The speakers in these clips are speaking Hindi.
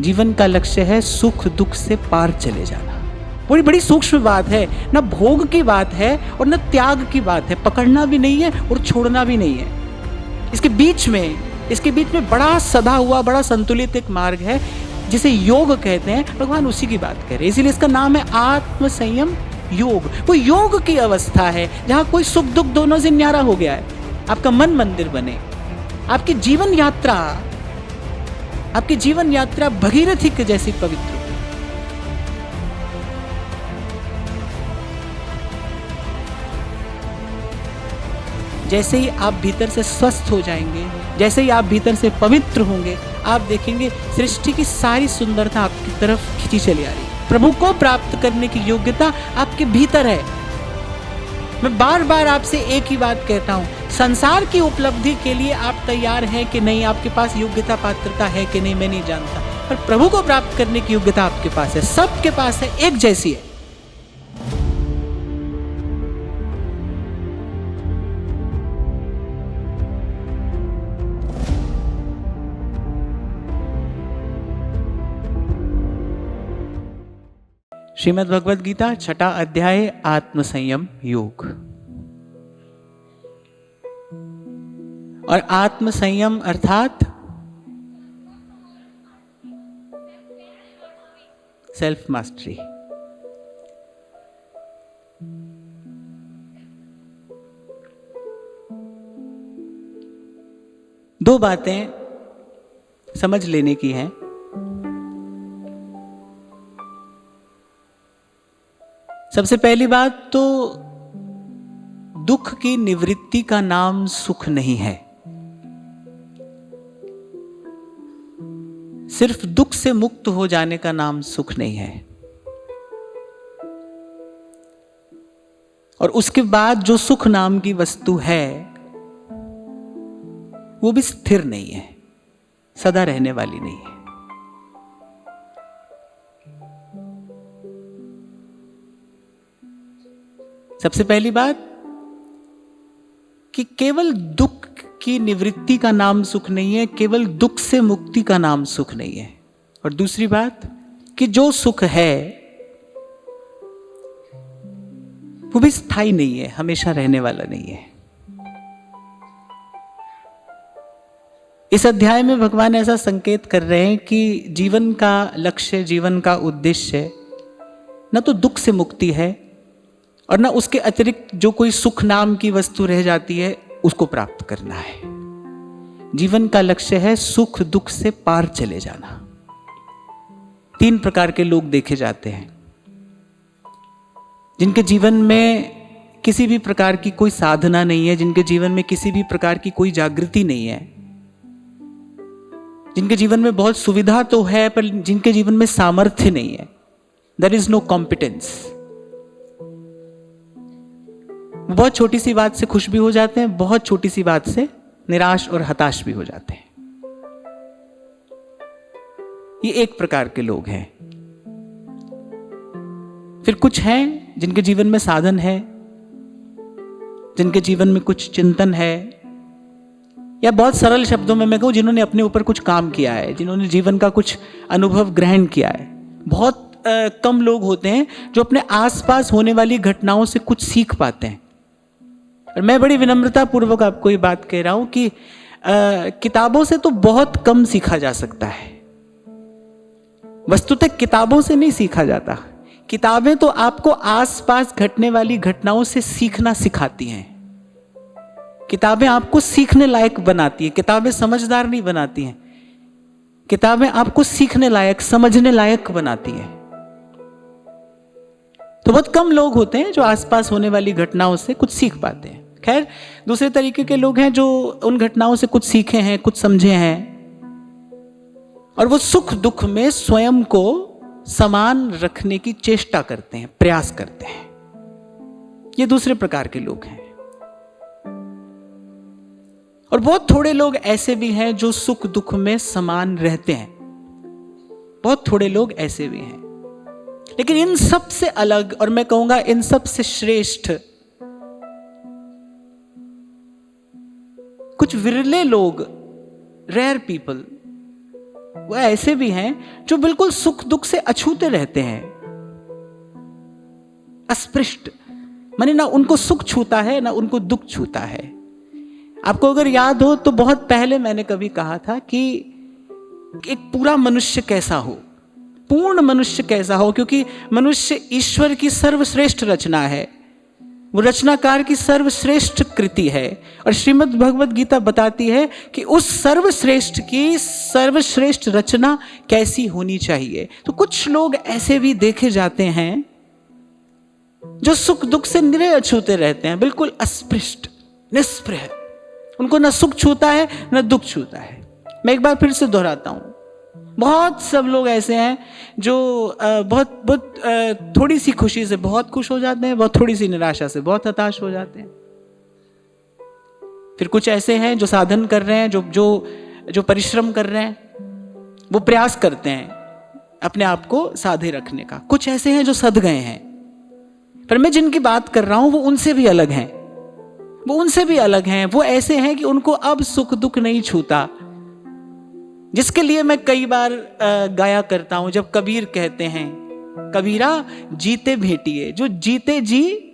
जीवन का लक्ष्य है सुख दुख से पार चले जाना। बड़ी बड़ी सूक्ष्म बात है, ना भोग की बात है और ना त्याग की बात है। पकड़ना भी नहीं है और छोड़ना भी नहीं है। इसके बीच में बड़ा सदा हुआ, बड़ा संतुलित एक मार्ग है जिसे योग कहते हैं। भगवान उसी की बात कह रहे हैं, इसीलिए इसका नाम है आत्म संयम योग। वो योग की अवस्था है जहां कोई सुख दुख दोनों से न्यारा हो गया है। आपका मन मंदिर बने, आपकी जीवन यात्रा भगीरथी के जैसी पवित्र। जैसे ही आप भीतर से स्वस्थ हो जाएंगे, जैसे ही आप भीतर से पवित्र होंगे, आप देखेंगे सृष्टि की सारी सुंदरता आपकी तरफ खींची चली आ रही है। प्रभु को प्राप्त करने की योग्यता आपके भीतर है। मैं बार बार आपसे एक ही बात कहता हूं, संसार की उपलब्धि के लिए आप तैयार हैं कि नहीं, आपके पास योग्यता पात्रता है कि नहीं, मैं नहीं जानता, पर प्रभु को प्राप्त करने की योग्यता आपके पास है, सबके पास है, एक जैसी है। श्रीमद् भगवद गीता छठा अध्याय आत्म संयम योग। और आत्म संयम अर्थात सेल्फ मास्टरी। दो बातें समझ लेने की हैं। सबसे पहली बात तो दुख की निवृत्ति का नाम सुख नहीं है। सिर्फ दुख से मुक्त हो जाने का नाम सुख नहीं है। और उसके बाद जो सुख नाम की वस्तु है वो भी स्थिर नहीं है, सदा रहने वाली नहीं है। सबसे पहली बात कि केवल दुख की निवृत्ति का नाम सुख नहीं है, केवल दुख से मुक्ति का नाम सुख नहीं है। और दूसरी बात कि जो सुख है वो भी स्थायी नहीं है, हमेशा रहने वाला नहीं है। इस अध्याय में भगवान ऐसा संकेत कर रहे हैं कि जीवन का लक्ष्य, जीवन का उद्देश्य न तो दुख से मुक्ति है और ना उसके अतिरिक्त जो कोई सुख नाम की वस्तु रह जाती है उसको प्राप्त करना है। जीवन का लक्ष्य है सुख दुख से पार चले जाना। तीन प्रकार के लोग देखे जाते हैं जिनके जीवन में किसी भी प्रकार की कोई साधना नहीं है, जिनके जीवन में किसी भी प्रकार की कोई जागृति नहीं है, जिनके जीवन में बहुत सुविधा तो है पर जिनके जीवन में सामर्थ्य नहीं है। There is no competence. बहुत छोटी सी बात से खुश भी हो जाते हैं, बहुत छोटी सी बात से निराश और हताश भी हो जाते हैं। ये एक प्रकार के लोग हैं। फिर कुछ हैं जिनके जीवन में साधन है, जिनके जीवन में कुछ चिंतन है, या बहुत सरल शब्दों में मैं कहूं जिन्होंने अपने ऊपर कुछ काम किया है, जिन्होंने जीवन का कुछ अनुभव ग्रहण किया है। बहुत कम लोग होते हैं जो अपने आसपास होने वाली घटनाओं से कुछ सीख पाते हैं। और मैं बड़ी विनम्रता पूर्वक आपको ये बात कह रहा हूं कि किताबों से तो बहुत कम सीखा जा सकता है। वस्तुतः किताबों से नहीं सीखा जाता। किताबें तो आपको आसपास घटने वाली घटनाओं से सीखना सिखाती हैं। किताबें आपको सीखने लायक बनाती हैं, किताबें समझदार नहीं बनाती हैं। किताबें आपको सीखने लायक, समझने लायक बनाती हैं। तो बहुत कम लोग होते हैं जो आसपास होने वाली घटनाओं से कुछ सीख पाते हैं। खैर, दूसरे तरीके के लोग हैं जो उन घटनाओं से कुछ सीखे हैं, कुछ समझे हैं, और वो सुख दुख में स्वयं को समान रखने की चेष्टा करते हैं, प्रयास करते हैं। ये दूसरे प्रकार के लोग हैं। और बहुत थोड़े लोग ऐसे भी हैं जो सुख दुख में समान रहते हैं। बहुत थोड़े लोग ऐसे भी हैं। लेकिन इन सब से अलग, और मैं कहूंगा इन सब से श्रेष्ठ, कुछ विरले लोग, रेयर पीपल, वो ऐसे भी हैं जो बिल्कुल सुख दुख से अछूते रहते हैं, अस्पृष्ट, माने ना उनको सुख छूता है ना उनको दुख छूता है। आपको अगर याद हो तो बहुत पहले मैंने कभी कहा था कि एक पूरा मनुष्य कैसा हो, पूर्ण मनुष्य कैसा हो, क्योंकि मनुष्य ईश्वर की सर्वश्रेष्ठ रचना है, वो रचनाकार की सर्वश्रेष्ठ कृति है। और श्रीमद् भगवद गीता बताती है कि उस सर्वश्रेष्ठ की सर्वश्रेष्ठ रचना कैसी होनी चाहिए। तो कुछ लोग ऐसे भी देखे जाते हैं जो सुख दुख से निरे अछूते रहते हैं, बिल्कुल अस्पृष्ट, निष्प्रह, उनको ना सुख छूता है ना दुख छूता है। मैं एक बार फिर से दोहराता हूं, बहुत सब लोग ऐसे हैं जो बहुत थोड़ी सी खुशी से बहुत खुश हो जाते हैं, बहुत थोड़ी सी निराशा से बहुत हताश हो जाते हैं। फिर कुछ ऐसे हैं जो साधन कर रहे हैं, जो परिश्रम कर रहे हैं, वो प्रयास करते हैं अपने आप को साधे रखने का। कुछ ऐसे हैं जो सध गए हैं, पर मैं जिनकी बात कर रहा हूं वो उनसे भी अलग हैं, वो उनसे भी अलग हैं। वो ऐसे हैं कि उनको अब सुख दुख नहीं छूता, जिसके लिए मैं कई बार गाया करता हूं। जब कबीर कहते हैं, कबीरा जीते भेटिए, जो जीते जी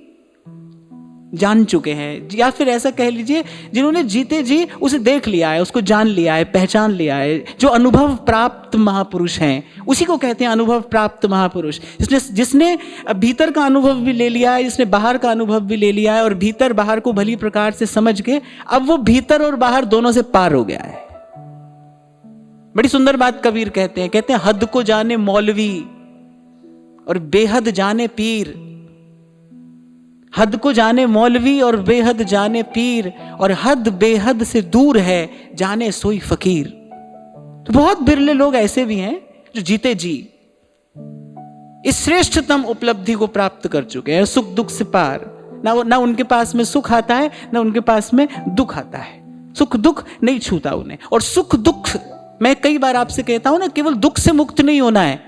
जान चुके हैं, या फिर ऐसा कह लीजिए जिन्होंने जीते जी उसे देख लिया है, उसको जान लिया है, पहचान लिया है, जो अनुभव प्राप्त महापुरुष हैं, उसी को कहते हैं अनुभव प्राप्त महापुरुष। जिसने भीतर का अनुभव भी ले लिया है, जिसने बाहर का अनुभव भी ले लिया है, और भीतर बाहर को भली प्रकार से समझ के अब वो भीतर और बाहर दोनों से पार हो गया है। बड़ी सुंदर बात कबीर कहते हैं हद को जाने मौलवी और बेहद जाने पीर, हद को जाने मौलवी और बेहद जाने पीर, और हद बेहद से दूर है जाने सोई फकीर। तो बहुत बिरले लोग ऐसे भी हैं जो जीते जी इस श्रेष्ठतम उपलब्धि को प्राप्त कर चुके हैं, सुख दुख से पार। ना उनके पास में सुख आता है ना उनके पास में दुख आता है, सुख दुख नहीं छूता उन्हें। और सुख दुख, मैं कई बार आपसे कहता हूं ना, केवल दुख से मुक्त नहीं होना है,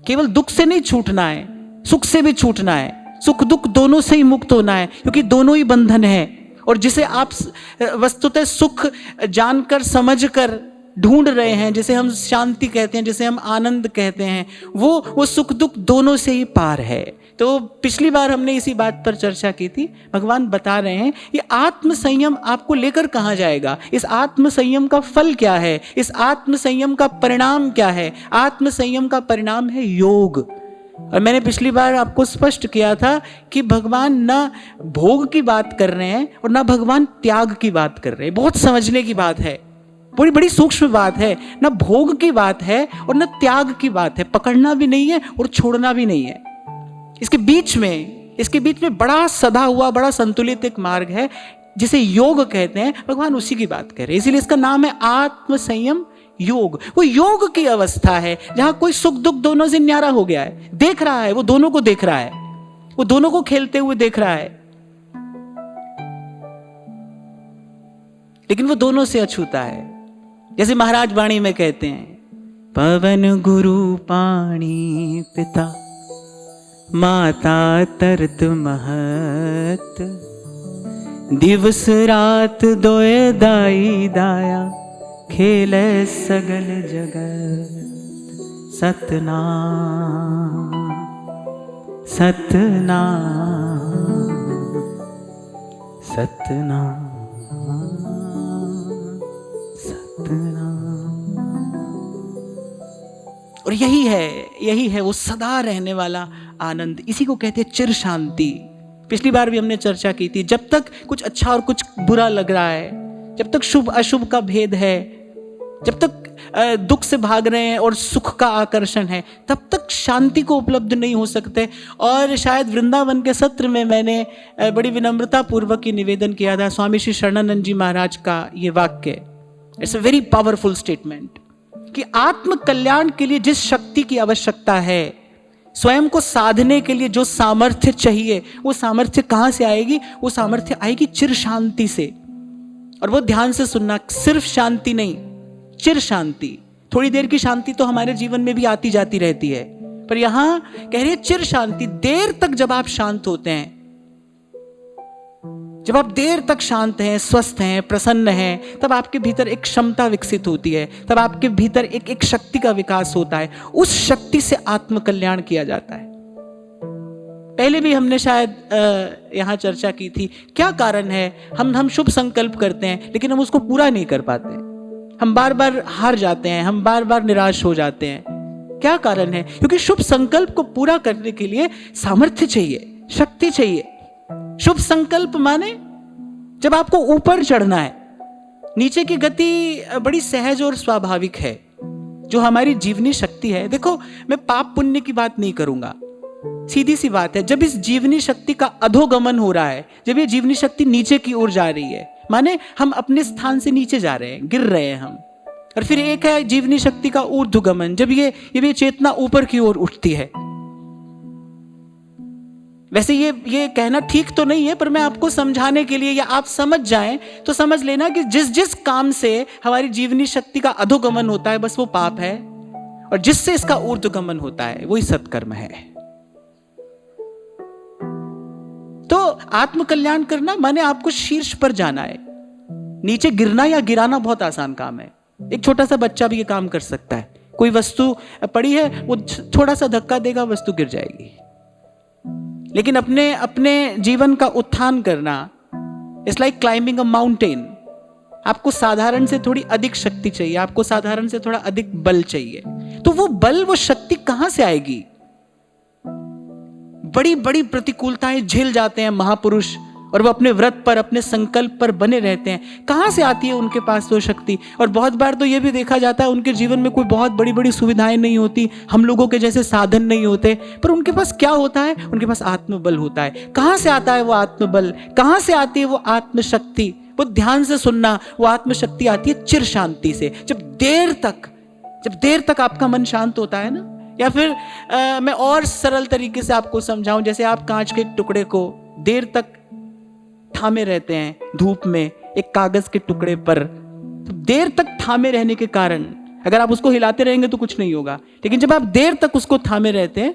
केवल दुख से नहीं छूटना है, सुख से भी छूटना है, सुख दुख दोनों से ही मुक्त होना है, क्योंकि दोनों ही बंधन है। और जिसे आप वस्तुतः सुख जानकर समझकर ढूंढ रहे हैं, जिसे हम शांति कहते हैं, जिसे हम आनंद कहते हैं, वो सुख दुख दोनों से ही पार है। तो पिछली बार हमने इसी बात पर चर्चा की थी। भगवान बता रहे हैं ये आत्म संयम आपको लेकर कहाँ जाएगा, इस आत्म संयम का फल क्या है, इस आत्म संयम का परिणाम क्या है। आत्म संयम का परिणाम है योग। और मैंने पिछली बार आपको स्पष्ट किया था कि भगवान ना भोग की बात कर रहे हैं और ना भगवान त्याग की बात कर रहे हैं। बहुत समझने की बात है, बड़ी बड़ी सूक्ष्म बात है। ना भोग की बात है और ना त्याग की बात है, पकड़ना भी नहीं है और छोड़ना भी नहीं है। इसके बीच में बड़ा सदा हुआ, बड़ा संतुलित एक मार्ग है जिसे योग कहते हैं। भगवान उसी की बात कर रहे हैं, इसीलिए इसका नाम है आत्म संयम योग। वो योग की अवस्था है जहां कोई सुख दुख दोनों से न्यारा हो गया है, देख रहा है, वो दोनों को देख रहा है, वो दोनों को खेलते हुए देख रहा है, लेकिन वो दोनों से अछूता है। जैसे महाराज वाणी में कहते हैं, पवन गुरु पाणी पिता माता तरत महत, दिवस रात दोए दाई दाया, खेले सगल जगत। सतनाम सतनाम सतनाम सतनाम। और यही है वो सदा रहने वाला आनंद। इसी को कहते हैं चिर शांति। पिछली बार भी हमने चर्चा की थी, जब तक कुछ अच्छा और कुछ बुरा लग रहा है, जब तक शुभ अशुभ का भेद है, जब तक दुख से भाग रहे हैं और सुख का आकर्षण है, तब तक शांति को उपलब्ध नहीं हो सकते। और शायद वृंदावन के सत्र में मैंने बड़ी विनम्रता पूर्वक ये निवेदन किया था, स्वामी श्री शरणानंद जी महाराज का ये वाक्य, it's a very powerful statement, कि आत्म कल्याण के लिए जिस शक्ति की आवश्यकता है, स्वयं को साधने के लिए जो सामर्थ्य चाहिए, वो सामर्थ्य कहाँ से आएगी? वो सामर्थ्य आएगी चिर शांति से। और वो ध्यान से सुनना, सिर्फ शांति नहीं, चिर शांति। थोड़ी देर की शांति तो हमारे जीवन में भी आती जाती रहती है, पर यहां कह रहे हैं चिर शांति। देर तक जब आप शांत होते हैं, जब आप देर तक शांत हैं, स्वस्थ हैं, प्रसन्न हैं, तब आपके भीतर एक क्षमता विकसित होती है, तब आपके भीतर एक शक्ति का विकास होता है। उस शक्ति से आत्म कल्याण किया जाता है। पहले भी हमने शायद यहाँ चर्चा की थी, क्या कारण है हम शुभ संकल्प करते हैं लेकिन हम उसको पूरा नहीं कर पाते, हम बार बार हार जाते हैं, हम बार बार निराश हो जाते हैं। क्या कारण है? क्योंकि शुभ संकल्प को पूरा करने के लिए सामर्थ्य चाहिए, शक्ति चाहिए। शुभ संकल्प माने जब आपको ऊपर चढ़ना है, नीचे की गति बड़ी सहज और स्वाभाविक है। जो हमारी जीवनी शक्ति है, देखो मैं पाप पुण्य की बात नहीं करूंगा, सीधी सी बात है, जब इस जीवनी शक्ति का अधोगमन हो रहा है, जब ये जीवनी शक्ति नीचे की ओर जा रही है, माने हम अपने स्थान से नीचे जा रहे हैं, गिर रहे हैं हम। और फिर एक है जीवनी शक्ति का ऊर्ध्वगमन, जब ये चेतना ऊपर की ओर उठती है। वैसे ये कहना ठीक तो नहीं है, पर मैं आपको समझाने के लिए, या आप समझ जाएं तो समझ लेना कि जिस काम से हमारी जीवनी शक्ति का अधोगमन होता है बस वो पाप है, और जिससे इसका ऊर्ध्वगमन होता है वही सत्कर्म है। तो आत्म कल्याण करना माने आपको शीर्ष पर जाना है। नीचे गिरना या गिराना बहुत आसान काम है, एक छोटा सा बच्चा भी ये काम कर सकता है। कोई वस्तु पड़ी है, वो थोड़ा सा धक्का देगा, वस्तु गिर जाएगी। लेकिन अपने जीवन का उत्थान करना it's like climbing a mountain. आपको साधारण से थोड़ी अधिक शक्ति चाहिए, आपको साधारण से थोड़ा अधिक बल चाहिए। तो वो बल, वो शक्ति कहां से आएगी? बड़ी बड़ी प्रतिकूलताएं झेल जाते हैं महापुरुष, और वो अपने व्रत पर, अपने संकल्प पर बने रहते हैं। कहां से आती है उनके पास वो शक्ति? और बहुत बार तो ये भी देखा जाता है उनके जीवन में कोई बहुत बड़ी बड़ी सुविधाएं नहीं होती, हम लोगों के जैसे साधन नहीं होते, पर उनके पास क्या होता है? उनके पास आत्मबल होता है। कहां से आता है वो आत्मबल? कहां से आती है वो आत्मशक्ति? वो ध्यान से सुनना, वो आत्मशक्ति आती है चिर शांति से। जब देर तक आपका मन शांत होता है ना, या फिर मैं और सरल तरीके से आपको समझाऊं, जैसे आप कांच के टुकड़े को देर तक थामे रहते हैं धूप में, एक कागज के टुकड़े पर, तो देर तक थामे रहने के कारण अगर आप उसको हिलाते रहेंगे तो कुछ नहीं होगा, लेकिन जब आप देर तक उसको थामे रहते हैं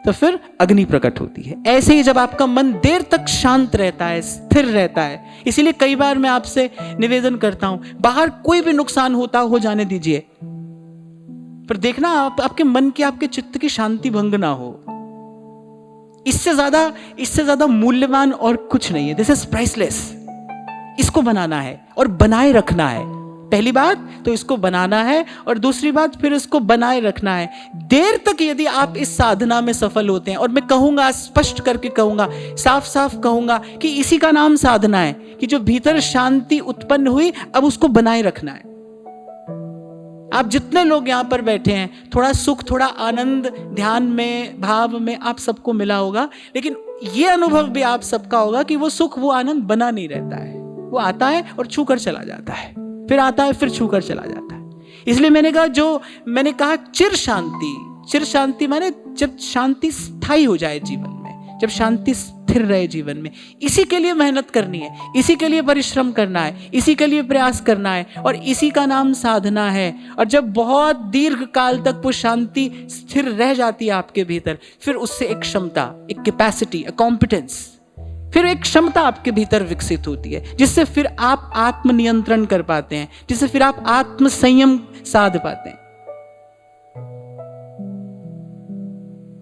तो फिर अग्नि प्रकट होती है। ऐसे ही जब आपका मन देर तक शांत रहता है, स्थिर रहता है, इसीलिए कई बार मैं आपसे निवेदन करता हूं, बाहर कोई भी नुकसान होता हो जाने दीजिए, पर देखना आपके मन की, आपके चित्त की शांति भंग ना हो। इससे ज्यादा मूल्यवान और कुछ नहीं है। This is priceless. इसको बनाना है और बनाए रखना है। पहली बात तो इसको बनाना है, और दूसरी बात फिर इसको बनाए रखना है। देर तक यदि आप इस साधना में सफल होते हैं, और मैं कहूंगा, स्पष्ट करके कहूंगा, साफ साफ कहूंगा कि इसी का नाम साधना है, कि जो भीतर शांति उत्पन्न हुई अब उसको बनाए रखना है। आप जितने लोग यहाँ पर बैठे हैं, थोड़ा सुख, थोड़ा आनंद ध्यान में, भाव में आप सबको मिला होगा, लेकिन ये अनुभव भी आप सबका होगा कि वो सुख, वो आनंद बना नहीं रहता है। वो आता है और छू कर चला जाता है, फिर आता है, फिर छू कर चला जाता है। इसलिए मैंने कहा चिर शांति माने जब शांति स्थायी हो जाए जीवन में, जब शांति स्थिर रहे जीवन में। इसी के लिए मेहनत करनी है, इसी के लिए परिश्रम करना है, इसी के लिए प्रयास करना है, और इसी का नाम साधना है। और जब बहुत दीर्घ काल तक वो शांति स्थिर रह जाती है आपके भीतर, फिर उससे एक क्षमता, एक कैपेसिटी, एक कॉम्पिटेंस, फिर एक क्षमता आपके भीतर विकसित होती है, जिससे फिर आप आत्मनियंत्रण कर पाते हैं, जिससे फिर आप आत्म संयम साध पाते हैं।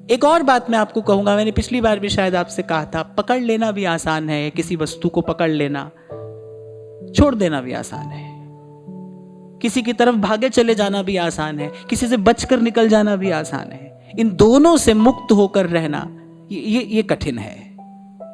एक और बात मैं आपको कहूंगा, मैंने पिछली बार भी शायद आपसे कहा था, पकड़ लेना भी आसान है, किसी वस्तु को पकड़ लेना, छोड़ देना भी आसान है। किसी की तरफ भागे चले जाना भी आसान है, किसी से बचकर निकल जाना भी आसान है। इन दोनों से मुक्त होकर रहना ये कठिन है।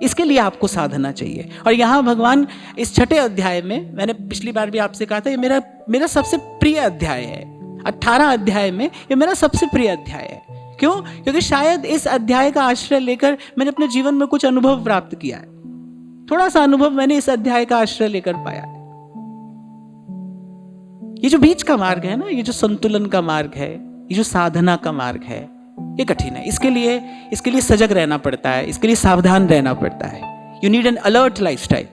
इसके लिए आपको साधना चाहिए। और यहाँ भगवान इस 6ठे अध्याय में, मैंने पिछली बार भी आपसे कहा था, ये मेरा सबसे प्रिय अध्याय है। 18 अध्याय में ये मेरा सबसे प्रिय अध्याय है। क्यों? क्योंकि शायद इस अध्याय का आश्रय लेकर मैंने अपने जीवन में कुछ अनुभव प्राप्त किया है। थोड़ा सा अनुभव मैंने इस अध्याय का आश्रय लेकर पाया है। ये जो बीच का मार्ग है ना, ये जो संतुलन का मार्ग है, ये जो साधना का मार्ग है, ये कठिन है। इसके लिए सजग रहना पड़ता है, इसके लिए सावधान रहना पड़ता है। You need an alert lifestyle,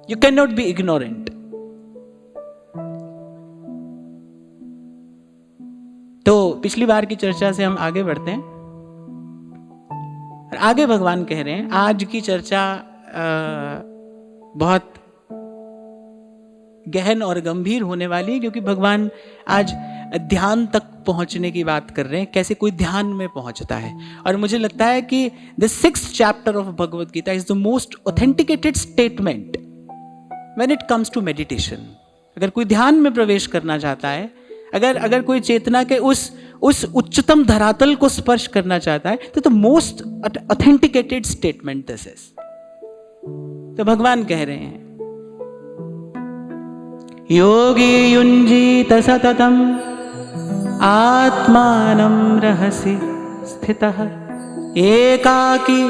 you can not be ignorant. तो पिछली बार की चर्चा से हम आगे बढ़ते हैं, और आगे भगवान कह रहे हैं, आज की चर्चा बहुत गहन और गंभीर होने वाली है, क्योंकि भगवान आज ध्यान तक पहुंचने की बात कर रहे हैं, कैसे कोई ध्यान में पहुंचता है। और मुझे लगता है कि the 6th chapter of Bhagavad Gita is the most authenticated statement when it comes to meditation. अगर कोई ध्यान में प्रवेश करना चाहता है, अगर कोई चेतना के उस उच्चतम धरातल को स्पर्श करना चाहता है, तो the most authenticated statement this is. तो भगवान कह रहे हैं, योगी युञ्जीत सततम आत्मानं रहसि स्थितः एकाकी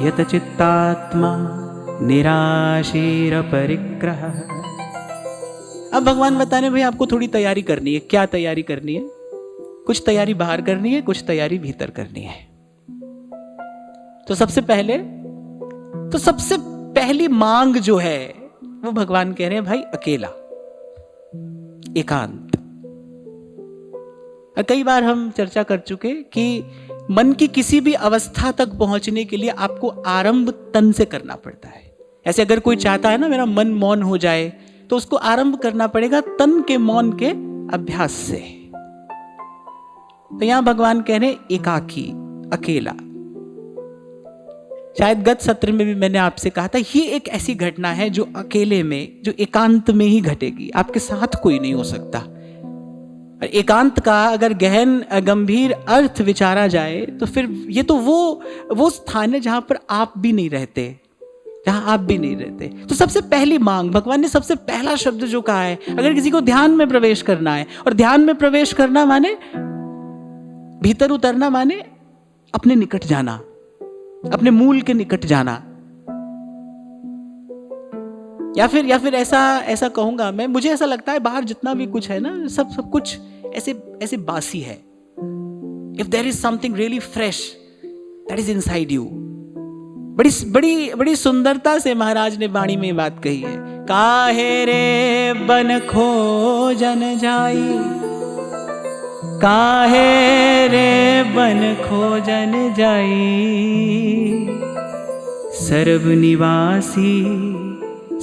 यतचित्तात्मा निराशीर परिग्रहः। अब भगवान बता रहे भाई आपको थोड़ी तैयारी करनी है। क्या तैयारी करनी है? कुछ तैयारी बाहर करनी है, कुछ तैयारी भीतर करनी है। तो सबसे पहली मांग जो है वो भगवान कह रहे हैं भाई अकेला, एकांत। कई बार हम चर्चा कर चुके कि मन की किसी भी अवस्था तक पहुंचने के लिए आपको आरंभ तन से करना पड़ता है। ऐसे अगर कोई चाहता है ना मेरा मन मौन हो जाए, तो उसको आरंभ करना पड़ेगा तन के मौन के अभ्यास से। तो यहां भगवान कह रहे एकाकी, अकेला। शायद गत सत्र में भी मैंने आपसे कहा था, ये एक ऐसी घटना है जो अकेले में, जो एकांत में ही घटेगी, आपके साथ कोई नहीं हो सकता। और एकांत का अगर गहन गंभीर अर्थ विचारा जाए तो फिर ये तो वो स्थान है जहां पर आप भी नहीं रहते, जहां आप भी नहीं रहते। तो सबसे पहली मांग, भगवान ने सबसे पहला शब्द जो कहा है, अगर किसी को ध्यान में प्रवेश करना है, और ध्यान में प्रवेश करना माने भीतर उतरना, माने अपने निकट जाना, अपने मूल के निकट जाना। या फिर ऐसा कहूंगा मैं, मुझे ऐसा लगता है बाहर जितना भी कुछ है ना, सब कुछ ऐसे बासी है। If there is something really fresh that is inside you. बड़ी सुंदरता से महाराज ने वाणी में बात कही है, काहे रे बन खोजन जाई, काहे रे बन खोजन जाई, सर्व निवासी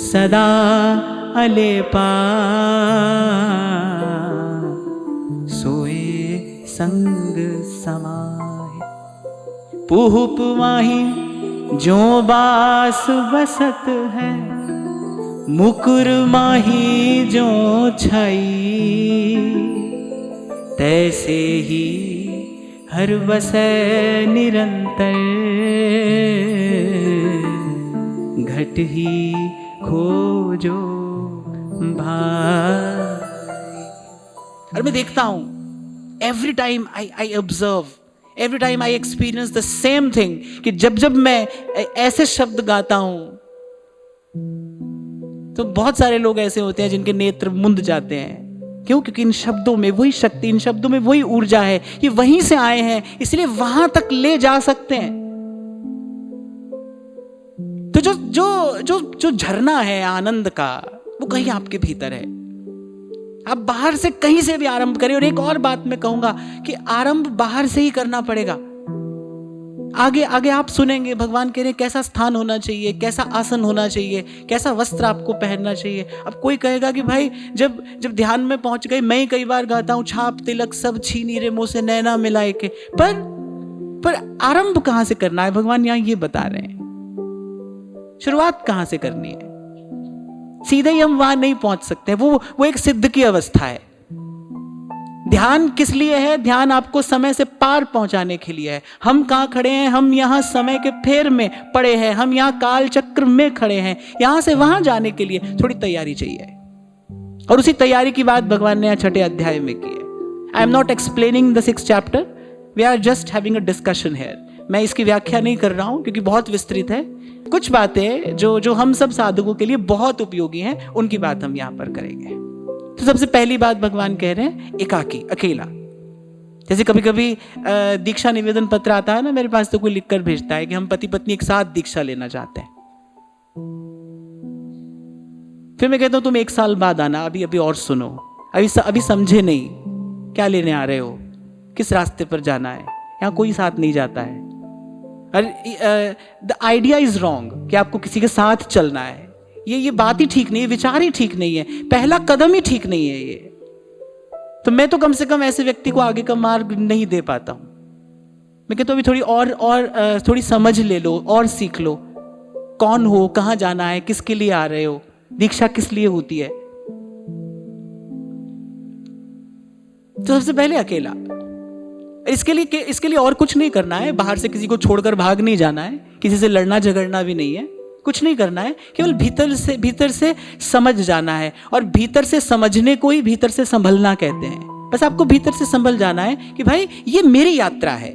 सदा अलेपा, सोए संग समाए, पुहुप माही जो बास बसत है, मुकुर माही जो छाई, तैसे ही हर बसै निरंतर, घट ही खोजो भाई। और मैं देखता हूं, every time I observe, every time I experience the same thing, कि जब मैं ऐसे शब्द गाता हूं तो बहुत सारे लोग ऐसे होते हैं जिनके नेत्र मुंद जाते हैं। क्यों? क्योंकि इन शब्दों में वही शक्ति, इन शब्दों में वही ऊर्जा है, ये वहीं से आए हैं, इसलिए वहां तक ले जा सकते हैं। तो जो झरना है आनंद का, वो कहीं आपके भीतर है। आप बाहर से कहीं से भी आरंभ करें। और एक और बात मैं कहूंगा कि आरंभ बाहर से ही करना पड़ेगा। आगे आप सुनेंगे भगवान कह रहे हैं कैसा स्थान होना चाहिए, कैसा आसन होना चाहिए, कैसा वस्त्र आपको पहनना चाहिए। अब कोई कहेगा कि भाई जब ध्यान में पहुंच गए, मैं ही कई बार गाता हूं, छाप तिलक सब छीनी रे मुंह से नैना मिलाए के, पर आरंभ कहां से करना है भगवान यहां ये बता रहे हैं। शुरुआत कहां से करनी है? सीधे ही हम वहां नहीं पहुंच सकते। वो एक सिद्ध की अवस्था है। ध्यान किस लिए है? ध्यान आपको समय से पार पहुंचाने के लिए है। हम कहां खड़े हैं? हम यहां समय के फेर में पड़े हैं, हम यहां काल चक्र में खड़े हैं। यहां से वहां जाने के लिए थोड़ी तैयारी चाहिए, और उसी तैयारी की बात भगवान ने 6ठे अध्याय में की है। I am not explaining the 6th chapter, we are just having a discussion here. मैं इसकी व्याख्या नहीं कर रहा हूं क्योंकि बहुत विस्तृत है। कुछ बातें जो हम सब साधकों के लिए बहुत उपयोगी हैं, उनकी बात हम यहां पर करेंगे। तो सबसे पहली बात भगवान कह रहे हैं एकाकी, अकेला। जैसे कभी कभी दीक्षा निवेदन पत्र आता है ना मेरे पास, तो कोई लिखकर भेजता है कि हम पति पत्नी एक साथ दीक्षा लेना चाहते हैं। फिर मैं कहता हूं तुम 1 साल बाद आना, अभी और सुनो, अभी समझे नहीं क्या लेने आ रहे हो, किस रास्ते पर जाना है। यहां कोई साथ नहीं जाता है। द आइडिया इज रॉन्ग कि आपको किसी के साथ चलना है। ये बात ही ठीक नहीं है, विचार ही ठीक नहीं है, पहला कदम ही ठीक नहीं है ये। तो मैं तो कम से कम ऐसे व्यक्ति को आगे का मार्ग नहीं दे पाता हूं। मैं कहता हूं अभी थोड़ी और थोड़ी समझ ले लो और सीख लो, कौन हो, कहां जाना है, किसके लिए आ रहे हो, दीक्षा किस लिए होती है। तो सबसे पहले अकेला, इसके लिए और कुछ नहीं करना है, बाहर से किसी को छोड़कर भाग नहीं जाना है, किसी से लड़ना झगड़ना भी नहीं है, कुछ नहीं करना है, केवल भीतर से समझ जाना है। और भीतर से समझने को ही भीतर से संभलना कहते हैं। बस आपको भीतर से संभल जाना है कि भाई ये मेरी यात्रा है,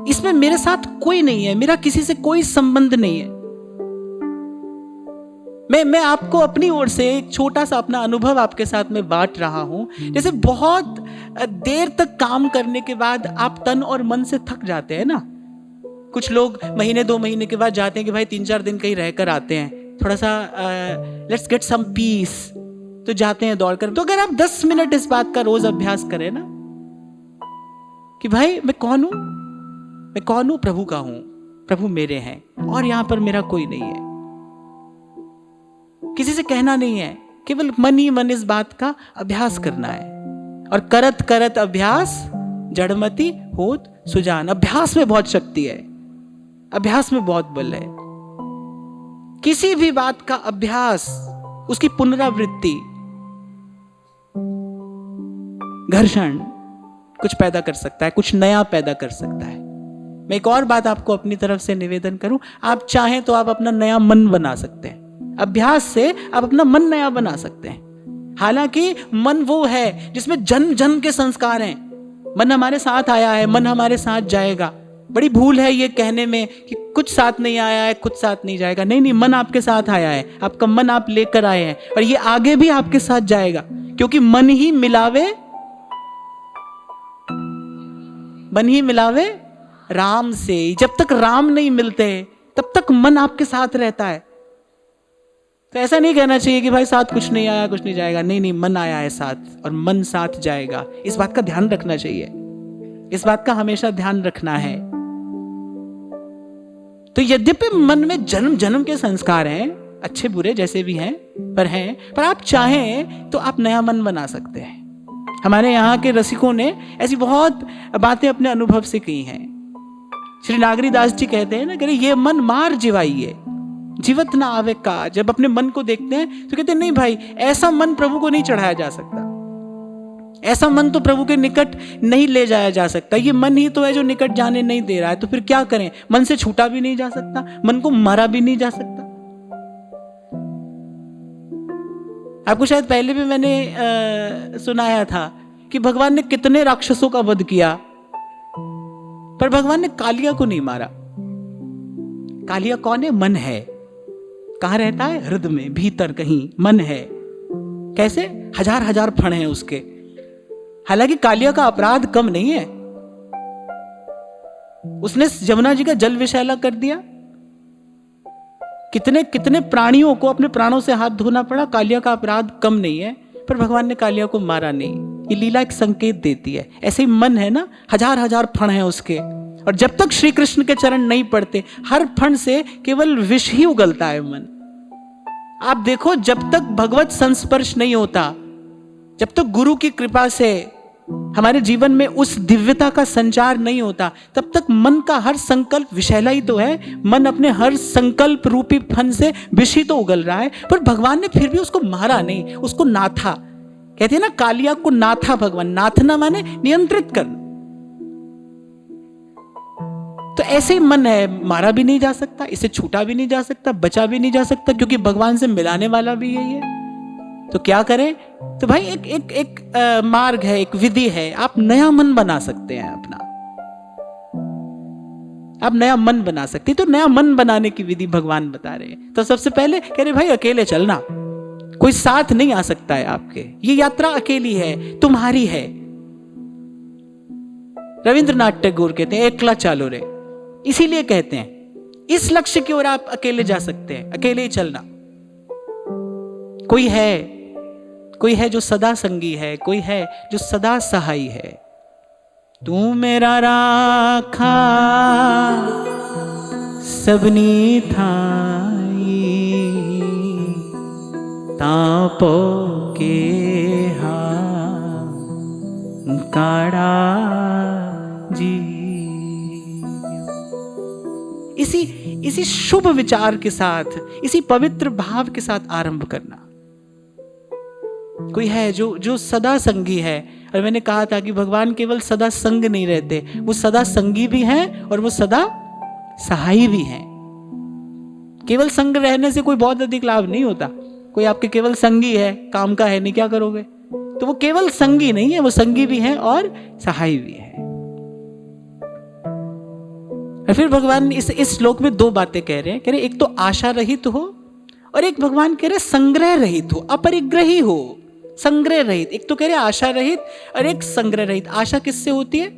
इसमें मेरे साथ कोई नहीं है, मेरा किसी से कोई संबंध नहीं है। मैं आपको अपनी ओर से एक छोटा सा अपना अनुभव आपके साथ में बांट रहा हूं। जैसे बहुत देर तक काम करने के बाद आप तन और मन से थक जाते हैं ना। कुछ लोग महीने 2 महीने के बाद जाते हैं कि भाई 3-4 दिन कहीं रहकर आते हैं, थोड़ा सा लेट्स गेट सम पीस, तो जाते हैं दौड़ कर। तो अगर आप 10 मिनट इस बात का रोज अभ्यास करें ना कि भाई मैं कौन हूं, प्रभु का हूं, प्रभु मेरे हैं और यहां पर मेरा कोई नहीं है, किसी से कहना नहीं है, केवल मन ही मन इस बात का अभ्यास करना है। और करत करत अभ्यास जड़मति होत सुजान। अभ्यास में बहुत शक्ति है, अभ्यास में बहुत बल है। किसी भी बात का अभ्यास, उसकी पुनरावृत्ति, घर्षण कुछ पैदा कर सकता है, कुछ नया पैदा कर सकता है। मैं एक और बात आपको अपनी तरफ से निवेदन करूं, आप चाहें तो आप अपना नया मन बना सकते हैं। अभ्यास से आप अपना मन नया बना सकते हैं। हालांकि मन वो है जिसमें जन्म जन्म के संस्कार हैं। मन हमारे साथ आया है, मन हमारे साथ जाएगा। बड़ी भूल है ये कहने में कि कुछ साथ नहीं आया है, कुछ साथ नहीं जाएगा। नहीं, मन आपके साथ आया है, आपका मन आप लेकर आए हैं और ये आगे भी आपके साथ जाएगा, क्योंकि मन ही मिलावे राम से। जब तक राम नहीं मिलते तब तक मन आपके साथ रहता है। तो ऐसा नहीं कहना चाहिए कि भाई साथ कुछ नहीं आया, कुछ नहीं जाएगा। नहीं, मन आया है साथ और मन साथ जाएगा। इस बात का ध्यान रखना चाहिए, इस बात का हमेशा ध्यान रखना है। तो यद्यपि मन में जन्म जन्म के संस्कार हैं, अच्छे बुरे जैसे भी हैं, पर आप चाहें तो आप नया मन बना सकते हैं। हमारे यहाँ के रसिकों ने ऐसी बहुत बातें अपने अनुभव से की हैं। श्री नागरीदास जी कहते हैं ना कि ये मन मार जिवाइए, जीवत ना आवे का। जब अपने मन को देखते हैं तो कहते हैं नहीं भाई, ऐसा मन प्रभु को नहीं चढ़ाया जा सकता, ऐसा मन तो प्रभु के निकट नहीं ले जाया जा सकता। ये मन ही तो है जो निकट जाने नहीं दे रहा है। तो फिर क्या करें? मन से छूटा भी नहीं जा सकता, मन को मारा भी नहीं जा सकता। आपको शायद पहले भी मैंने सुनाया था कि भगवान ने कितने राक्षसों का वध किया, पर भगवान ने कालिया को नहीं मारा। कालिया कौन है? मन है। कहां रहता है? हृदय में, भीतर कहीं मन है। कैसे? हजार हजार फण हैं उसके। हालांकि कालिया का अपराध कम नहीं है, उसने जमुना जी का जल विषैला कर दिया। कितने कितने प्राणियों को अपने प्राणों से हाथ धोना पड़ा। कालिया का अपराध कम नहीं है, पर भगवान ने कालिया को मारा नहीं। ये लीला एक संकेत देती है। ऐसे ही मन है ना, हजार हजार फण हैं उसके, और जब तक श्री कृष्ण के चरण नहीं पड़ते, हर फण से केवल विष ही उगलता है मन। आप देखो, जब तक भगवत संस्पर्श नहीं होता, जब तक गुरु की कृपा से हमारे जीवन में उस दिव्यता का संचार नहीं होता, तब तक मन का हर संकल्प विषैला ही तो है। मन अपने हर संकल्प रूपी फन से विष ही तो उगल रहा है। पर भगवान ने फिर भी उसको मारा नहीं, उसको नाथा। कहते हैं ना, कालिया को नाथा भगवान। नाथना माने नियंत्रित करना। तो ऐसे ही मन है, मारा भी नहीं जा सकता, इसे छूटा भी नहीं जा सकता, बचा भी नहीं जा सकता, क्योंकि भगवान से मिलाने वाला भी यही है। तो क्या करें? तो भाई एक मार्ग है, एक विधि है। आप नया मन बना सकते हैं अपना, आप नया मन बना सकते हैं। तो नया मन बनाने की विधि भगवान बता रहे हैं। तो सबसे पहले कह रहे भाई अकेले चलना, कोई साथ नहीं आ सकता है आपके। ये यात्रा अकेली है, तुम्हारी है। रविंद्रनाथ टैगोर कहते हैं एकला चालो रे। इसीलिए कहते हैं इस लक्ष्य की ओर आप अकेले जा सकते हैं, अकेले ही चलना। कोई है जो सदा संगी है, कोई है जो सदा सहाई है। तू मेरा राखा सबनी थाई तापो के काड़ा जी। इसी शुभ विचार के साथ, इसी पवित्र भाव के साथ आरंभ करना। कोई है जो सदा संगी है, और मैंने कहा था कि भगवान केवल सदा संग नहीं रहते, वो सदा संगी भी हैं और वो सदा सहाई भी हैं। केवल संग रहने से कोई बहुत अधिक लाभ नहीं होता। कोई आपके केवल संगी है, काम का है नहीं, क्या करोगे? तो वो केवल संगी नहीं है, वो संगी भी है और सहाय भी है। और फिर भगवान इस श्लोक में दो बातें कह रहे हैं। कह रहे एक तो आशा रहित हो, और एक भगवान कह रहे संग्रह रहित हो, अपरिग्रही हो, संग्रह रहित। एक तो कह रहे आशा रहित और एक संग्रह रहित। आशा किससे होती है?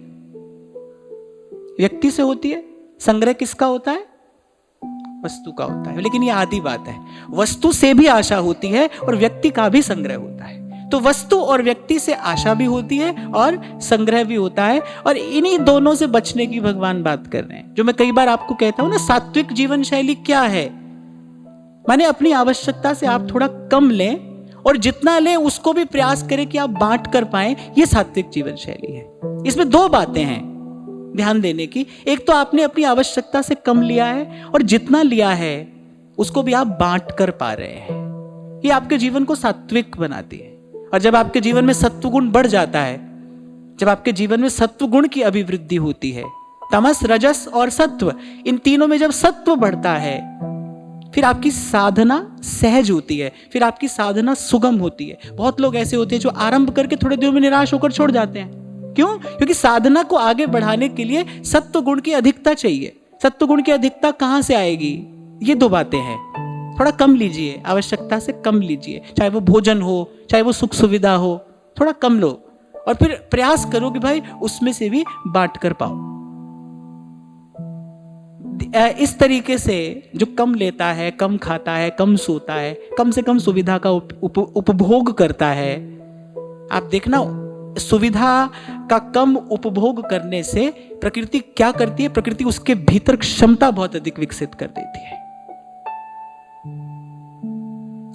व्यक्ति से होती है। संग्रह किसका होता है? वस्तु का होता है। लेकिन ये आधी बात है, वस्तु से भी आशा होती है और व्यक्ति का भी संग्रह होता है। तो वस्तु और व्यक्ति से आशा भी होती है और संग्रह भी होता है, और इन्हीं दोनों से बचने की भगवान बात कर रहे हैं। जो मैं कई बार आपको कहता हूं ना, सात्विक जीवन शैली क्या है? माने अपनी आवश्यकता से आप थोड़ा कम लें, और जितना लें उसको भी प्रयास करें कि आप बांट कर पाएं। ये सात्विक जीवन शैली है। इसमें दो बातें हैं ध्यान देने की। एक तो आपने अपनी आवश्यकता से कम लिया है, और जितना लिया है उसको भी आप बांट कर पा रहे हैं। ये आपके जीवन को सात्विक बनाती है। और जब आपके जीवन में सत्व गुण बढ़ जाता है, जब आपके जीवन में सत्व गुण की अभिवृद्धि होती है, तमस, रजस और सत्व, इन तीनों में जब सत्व बढ़ता है, फिर आपकी साधना सहज होती है, फिर आपकी साधना सुगम होती है। बहुत लोग ऐसे होते हैं जो आरंभ करके थोड़े दिनों में निराश होकर छोड़ जाते हैं। क्यों? क्योंकि साधना को आगे बढ़ाने के लिए सत्व गुण की अधिकता चाहिए। सत्व गुण की अधिकता कहां से आएगी? ये दो बातें हैं। थोड़ा कम लीजिए, आवश्यकता से कम लीजिए, चाहे वो भोजन हो, चाहे वो सुख सुविधा हो, थोड़ा कम लो, और फिर प्रयास करो कि भाई उसमें से भी बांट कर पाओ। इस तरीके से जो कम लेता है, कम खाता है, कम सोता है, कम से कम सुविधा का उपभोग करता है। आप देखना, सुविधा का कम उपभोग करने से प्रकृति क्या करती है? प्रकृति उसके भीतर क्षमता बहुत अधिक विकसित कर देती है।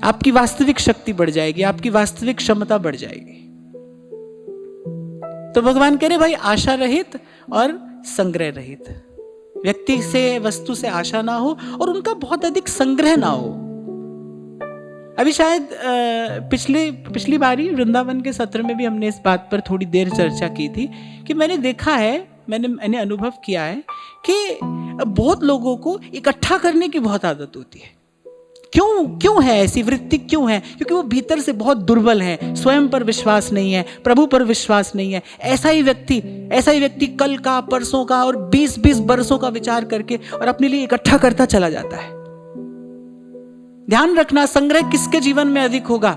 आपकी वास्तविक शक्ति बढ़ जाएगी, आपकी वास्तविक क्षमता बढ़ जाएगी। तो भगवान कह रहे भाई आशा रहित और संग्रह रहित। व्यक्ति से, वस्तु से आशा ना हो और उनका बहुत अधिक संग्रह ना हो। अभी शायद पिछली बारी वृंदावन के सत्र में भी हमने इस बात पर थोड़ी देर चर्चा की थी कि मैंने देखा है, मैंने अनुभव किया है कि बहुत लोगों को इकट्ठा करने की बहुत आदत होती है। क्यों है ऐसी वृत्ति? क्यों है? क्योंकि वो भीतर से बहुत दुर्बल है, स्वयं पर विश्वास नहीं है, प्रभु पर विश्वास नहीं है। ऐसा ही व्यक्ति कल का, परसों का और 20-20 बरसों का विचार करके और अपने लिए इकट्ठा करता चला जाता है। ध्यान रखना, संग्रह किसके जीवन में अधिक होगा?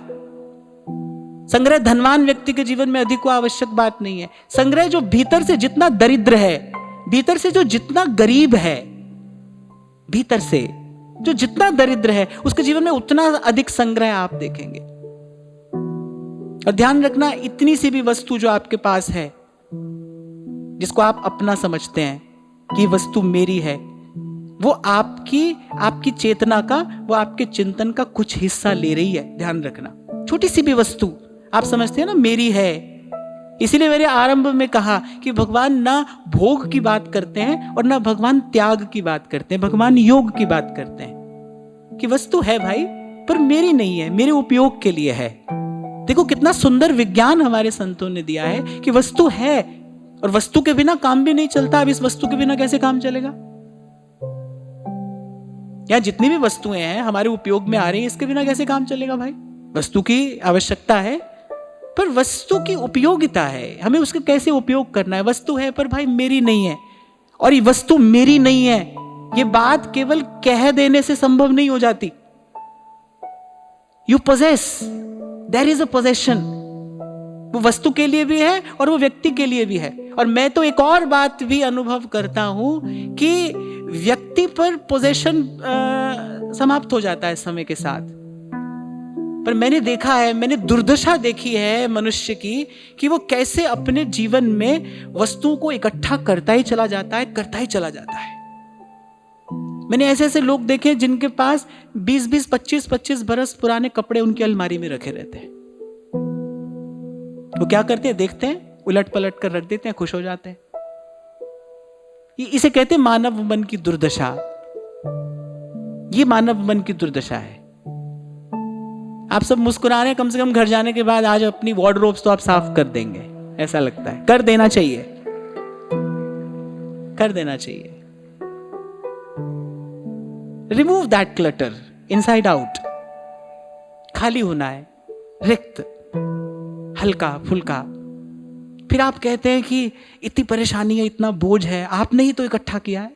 संग्रह धनवान व्यक्ति के जीवन में अधिक हो, आवश्यक बात नहीं है। संग्रह जो भीतर से जितना दरिद्र है, भीतर से जो जितना गरीब है, भीतर से जो जितना दरिद्र है, उसके जीवन में उतना अधिक संग्रह आप देखेंगे। और ध्यान रखना, इतनी सी भी वस्तु जो आपके पास है, जिसको आप अपना समझते हैं कि वस्तु मेरी है, वो आपकी चेतना का, वो आपके चिंतन का कुछ हिस्सा ले रही है। ध्यान रखना, छोटी सी भी वस्तु आप समझते हैं ना मेरी है। इसीलिए मैंने आरंभ में कहा कि भगवान ना भोग की बात करते हैं और ना भगवान त्याग की बात करते हैं, भगवान योग की बात करते हैं कि वस्तु है भाई, पर मेरी नहीं है, मेरे उपयोग के लिए है। देखो कितना सुंदर विज्ञान हमारे संतों ने दिया है कि वस्तु है, और वस्तु के बिना काम भी नहीं चलता। अब इस वस्तु के बिना कैसे काम चलेगा? या जितनी भी वस्तुएं हैं हमारे उपयोग में आ रही है, इसके बिना कैसे काम चलेगा भाई? वस्तु की आवश्यकता है, पर वस्तु की उपयोगिता है, हमें उसका कैसे उपयोग करना है। वस्तु है पर भाई मेरी नहीं है, और ये वस्तु मेरी नहीं है, ये बात केवल कह देने से संभव नहीं हो जाती। You possess, there is a possession. वो वस्तु के लिए भी है और वो व्यक्ति के लिए भी है। और मैं तो एक और बात भी अनुभव करता हूं कि व्यक्ति पर पोजेशन समाप्त हो जाता है समय के साथ। पर मैंने देखा है, मैंने दुर्दशा देखी है मनुष्य की, कि वो कैसे अपने जीवन में वस्तुओं को इकट्ठा करता ही चला जाता है, करता ही चला जाता है। मैंने ऐसे ऐसे लोग देखे जिनके पास 20-20, 25-25 बरस पुराने कपड़े उनकी अलमारी में रखे रहते हैं। वो क्या करते हैं, देखते हैं, उलट पलट कर रख देते हैं, खुश हो जाते हैं। इसे कहते हैं मानव मन की दुर्दशा। ये मानव मन की दुर्दशा है। आप सब मुस्कुरा रहे हैं, कम से कम घर जाने के बाद आज अपनी वार्डरोब्स तो आप साफ कर देंगे, ऐसा लगता है। कर देना चाहिए, कर देना चाहिए। Remove that clutter inside out. खाली होना है, रिक्त, हल्का फुल्का। फिर आप कहते हैं कि इतनी परेशानी है, इतना बोझ है। आपने ही तो इकट्ठा किया है,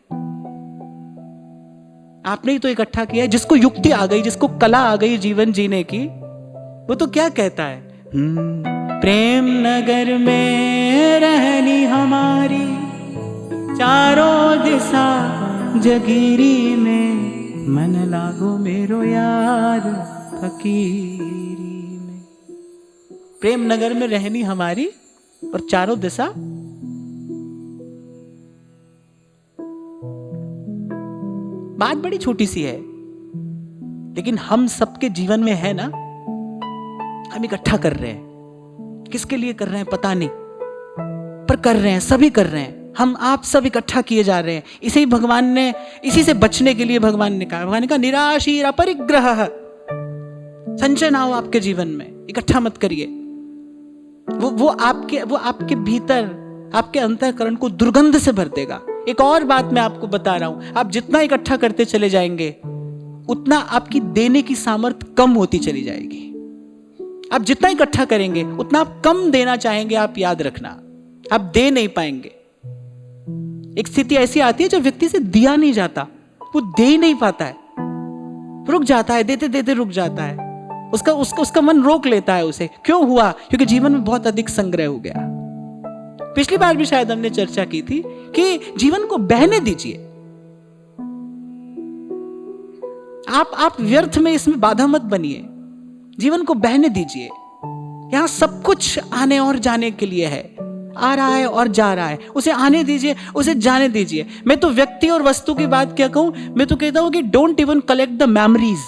आपने ही तो इकट्ठा किया है। जिसको युक्ति आ गई, जिसको कला आ गई जीवन जीने की, वो तो क्या कहता है, प्रेम नगर में रहनी हमारी, चारों दिशा जगीरी में, मन लागो मेरो यार फकीरी में। प्रेम नगर में रहनी हमारी और चारों दिशा। बात बड़ी छोटी सी है, लेकिन हम सबके जीवन में है ना। हम इकट्ठा कर रहे हैं, किसके लिए कर रहे हैं पता नहीं, पर कर रहे हैं, सभी कर रहे हैं। हम आप सब इकट्ठा किए जा रहे हैं। इसे ही भगवान ने, इसी से बचने के लिए भगवान ने कहा निराशीर अपरिग्रह, संचय ना हो आपके जीवन में, इकट्ठा मत करिए। वो आपके भीतर, आपके अंतःकरण को दुर्गंध से भर देगा। एक और बात मैं आपको बता रहा हूं, आप जितना इकट्ठा करते चले जाएंगे, उतना आपकी देने की सामर्थ्य कम होती चली जाएगी। आप जितना इकट्ठा करेंगे, उतना आप कम देना चाहेंगे। आप याद रखना, आप दे नहीं पाएंगे। एक स्थिति ऐसी आती है जब व्यक्ति से दिया नहीं जाता, वो दे ही नहीं पाता है, रुक जाता है, देते देते रुक जाता है। उसका मन रोक लेता है उसे। क्यों हुआ? क्योंकि जीवन में बहुत अधिक संग्रह हो गया। पिछली बार भी शायद हमने चर्चा की थी कि जीवन को बहने दीजिए। आप व्यर्थ में इसमें बाधा मत बनिए, जीवन को बहने दीजिए। यहां सब कुछ आने और जाने के लिए है, आ रहा है और जा रहा है, उसे आने दीजिए, उसे जाने दीजिए। मैं तो व्यक्ति और वस्तु की बात क्या कहूं, मैं तो कहता हूं कि don't even collect the memories.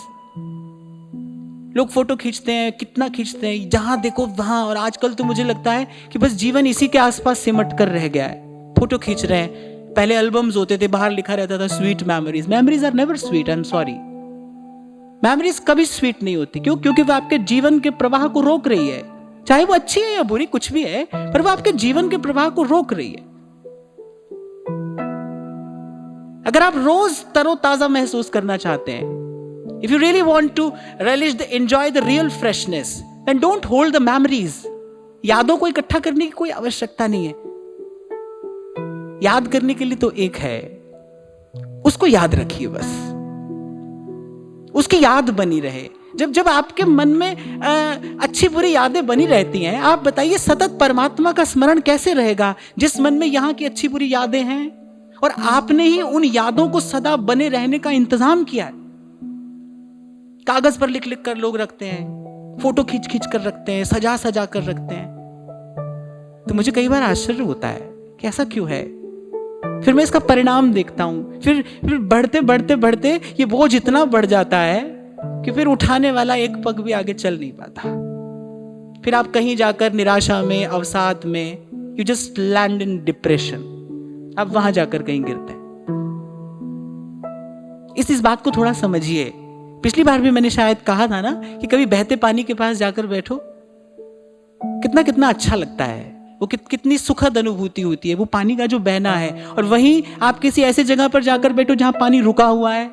लोग फोटो खींचते हैं, कितना खींचते हैं, जहां देखो वहां। और आजकल तो मुझे लगता है कि बस जीवन इसी के आसपास सिमट कर रह गया है। फोटो खींच रहे हैं। पहले एल्बम्स होते थे, बाहर लिखा रहता था sweet memories. Memories are never sweet, I am sorry. Memories कभी स्वीट नहीं होती। क्यों? क्योंकि वो आपके जीवन के प्रवाह को रोक रही है। चाहे वो अच्छी है या बुरी, कुछ भी है, पर वो आपके जीवन के प्रवाह को रोक रही है। अगर आप रोज तरोताजा महसूस करना चाहते हैं, if you really want to relish enjoy the real freshness, then don't hold the memories. यादों को इकट्ठा करने की कोई आवश्यकता नहीं है। याद करने के लिए तो एक है, उसको याद रखिए, बस उसकी याद बनी रहे। जब आपके मन में अच्छी बुरी यादें बनी रहती हैं, आप बताइए सतत परमात्मा का स्मरण कैसे रहेगा जिस मन में यहाँ की अच्छी बुरी यादें हैं और आपने ही उन यादों को सदा बने रहने का इंतजाम किया है। कागज पर लिख लिख कर लोग रखते हैं, फोटो खींच खींच कर रखते हैं, सजा सजा कर रखते हैं। तो मुझे कई बार आश्चर्य होता है कि ऐसा क्यों है। फिर मैं इसका परिणाम देखता हूं, फिर बढ़ते बढ़ते बढ़ते ये बोझ इतना बढ़ जाता है कि फिर उठाने वाला एक पग भी आगे चल नहीं पाता। फिर आप कहीं जाकर निराशा में, अवसाद में, you just land in depression. आप वहां जाकर कहीं गिरते हैं। इस बात को थोड़ा समझिए। पिछली बार भी मैंने शायद कहा था ना कि कभी बहते पानी के पास जाकर बैठो, कितना कितना अच्छा लगता है। वो कितनी सुखद अनुभूति होती है, वो पानी का जो बहना है। और वहीं आप किसी ऐसे जगह पर जाकर बैठो जहां पानी रुका हुआ है,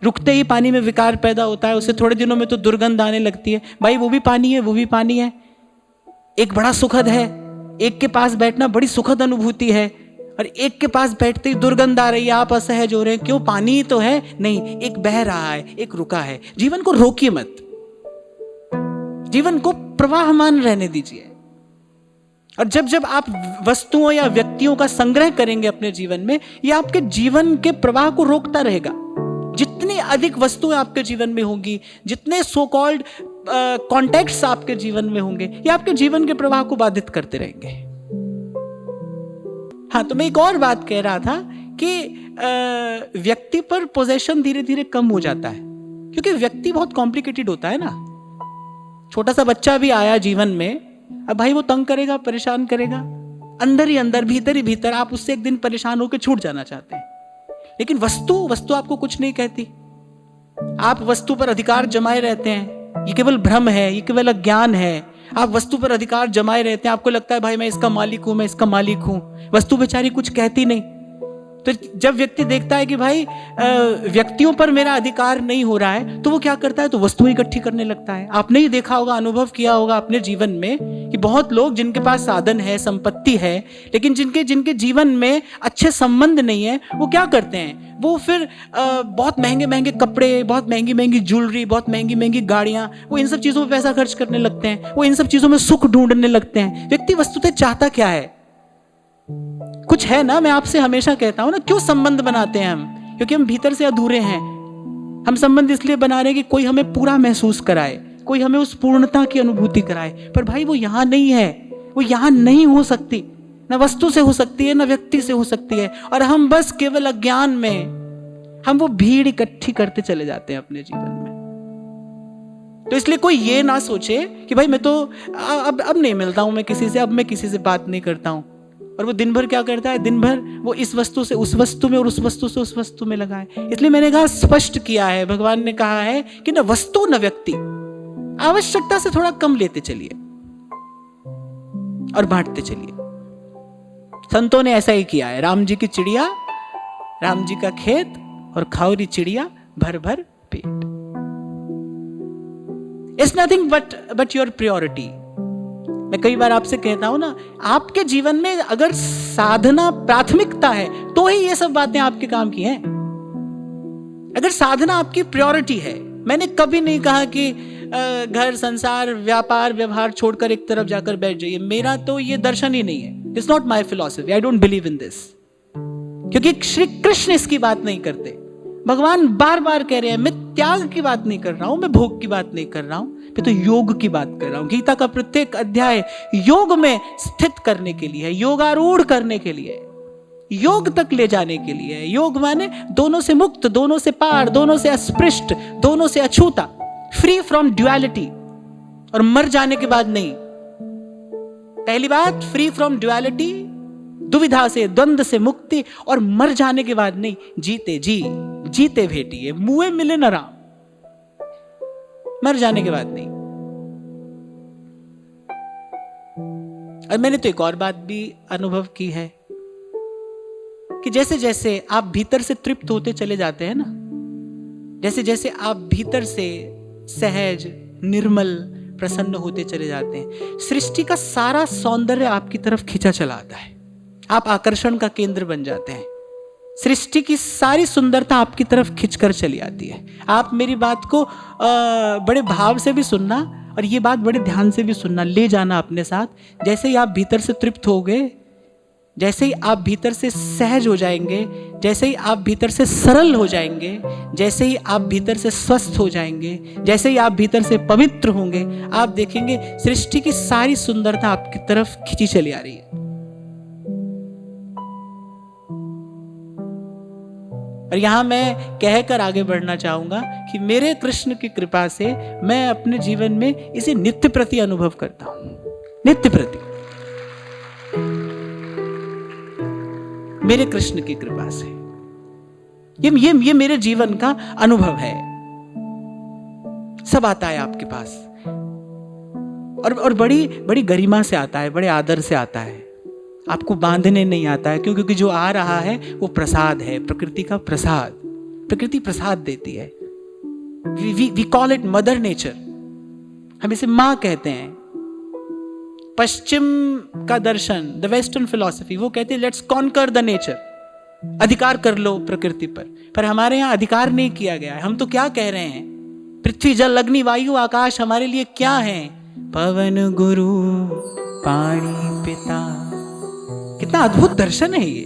रुकते ही पानी में विकार पैदा होता है, उससे थोड़े दिनों में तो दुर्गंध आने लगती है। भाई वो भी पानी है, वो भी पानी है। एक बड़ा सुखद है, एक के पास बैठना बड़ी सुखद अनुभूति है, और एक के पास बैठते ही दुर्गंध आ रही है, आप असहज हो रहे हैं। क्यों? पानी ही तो है। नहीं, एक बह रहा है, एक रुका है। जीवन को रोकिए मत, जीवन को प्रवाहमान रहने दीजिए। और जब आप वस्तुओं या व्यक्तियों का संग्रह करेंगे अपने जीवन में, ये आपके जीवन के प्रवाह को रोकता रहेगा। जितनी अधिक वस्तुएं आपके जीवन में होंगी, जितने सो कॉल्ड कॉन्टेक्ट्स आपके जीवन में होंगे, ये आपके जीवन के प्रवाह को बाधित करते रहेंगे। हाँ, तो मैं एक और बात कह रहा था कि व्यक्ति पर पोजेशन धीरे धीरे कम हो जाता है, क्योंकि व्यक्ति बहुत कॉम्प्लिकेटेड होता है ना। छोटा सा बच्चा भी आया जीवन में, अब भाई वो तंग करेगा, परेशान करेगा, अंदर ही अंदर, भीतर ही भीतर आप उससे एक दिन परेशान होकर छूट जाना चाहते हैं। लेकिन वस्तु आपको कुछ नहीं कहती। आप वस्तु पर अधिकार जमाए रहते हैं, ये केवल भ्रम है, ये केवल अज्ञान है। आप वस्तु पर अधिकार जमाए रहते हैं, आपको लगता है भाई मैं इसका मालिक हूं, मैं इसका मालिक हूं। वस्तु बेचारी कुछ कहती नहीं। तो जब व्यक्ति देखता है कि भाई व्यक्तियों पर मेरा अधिकार नहीं हो रहा है, तो वो क्या करता है, तो वस्तु इकट्ठी करने लगता है। आपने ही देखा होगा, अनुभव किया होगा अपने जीवन में कि बहुत लोग जिनके पास साधन है, संपत्ति है, लेकिन जिनके जीवन में अच्छे संबंध नहीं है, वो क्या करते हैं, वो फिर बहुत महंगे महंगे कपड़े, बहुत महंगी महंगी ज्वेलरी, बहुत महंगी महंगी गाड़ियां, वो इन सब चीजों में पैसा खर्च करने लगते हैं, वो इन सब चीजों में सुख ढूंढने लगते हैं। व्यक्ति वस्तुतः चाहता क्या है, कुछ है ना। मैं आपसे हमेशा कहता हूं ना, क्यों संबंध बनाते हैं हम, क्योंकि हम भीतर से अधूरे हैं। हम संबंध इसलिए बना रहे हैं कि कोई हमें पूरा महसूस कराए, कोई हमें उस पूर्णता की अनुभूति कराए। पर भाई वो यहां नहीं है, वो यहां नहीं हो सकती। ना वस्तु से हो सकती है, ना व्यक्ति से हो सकती है। और हम बस केवल अज्ञान में हम वो भीड़ इकट्ठी करते चले जाते हैं अपने जीवन में। तो इसलिए कोई ये ना सोचे कि भाई मैं तो अब नहीं मिलता हूं मैं किसी से, अब मैं किसी से बात नहीं करता हूं। और वो दिन भर क्या करता है, दिन भर वो इस वस्तु से उस वस्तु में और उस वस्तु से उस वस्तु में लगा है। इसलिए मैंने कहा, स्पष्ट किया है, भगवान ने कहा है कि न वस्तु न व्यक्ति, आवश्यकता से थोड़ा कम लेते चलिए और बांटते चलिए। संतों ने ऐसा ही किया है। राम जी की चिड़िया, राम जी का खेत, और खाओ री चिड़िया भर भर पेट। It's nothing but your priority. मैं कई बार आपसे कहता हूं ना, आपके जीवन में अगर साधना प्राथमिकता है तो ही ये सब बातें आपके काम की हैं। अगर साधना आपकी प्रायोरिटी है, मैंने कभी नहीं कहा कि घर, संसार, व्यापार, व्यवहार छोड़कर एक तरफ जाकर बैठ जाइए। मेरा तो ये दर्शन ही नहीं है। It's not my philosophy, I don't believe in this. क्योंकि श्री कृष्ण इसकी बात नहीं करते। भगवान बार बार कह रहे हैं, मैं त्याग की बात नहीं कर रहा हूं, मैं भोग की बात नहीं कर रहा हूं, मैं तो योग की बात कर रहा हूं। गीता का प्रत्येक अध्याय योग में स्थित करने के लिए है, योगारूढ़ करने के लिए, योग तक ले जाने के लिए है। योग माने दोनों से मुक्त, दोनों से पार, दोनों से अस्पृष्ट, दोनों से अछूता, फ्री फ्रॉम ड्युअलिटी। और मर जाने के बाद नहीं। पहली बात, फ्री फ्रॉम ड्युअलिटी, दुविधा से, द्वंद्व से मुक्ति। और मर जाने के बाद नहीं, जीते भेटिए, मुए मिले न राम। मर जाने के बाद नहीं। और मैंने तो एक और बात भी अनुभव की है कि जैसे जैसे आप भीतर से तृप्त होते चले जाते हैं ना, जैसे जैसे आप भीतर से सहज, निर्मल, प्रसन्न होते चले जाते हैं, सृष्टि का सारा सौंदर्य आपकी तरफ खींचा चला आता है। आप आकर्षण का केंद्र बन जाते हैं। सृष्टि की सारी सुंदरता आपकी तरफ खिंचकर चली आती है। आप मेरी बात को बड़े भाव से भी सुनना, और ये बात बड़े ध्यान से भी सुनना, ले जाना अपने साथ। जैसे ही आप भीतर से तृप्त होगे, जैसे ही आप भीतर से सहज हो जाएंगे, जैसे ही आप भीतर से सरल हो जाएंगे, जैसे ही आप भीतर से स्वस्थ हो जाएंगे, जैसे ही आप भीतर से पवित्र होंगे, आप देखेंगे सृष्टि की सारी सुंदरता आपकी तरफ खिंची चली आ रही है। और यहां मैं कहकर आगे बढ़ना चाहूंगा कि मेरे कृष्ण की कृपा से मैं अपने जीवन में इसे नित्य प्रति अनुभव करता हूं। नित्य प्रति मेरे कृष्ण की कृपा से ये मेरे जीवन का अनुभव है। सब आता है आपके पास, और बड़ी बड़ी गरिमा से आता है, बड़े आदर से आता है। आपको बांधने नहीं आता है, क्योंकि जो आ रहा है वो प्रसाद है, प्रकृति का प्रसाद। प्रकृति प्रसाद देती है। We call it mother nature. हम इसे माँ कहते हैं। पश्चिम का दर्शन, द वेस्टर्न फिलॉसफी, वो कहते हैं लेट्स कॉन्कर द नेचर, अधिकार कर लो प्रकृति पर हमारे यहाँ अधिकार नहीं किया गया है। हम तो क्या कह रहे हैं, पृथ्वी, जल, अग्नि, वायु, आकाश हमारे लिए क्या है? पवन, गुरु, पानी, पिता। कितना अद्भुत दर्शन है ये।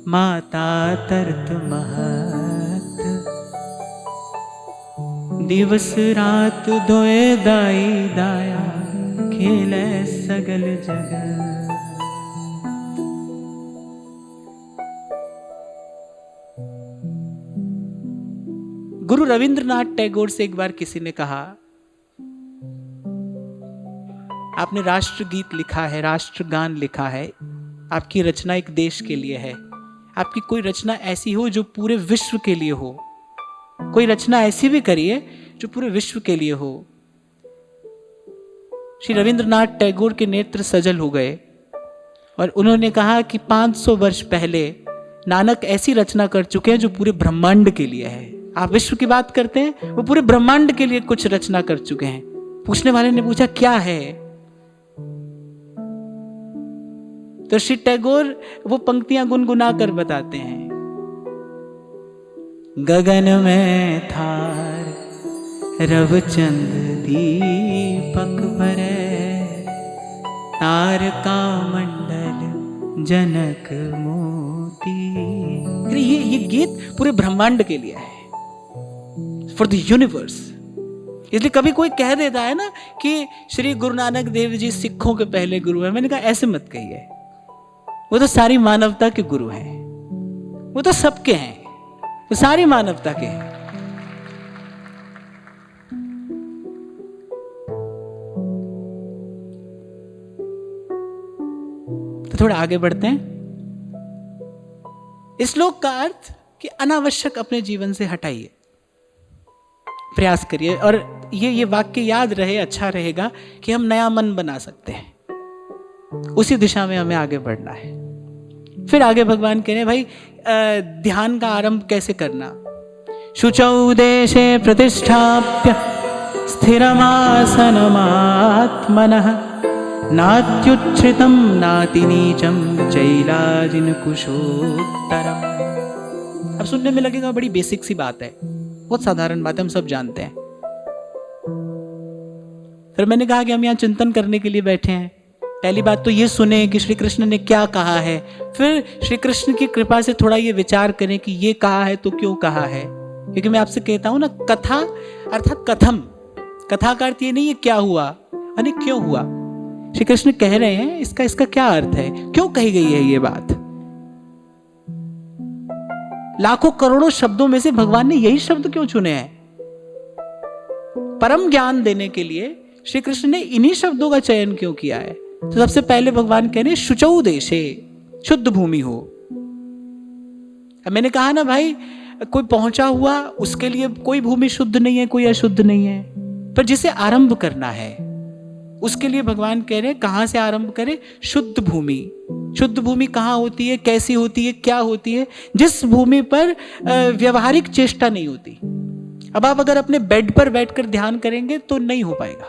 माता तरत महत, दिवस रात दोए दाई दाया, खेले सगल जगत। गुरु रविंद्रनाथ टैगोर से एक बार किसी ने कहा, आपने राष्ट्रगीत लिखा है, राष्ट्रगान लिखा है, आपकी रचना एक देश के लिए है, आपकी कोई रचना ऐसी हो जो पूरे विश्व के लिए हो, कोई रचना ऐसी भी करिए जो पूरे विश्व के लिए हो। श्री रविंद्रनाथ टैगोर के नेत्र सजल हो गए और उन्होंने कहा कि 500 वर्ष पहले नानक ऐसी रचना कर चुके हैं जो पूरे ब्रह्मांड के लिए है। आप विश्व की बात करते हैं, वो पूरे ब्रह्मांड के लिए कुछ रचना कर चुके हैं। पूछने वाले ने पूछा क्या है, तो श्री टैगोर वो पंक्तियां गुनगुना कर बताते हैं, गगन में थार रवचंद दीपक भरे, तारका मंडल जनक मोती। ये गीत पूरे ब्रह्मांड के लिए है, फॉर द यूनिवर्स। इसलिए कभी कोई कह देता है ना कि श्री गुरु नानक देव जी सिखों के पहले गुरु है, मैंने कहा ऐसे मत कहिए, वो तो सारी मानवता के गुरु हैं, वो तो सबके हैं, वो सारी मानवता के हैं। तो थोड़ा आगे बढ़ते हैं। इस श्लोक का अर्थ कि अनावश्यक अपने जीवन से हटाइए, प्रयास करिए। और ये वाक्य याद रहे, अच्छा रहेगा कि हम नया मन बना सकते हैं, उसी दिशा में हमें आगे बढ़ना है। फिर आगे भगवान कह रहे हैं, भाई ध्यान का आरंभ कैसे करना। शुचौ देशे प्रतिष्ठाप्य स्थिरमासनमात्मनः, नात्युच्छ्रितं नातिनीचं चैलाजिन कुशोत्तरम्। अब सुनने में लगेगा बड़ी बेसिक सी बात है, बहुत साधारण बात है, हम सब जानते हैं। फिर मैंने कहा कि हम यहाँ चिंतन करने के लिए बैठे हैं। पहली बात तो ये सुने कि श्री कृष्ण ने क्या कहा है, फिर श्री कृष्ण की कृपा से थोड़ा ये विचार करें कि ये कहा है तो क्यों कहा है। क्योंकि मैं आपसे कहता हूं ना, कथा अर्थात कथम, कथा का अर्थ ये नहीं है क्या हुआ, यानी क्यों हुआ। श्री कृष्ण कह रहे हैं इसका क्या अर्थ है, क्यों कही गई है ये बात। लाखों करोड़ों शब्दों में से भगवान ने यही शब्द क्यों चुने हैं। परम ज्ञान देने के लिए श्री कृष्ण ने इन्हीं शब्दों का चयन क्यों किया है। तो सबसे पहले भगवान कह रहे हैं शुचौ देशे, शुद्ध भूमि हो। अब मैंने कहा ना भाई, कोई पहुंचा हुआ उसके लिए कोई भूमि शुद्ध नहीं है, कोई अशुद्ध नहीं है, पर जिसे आरंभ करना है उसके लिए भगवान कह रहे हैं कहां से आरंभ करें। शुद्ध भूमि। शुद्ध भूमि कहां होती है, कैसी होती है, क्या होती है। जिस भूमि पर व्यवहारिक चेष्टा नहीं होती। अब आप अगर अपने बेड पर बैठकर ध्यान करेंगे तो नहीं हो पाएगा।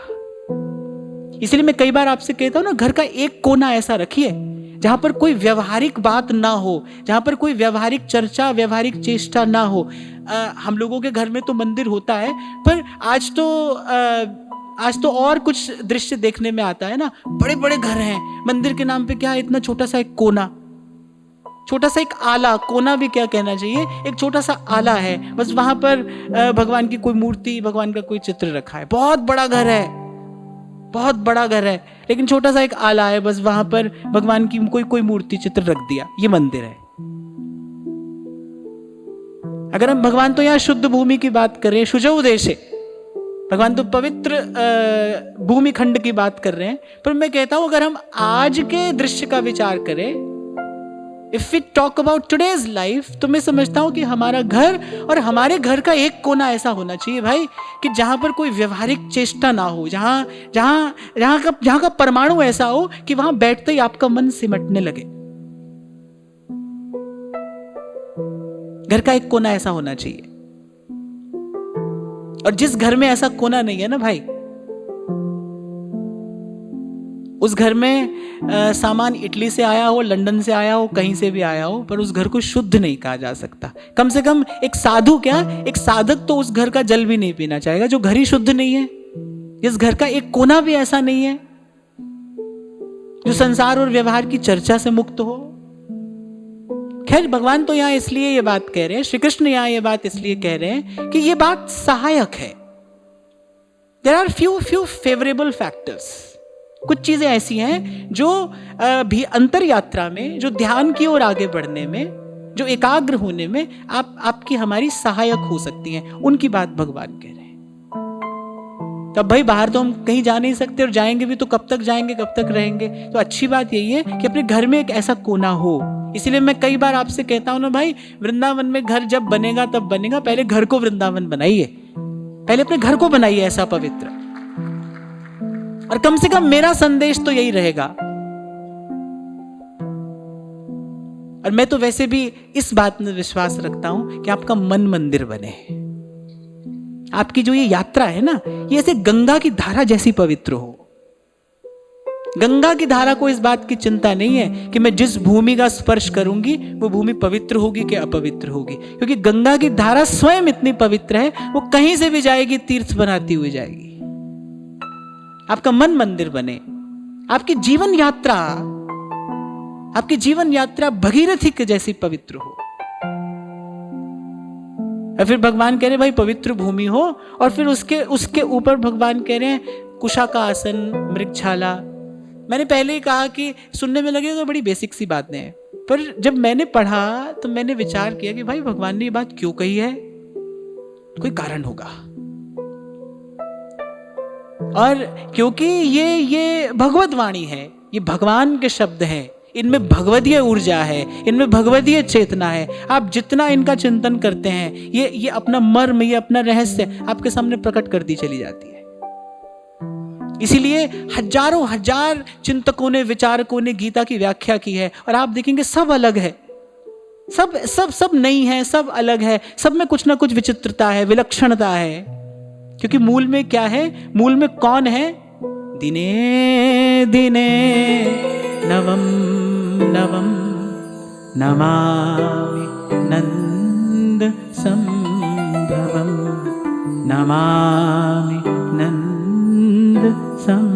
इसलिए मैं कई बार आपसे कहता हूं ना, घर का एक कोना ऐसा रखिए जहां पर कोई व्यवहारिक बात ना हो, जहां पर कोई व्यवहारिक चर्चा, व्यवहारिक चेष्टा ना हो। हम लोगों के घर में तो मंदिर होता है, पर आज तो और कुछ दृश्य देखने में आता है ना। बड़े बड़े घर हैं, मंदिर के नाम पे क्या है, इतना छोटा सा एक कोना, छोटा सा एक आला, कोना भी क्या कहना चाहिए, एक छोटा सा आला है, बस वहां पर भगवान की कोई मूर्ति, भगवान का कोई चित्र रखा है। बहुत बड़ा घर है, बहुत बड़ा घर है, लेकिन छोटा सा एक आला है, बस वहां पर भगवान की कोई मूर्ति, चित्र रख दिया, ये मंदिर है। अगर हम भगवान तो यहाँ शुद्ध भूमि की बात कर रहे हैं, शुचौ देशे, भगवान तो पवित्र भूमि खंड की बात कर रहे हैं। पर मैं कहता हूं अगर हम आज के दृश्य का विचार करें, if we talk about today's life, तो मैं समझता हूं कि हमारा घर और हमारे घर का एक कोना ऐसा होना चाहिए भाई कि जहां पर कोई व्यवहारिक चेष्टा ना हो, जहां का परमाणु ऐसा हो कि वहां बैठते ही आपका मन सिमटने लगे। घर का एक कोना ऐसा होना चाहिए। और जिस घर में ऐसा कोना नहीं है ना भाई, उस घर में सामान इटली से आया हो, लंदन से आया हो, कहीं से भी आया हो, पर उस घर को शुद्ध नहीं कहा जा सकता। कम से कम एक साधु क्या, एक साधक तो उस घर का जल भी नहीं पीना चाहेगा जो घर ही शुद्ध नहीं है। इस घर का एक कोना भी ऐसा नहीं है जो संसार और व्यवहार की चर्चा से मुक्त हो। खैर, भगवान तो यहां इसलिए ये बात कह रहे हैं, श्री कृष्ण यहां ये बात इसलिए कह रहे हैं कि ये बात सहायक है। There are few favourable factors. कुछ चीजें ऐसी हैं जो भी अंतर यात्रा में, जो ध्यान की ओर आगे बढ़ने में जो एकाग्र होने में आपकी हमारी सहायक हो सकती हैं, उनकी बात भगवान कह रहे हैं। तब भाई बाहर तो हम कहीं जा नहीं सकते, और जाएंगे भी तो कब तक जाएंगे, कब तक रहेंगे। तो अच्छी बात यही है कि अपने घर में एक ऐसा कोना हो। इसीलिए मैं कई बार आपसे कहता हूं ना भाई, वृंदावन में घर जब बनेगा तब बनेगा, पहले घर को वृंदावन बनाइए, पहले अपने घर को बनाइए ऐसा पवित्र। और कम से कम मेरा संदेश तो यही रहेगा। और मैं तो वैसे भी इस बात में विश्वास रखता हूं कि आपका मन मंदिर बने। आपकी जो ये यात्रा है ना, ये ऐसे गंगा की धारा जैसी पवित्र हो। गंगा की धारा को इस बात की चिंता नहीं है कि मैं जिस भूमि का स्पर्श करूंगी वो भूमि पवित्र होगी कि अपवित्र होगी, क्योंकि गंगा की धारा स्वयं इतनी पवित्र है, वो कहीं से भी जाएगी तीर्थ बनाती हुई जाएगी। आपका मन मंदिर बने, आपकी जीवन यात्रा भगीरथी के जैसी पवित्र हो। और फिर भगवान कह रहे भाई पवित्र भूमि हो, और फिर उसके ऊपर भगवान कह रहे हैं कुशा का आसन, मृगछाला। मैंने पहले ही कहा कि सुनने में लगेगा तो बड़ी बेसिक सी बातें हैं, पर जब मैंने पढ़ा तो मैंने विचार किया कि भाई भगवान ने ये बात क्यों कही है, कोई कारण होगा। और क्योंकि ये भगवत वाणी है, ये भगवान के शब्द हैं, इनमें भगवदीय ऊर्जा है, इनमें भगवदीय चेतना है। आप जितना इनका चिंतन करते हैं, ये अपना मर्म, ये अपना रहस्य आपके सामने प्रकट कर दी चली जाती है। इसीलिए हजारों हजार चिंतकों ने, विचारकों ने गीता की व्याख्या की है, और आप देखेंगे सब अलग है, सब नई है, सब अलग है, सब में कुछ ना कुछ विचित्रता है, विलक्षणता है। क्योंकि मूल में क्या है, मूल में कौन है? दिने दिने नवम नवम नमामि नंद संभवम, नमामि नंद संभवम।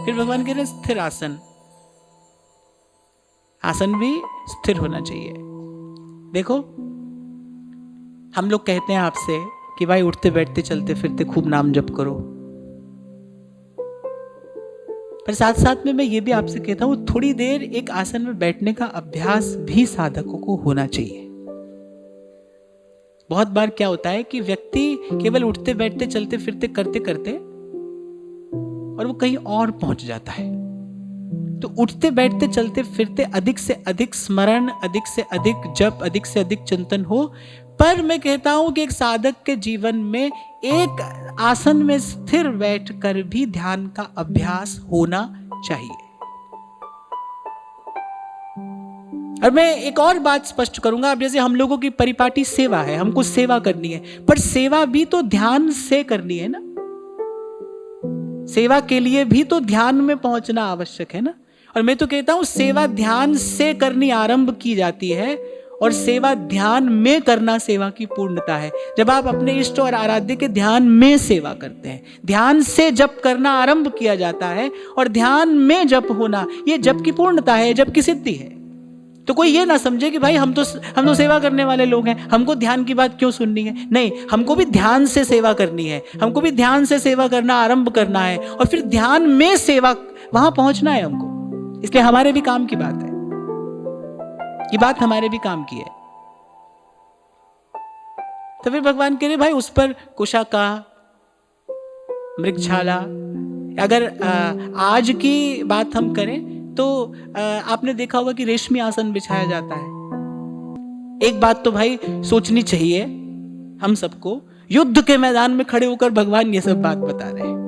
फिर भगवान कह रहे हैं स्थिर आसन, आसन भी स्थिर होना चाहिए। देखो हम लोग कहते हैं आपसे कि भाई उठते बैठते चलते फिरते खूब नाम जप करो, पर साथ साथ में मैं ये भी आपसे कहता हूं थोड़ी देर एक आसन में बैठने का अभ्यास भी साधकों को होना चाहिए। बहुत बार क्या होता है कि व्यक्ति केवल उठते बैठते चलते फिरते करते करते और वो कहीं और पहुंच जाता है। तो उठते बैठते चलते फिरते अधिक से अधिक स्मरण, अधिक से अधिक जप, अधिक से अधिक चिंतन हो। पर मैं कहता हूं कि एक साधक के जीवन में एक आसन में स्थिर बैठकर भी ध्यान का अभ्यास होना चाहिए। और मैं एक और बात स्पष्ट करूंगा। अब जैसे हम लोगों की परिपाटी सेवा है, हमको सेवा करनी है, पर सेवा भी तो ध्यान से करनी है ना। सेवा के लिए भी तो ध्यान में पहुंचना आवश्यक है ना। और मैं तो कहता हूं सेवा ध्यान से करनी आरंभ की जाती है, और सेवा ध्यान में करना सेवा की पूर्णता है। जब आप अपने इष्ट और आराध्य के ध्यान में सेवा करते हैं, ध्यान से जप करना आरंभ किया जाता है, और ध्यान में जप होना ये जप की पूर्णता है, जप की सिद्धि है। तो कोई ये ना समझे कि भाई हम तो सेवा करने वाले लोग हैं, हमको ध्यान की बात क्यों सुननी है। नहीं, हमको भी ध्यान से सेवा करनी है, हमको भी ध्यान से सेवा करना आरंभ करना है, और फिर ध्यान में सेवा वहां पहुंचना है हमको। इसलिए हमारे भी काम की बात है, ये बात हमारे भी काम की है। तो फिर भगवान कह रहे भाई उस पर कुशा का, मृगछाला। अगर आज की बात हम करें तो आपने देखा होगा कि रेशमी आसन बिछाया जाता है। एक बात तो भाई सोचनी चाहिए हम सबको, युद्ध के मैदान में खड़े होकर भगवान ये सब बात बता रहे हैं।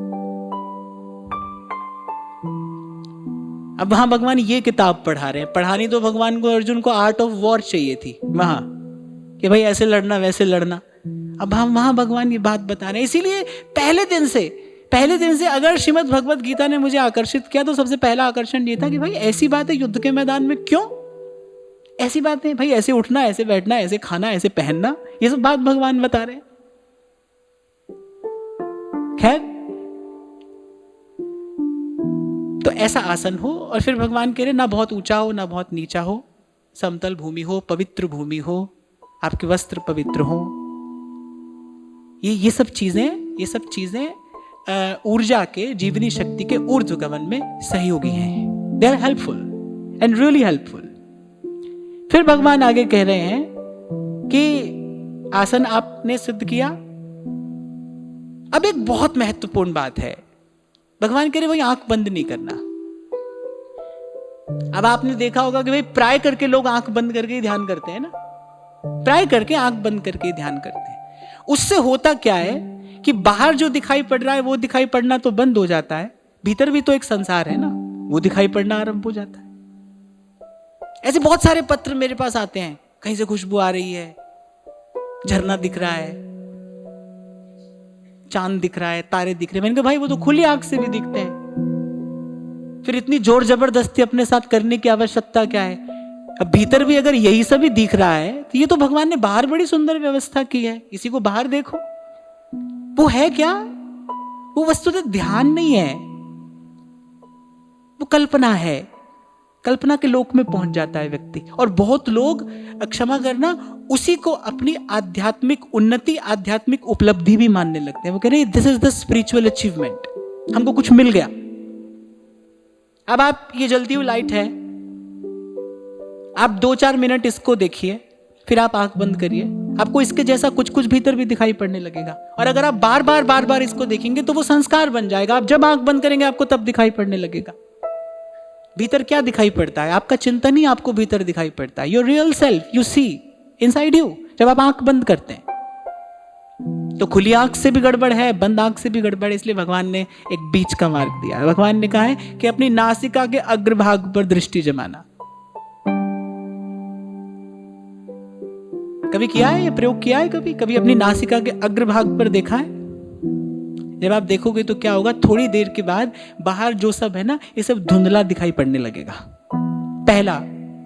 अब वहां भगवान ये किताब पढ़ा रहे हैं। पढ़ानी तो भगवान को, अर्जुन को आर्ट ऑफ वॉर चाहिए थी वहां, कि भाई ऐसे लड़ना वैसे लड़ना। अब हम वहां भगवान ये बात बता रहे हैं। इसीलिए पहले दिन से अगर श्रीमद् भगवत गीता ने मुझे आकर्षित किया तो सबसे पहला आकर्षण ये था कि भाई ऐसी बात है युद्ध के मैदान में, क्यों ऐसी बातें भाई, ऐसे उठना, ऐसे बैठना, ऐसे खाना, ऐसे पहनना, ये सब बात भगवान बता रहे हैं। खैर, तो ऐसा आसन हो, और फिर भगवान कह रहे ना बहुत ऊंचा हो ना बहुत नीचा हो, समतल भूमि हो, पवित्र भूमि हो, आपके वस्त्र पवित्र हो। ये सब चीजें ऊर्जा के, जीवनी शक्ति के ऊर्ध्वगमन में सहयोगी हैं। They are helpful and really helpful. फिर भगवान आगे कह रहे हैं कि आसन आपने सिद्ध किया। अब एक बहुत महत्वपूर्ण बात है, भगवान कह रहे वही आंख बंद नहीं करना। अब आपने देखा होगा कि भाई प्राय करके लोग आंख बंद करके ही ध्यान करते हैं ना, प्राय करके आंख बंद करके ही ध्यान करते हैं। उससे होता क्या है कि बाहर जो दिखाई पड़ रहा है वो दिखाई पड़ना तो बंद हो जाता है, भीतर भी तो एक संसार है ना, वो दिखाई पड़ना आरंभ हो जाता है। ऐसे बहुत सारे पत्र मेरे पास आते हैं, कहीं से खुशबू आ रही है, झरना दिख रहा है, चांद दिख रहा है, तारे दिख रहे हैं। मैंने कहा भाई वो तो खुली आंख से भी दिखते हैं, फिर इतनी जोर जबरदस्ती अपने साथ करने की आवश्यकता क्या है? अब भीतर भी अगर यही सब ही दिख रहा है तो ये तो भगवान ने बाहर बड़ी सुंदर व्यवस्था की है, इसी को बाहर देखो। वो है क्या? वो वस्तुतः ध्यान नहीं है, वो कल्पना है। कल्पना के लोक में पहुंच जाता है व्यक्ति। और बहुत लोग, क्षमा करना, उसी को अपनी आध्यात्मिक उन्नति, आध्यात्मिक उपलब्धि भी मानने लगते हैं। वो कह रहे हैं this is the spiritual achievement, हमको कुछ मिल गया। अब आप, ये जलती हुई लाइट है, आप 2-4 मिनट इसको देखिए, फिर आप आंख बंद करिए, आपको इसके जैसा कुछ कुछ भीतर भी दिखाई पड़ने लगेगा। और अगर आप बार बार इसको देखेंगे तो वो संस्कार बन जाएगा। आप जब आंख बंद करेंगे आपको तब दिखाई पड़ने लगेगा। भीतर क्या दिखाई पड़ता है? आपका चिंतन ही आपको भीतर दिखाई पड़ता है। Your real self you see inside you, जब आप आंख बंद करते हैं। तो खुली आंख से भी गड़बड़ है, बंद आंख से भी गड़बड़ है, इसलिए भगवान ने एक बीच का मार्ग दिया है। भगवान ने कहा है कि अपनी नासिका के अग्रभाग पर दृष्टि जमाना। कभी किया है ये प्रयोग? किया है कभी? कभी अपनी नासिका के अग्रभाग पर देखा है? जब आप देखोगे तो क्या होगा, थोड़ी देर के बाद बाहर जो सब है ना, ये सब धुंधला दिखाई पड़ने लगेगा।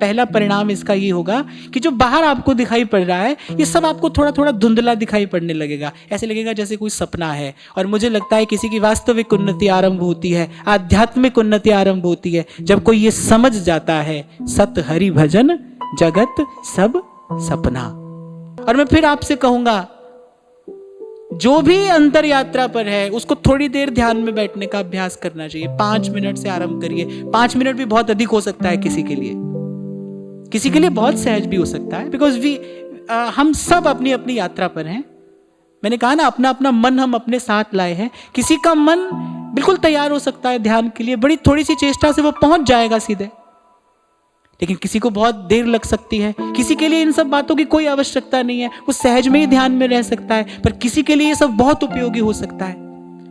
पहला परिणाम इसका ये होगा कि जो बाहर आपको दिखाई पड़ रहा है ये सब आपको थोड़ा थोड़ा धुंधला दिखाई पड़ने लगेगा। ऐसे लगेगा जैसे कोई सपना है। और मुझे लगता है किसी की वास्तविक उन्नति आरंभ होती है, आध्यात्मिक उन्नति आरंभ होती है जब कोई ये समझ जाता है, सत हरि भजन जगत सब सपना। और मैं फिर आपसे कहूंगा, जो भी अंतर यात्रा पर है उसको थोड़ी देर ध्यान में बैठने का अभ्यास करना चाहिए। 5 मिनट से आरंभ करिए। 5 मिनट भी बहुत अधिक हो सकता है किसी के लिए बहुत सहज भी हो सकता है। बिकॉज हम सब अपनी अपनी यात्रा पर हैं। मैंने कहा ना, अपना अपना मन हम अपने साथ लाए हैं। किसी का मन बिल्कुल तैयार हो सकता है ध्यान के लिए, बड़ी थोड़ी सी चेष्टा से वो पहुंच जाएगा सीधे, लेकिन किसी को बहुत देर लग सकती है। किसी के लिए इन सब बातों की कोई आवश्यकता नहीं है, वो सहज में ही ध्यान में रह सकता है। पर किसी के लिए ये सब बहुत उपयोगी हो सकता है।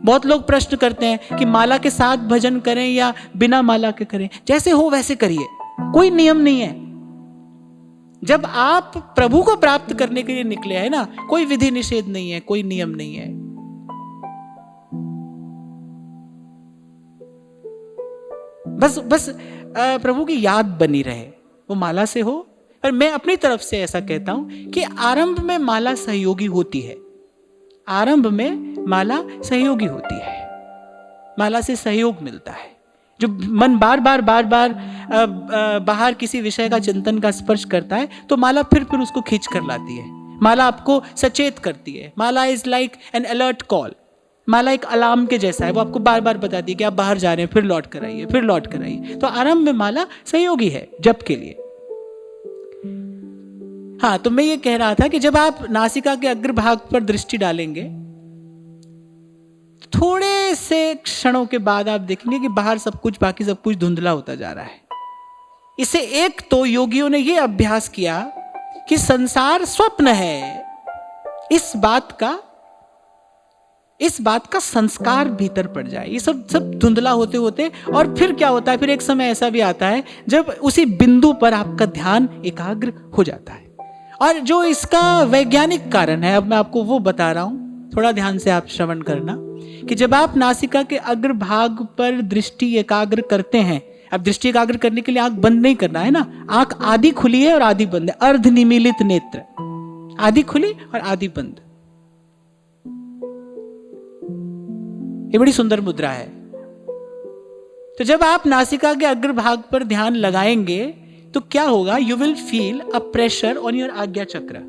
बहुत लोग प्रश्न करते हैं कि माला के साथ भजन करें या बिना माला के करें। जैसे हो वैसे करिए, कोई नियम नहीं है। जब आप प्रभु को प्राप्त करने के लिए निकले हैं ना, कोई विधि निषेध नहीं है, कोई नियम नहीं है। बस प्रभु की याद बनी रहे, वो माला से हो। पर मैं अपनी तरफ से ऐसा कहता हूं कि आरंभ में माला सहयोगी होती है। आरंभ में माला सहयोगी होती है, माला से सहयोग मिलता है। जो मन बार बार बाहर किसी विषय का चिंतन का स्पर्श करता है तो माला फिर उसको खींच कर लाती है। माला आपको सचेत करती है। Mala is like an alert call. माला एक अलार्म के जैसा है, वो आपको बार बार बताती है कि आप बाहर जा रहे हैं, फिर लौट कर आइए, फिर लौट कर आइए। तो आरंभ में माला सहयोगी है जप के लिए। हाँ, तो मैं ये कह रहा था कि जब आप नासिका के अग्रभाग पर दृष्टि डालेंगे, थोड़े से क्षणों के बाद आप देखेंगे कि बाहर सब कुछ, बाकी सब कुछ धुंधला होता जा रहा है। इससे एक तो योगियों ने ये अभ्यास किया कि संसार स्वप्न है, इस बात का संस्कार भीतर पड़ जाए। ये सब धुंधला होते होते, और फिर क्या होता है, फिर एक समय ऐसा भी आता है जब उसी बिंदु पर आपका ध्यान एकाग्र हो जाता है। और जो इसका वैज्ञानिक कारण है, अब मैं आपको वो बता रहा हूं, थोड़ा ध्यान से आप श्रवण करना, कि जब आप नासिका के अग्रभाग पर दृष्टि एकाग्र करते हैं, अब दृष्टि एकाग्र करने के लिए आंख बंद नहीं करना है ना, आंख आधी खुली है और आधी बंद है, अर्ध निमीलित नेत्र, आधी खुली और आधी बंद। ये बड़ी सुंदर मुद्रा है। तो जब आप नासिका के अग्रभाग पर ध्यान लगाएंगे तो क्या होगा, you will feel a pressure on your आज्ञा चक्र।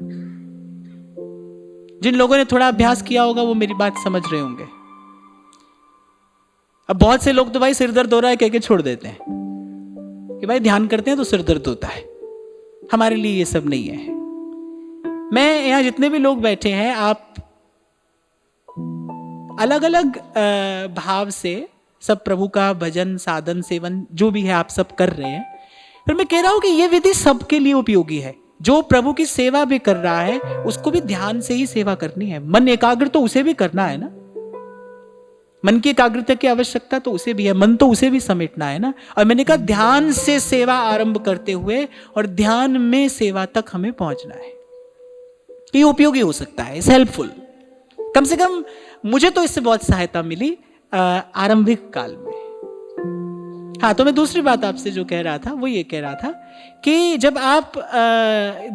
जिन लोगों ने थोड़ा अभ्यास किया होगा वो मेरी बात समझ रहे होंगे। अब बहुत से लोग तो भाई सिर दर्द हो रहा है कह के छोड़ देते हैं कि भाई ध्यान करते हैं तो सिर दर्द होता है। हमारे लिए ये सब नहीं है। मैं यहाँ जितने भी लोग बैठे हैं, आप अलग अलग भाव से सब प्रभु का भजन साधन सेवन जो भी है आप सब कर रहे हैं, पर मैं कह रहा हूं कि ये विधि सबके लिए उपयोगी है। जो प्रभु की सेवा भी कर रहा है उसको भी ध्यान से ही सेवा करनी है। मन एकाग्र तो उसे भी करना है ना, मन की एकाग्रता की आवश्यकता तो उसे भी है, मन तो उसे भी समेटना है ना। और मैंने कहा ध्यान से सेवा आरंभ करते हुए और ध्यान में सेवा तक हमें पहुंचना है। ये उपयोगी हो सकता है, इट्स हेल्पफुल। कम से कम मुझे तो इससे बहुत सहायता मिली आरंभिक काल में। हाँ, तो मैं दूसरी बात आपसे जो कह रहा था वो ये कह रहा था कि जब आप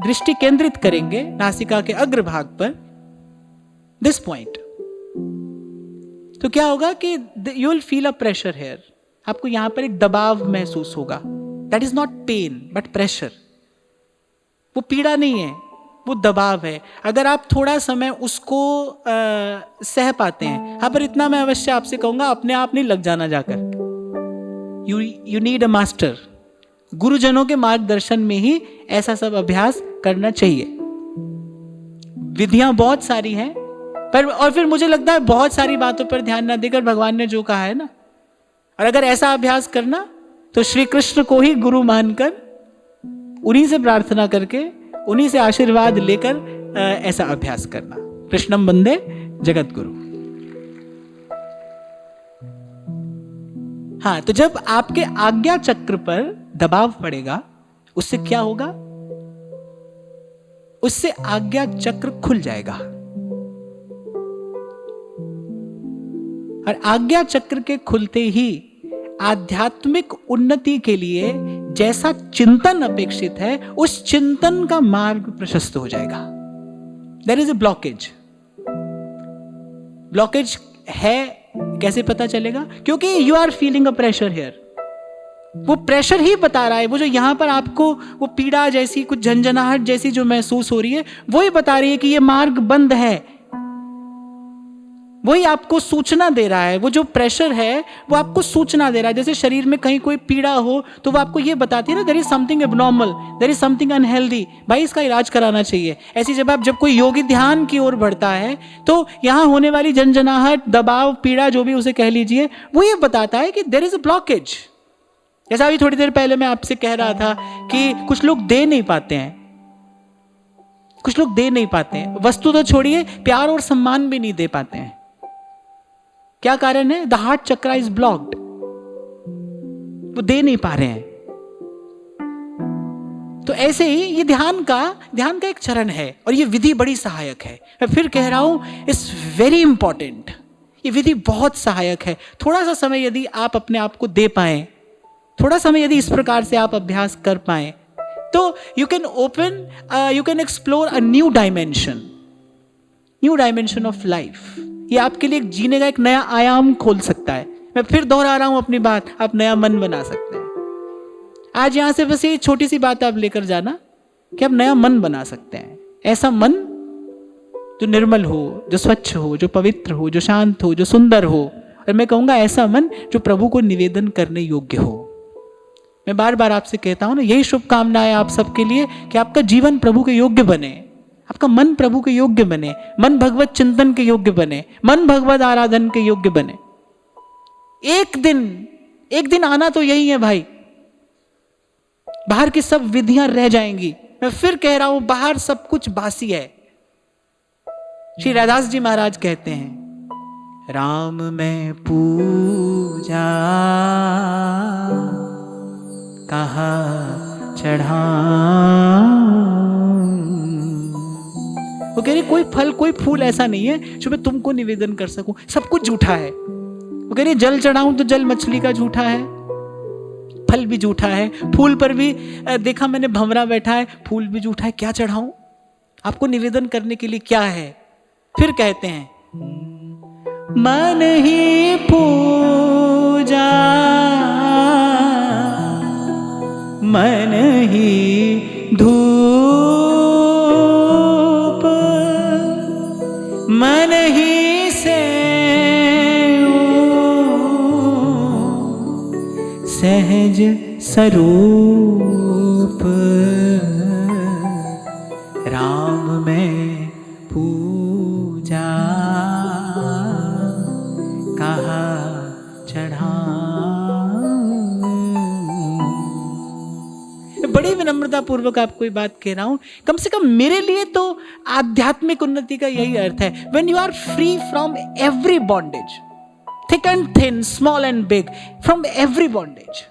दृष्टि केंद्रित करेंगे नासिका के अग्रभाग पर, दिस पॉइंट, तो क्या होगा कि you will feel a pressure here. आपको यहां पर एक दबाव महसूस होगा। That is not pain but pressure. वो पीड़ा नहीं है, वो दबाव है। अगर आप थोड़ा समय उसको सह पाते हैं, यहाँ पर इतना मैं अवश्य आपसे कहूंगा, अपने आप नहीं लग जाना जाकर। You need a master. गुरुजनों के मार्गदर्शन में ही ऐसा सब अभ्यास करना चाहिए। विधियां बहुत सारी हैं, पर और फिर मुझे लगता है बहुत सारी बातों पर ध्यान न देकर भगवान ने जो कहा है ना, और अगर ऐसा अभ्यास करना तो श्री कृष्ण को ही गुरु मानकर उन्हीं से प्रार्थना करके उन्हीं से आशीर्वाद लेकर ऐसा अभ्यास करना। कृष्णम वंदे जगत गुरु। हाँ, तो जब आपके आज्ञा चक्र पर दबाव पड़ेगा उससे क्या होगा? उससे आज्ञा चक्र खुल जाएगा। और आज्ञा चक्र के खुलते ही आध्यात्मिक उन्नति के लिए जैसा चिंतन अपेक्षित है उस चिंतन का मार्ग प्रशस्त हो जाएगा। There is a blockage. Blockage है, कैसे पता चलेगा? क्योंकि you are feeling a pressure here. वो प्रेशर ही बता रहा है, वो जो यहां पर आपको वो पीड़ा जैसी कुछ झंझनाहट जैसी जो महसूस हो रही है, वो ही बता रही है कि ये मार्ग बंद है। वही आपको सूचना दे रहा है। वो जो प्रेशर है वो आपको सूचना दे रहा है। जैसे शरीर में कहीं कोई पीड़ा हो तो वो आपको ये बताती है ना, there is something abnormal, there is something unhealthy, भाई इसका इलाज कराना चाहिए। ऐसी जब कोई योगी ध्यान की ओर बढ़ता है तो यहाँ होने वाली झंझनाहट, दबाव, पीड़ा जो भी उसे कह लीजिए, वो ये बताता है कि देयर इज अ ब्लॉकेज। जैसा अभी थोड़ी देर पहले मैं आपसे कह रहा था कि कुछ लोग दे नहीं पाते हैं, कुछ लोग दे नहीं पाते हैं, वस्तु तो छोड़िए प्यार और सम्मान भी नहीं दे पाते हैं। क्या कारण है? द हार्ट चक्र इज ब्लॉक्ड। वो दे नहीं पा रहे हैं। तो ऐसे ही ये ध्यान का एक चरण है और ये विधि बड़ी सहायक है। मैं फिर कह रहा हूं, इट्स वेरी इंपॉर्टेंट। ये विधि बहुत सहायक है। थोड़ा सा समय यदि आप अपने आप को दे पाए, थोड़ा समय यदि इस प्रकार से आप अभ्यास कर पाए, तो you can explore a new dimension of life. ये आपके लिए जीने का एक नया आयाम खोल सकता है। मैं फिर दोहरा रहा हूं अपनी बात, आप नया मन बना सकते हैं। आज यहां से बस ये छोटी सी बात आप लेकर जाना कि आप नया मन बना सकते हैं। ऐसा मन जो निर्मल हो, जो स्वच्छ हो, जो पवित्र हो, जो शांत हो, जो सुंदर हो। और मैं कहूंगा ऐसा मन जो प्रभु को निवेदन करने योग्य हो। मैं बार बार आपसे कहता हूं ना, यही शुभकामनाएं आप सबके लिए कि आपका जीवन प्रभु के योग्य बने, आपका मन प्रभु के योग्य बने, मन भगवत चिंतन के योग्य बने, मन भगवत आराधन के योग्य बने। एक दिन आना तो यही है भाई। बाहर की सब विधियां रह जाएंगी। मैं फिर कह रहा हूं, बाहर सब कुछ बासी है। श्री रैदास जी महाराज कहते हैं, राम में पूजा कहाँ चढ़ा। वो कह रहे कोई फल कोई फूल ऐसा नहीं है जो मैं तुमको निवेदन कर सकूं, सब कुछ झूठा है। वो कह रही जल चढ़ाऊं तो जल मछली का झूठा है, फल भी झूठा है, फूल पर भी देखा मैंने भंवरा बैठा है, फूल भी झूठा है, क्या चढ़ाऊं? आपको निवेदन करने के लिए क्या है? फिर कहते हैं, मन ही पूजा मन ही धूप मन ही से सहज स्वरूप। विनम्रता पूर्वक आपको ये बात कह रहा हूं, कम से कम मेरे लिए तो आध्यात्मिक उन्नति का यही अर्थ है। When you are free from every bondage, thick and thin, small and big, from every bondage,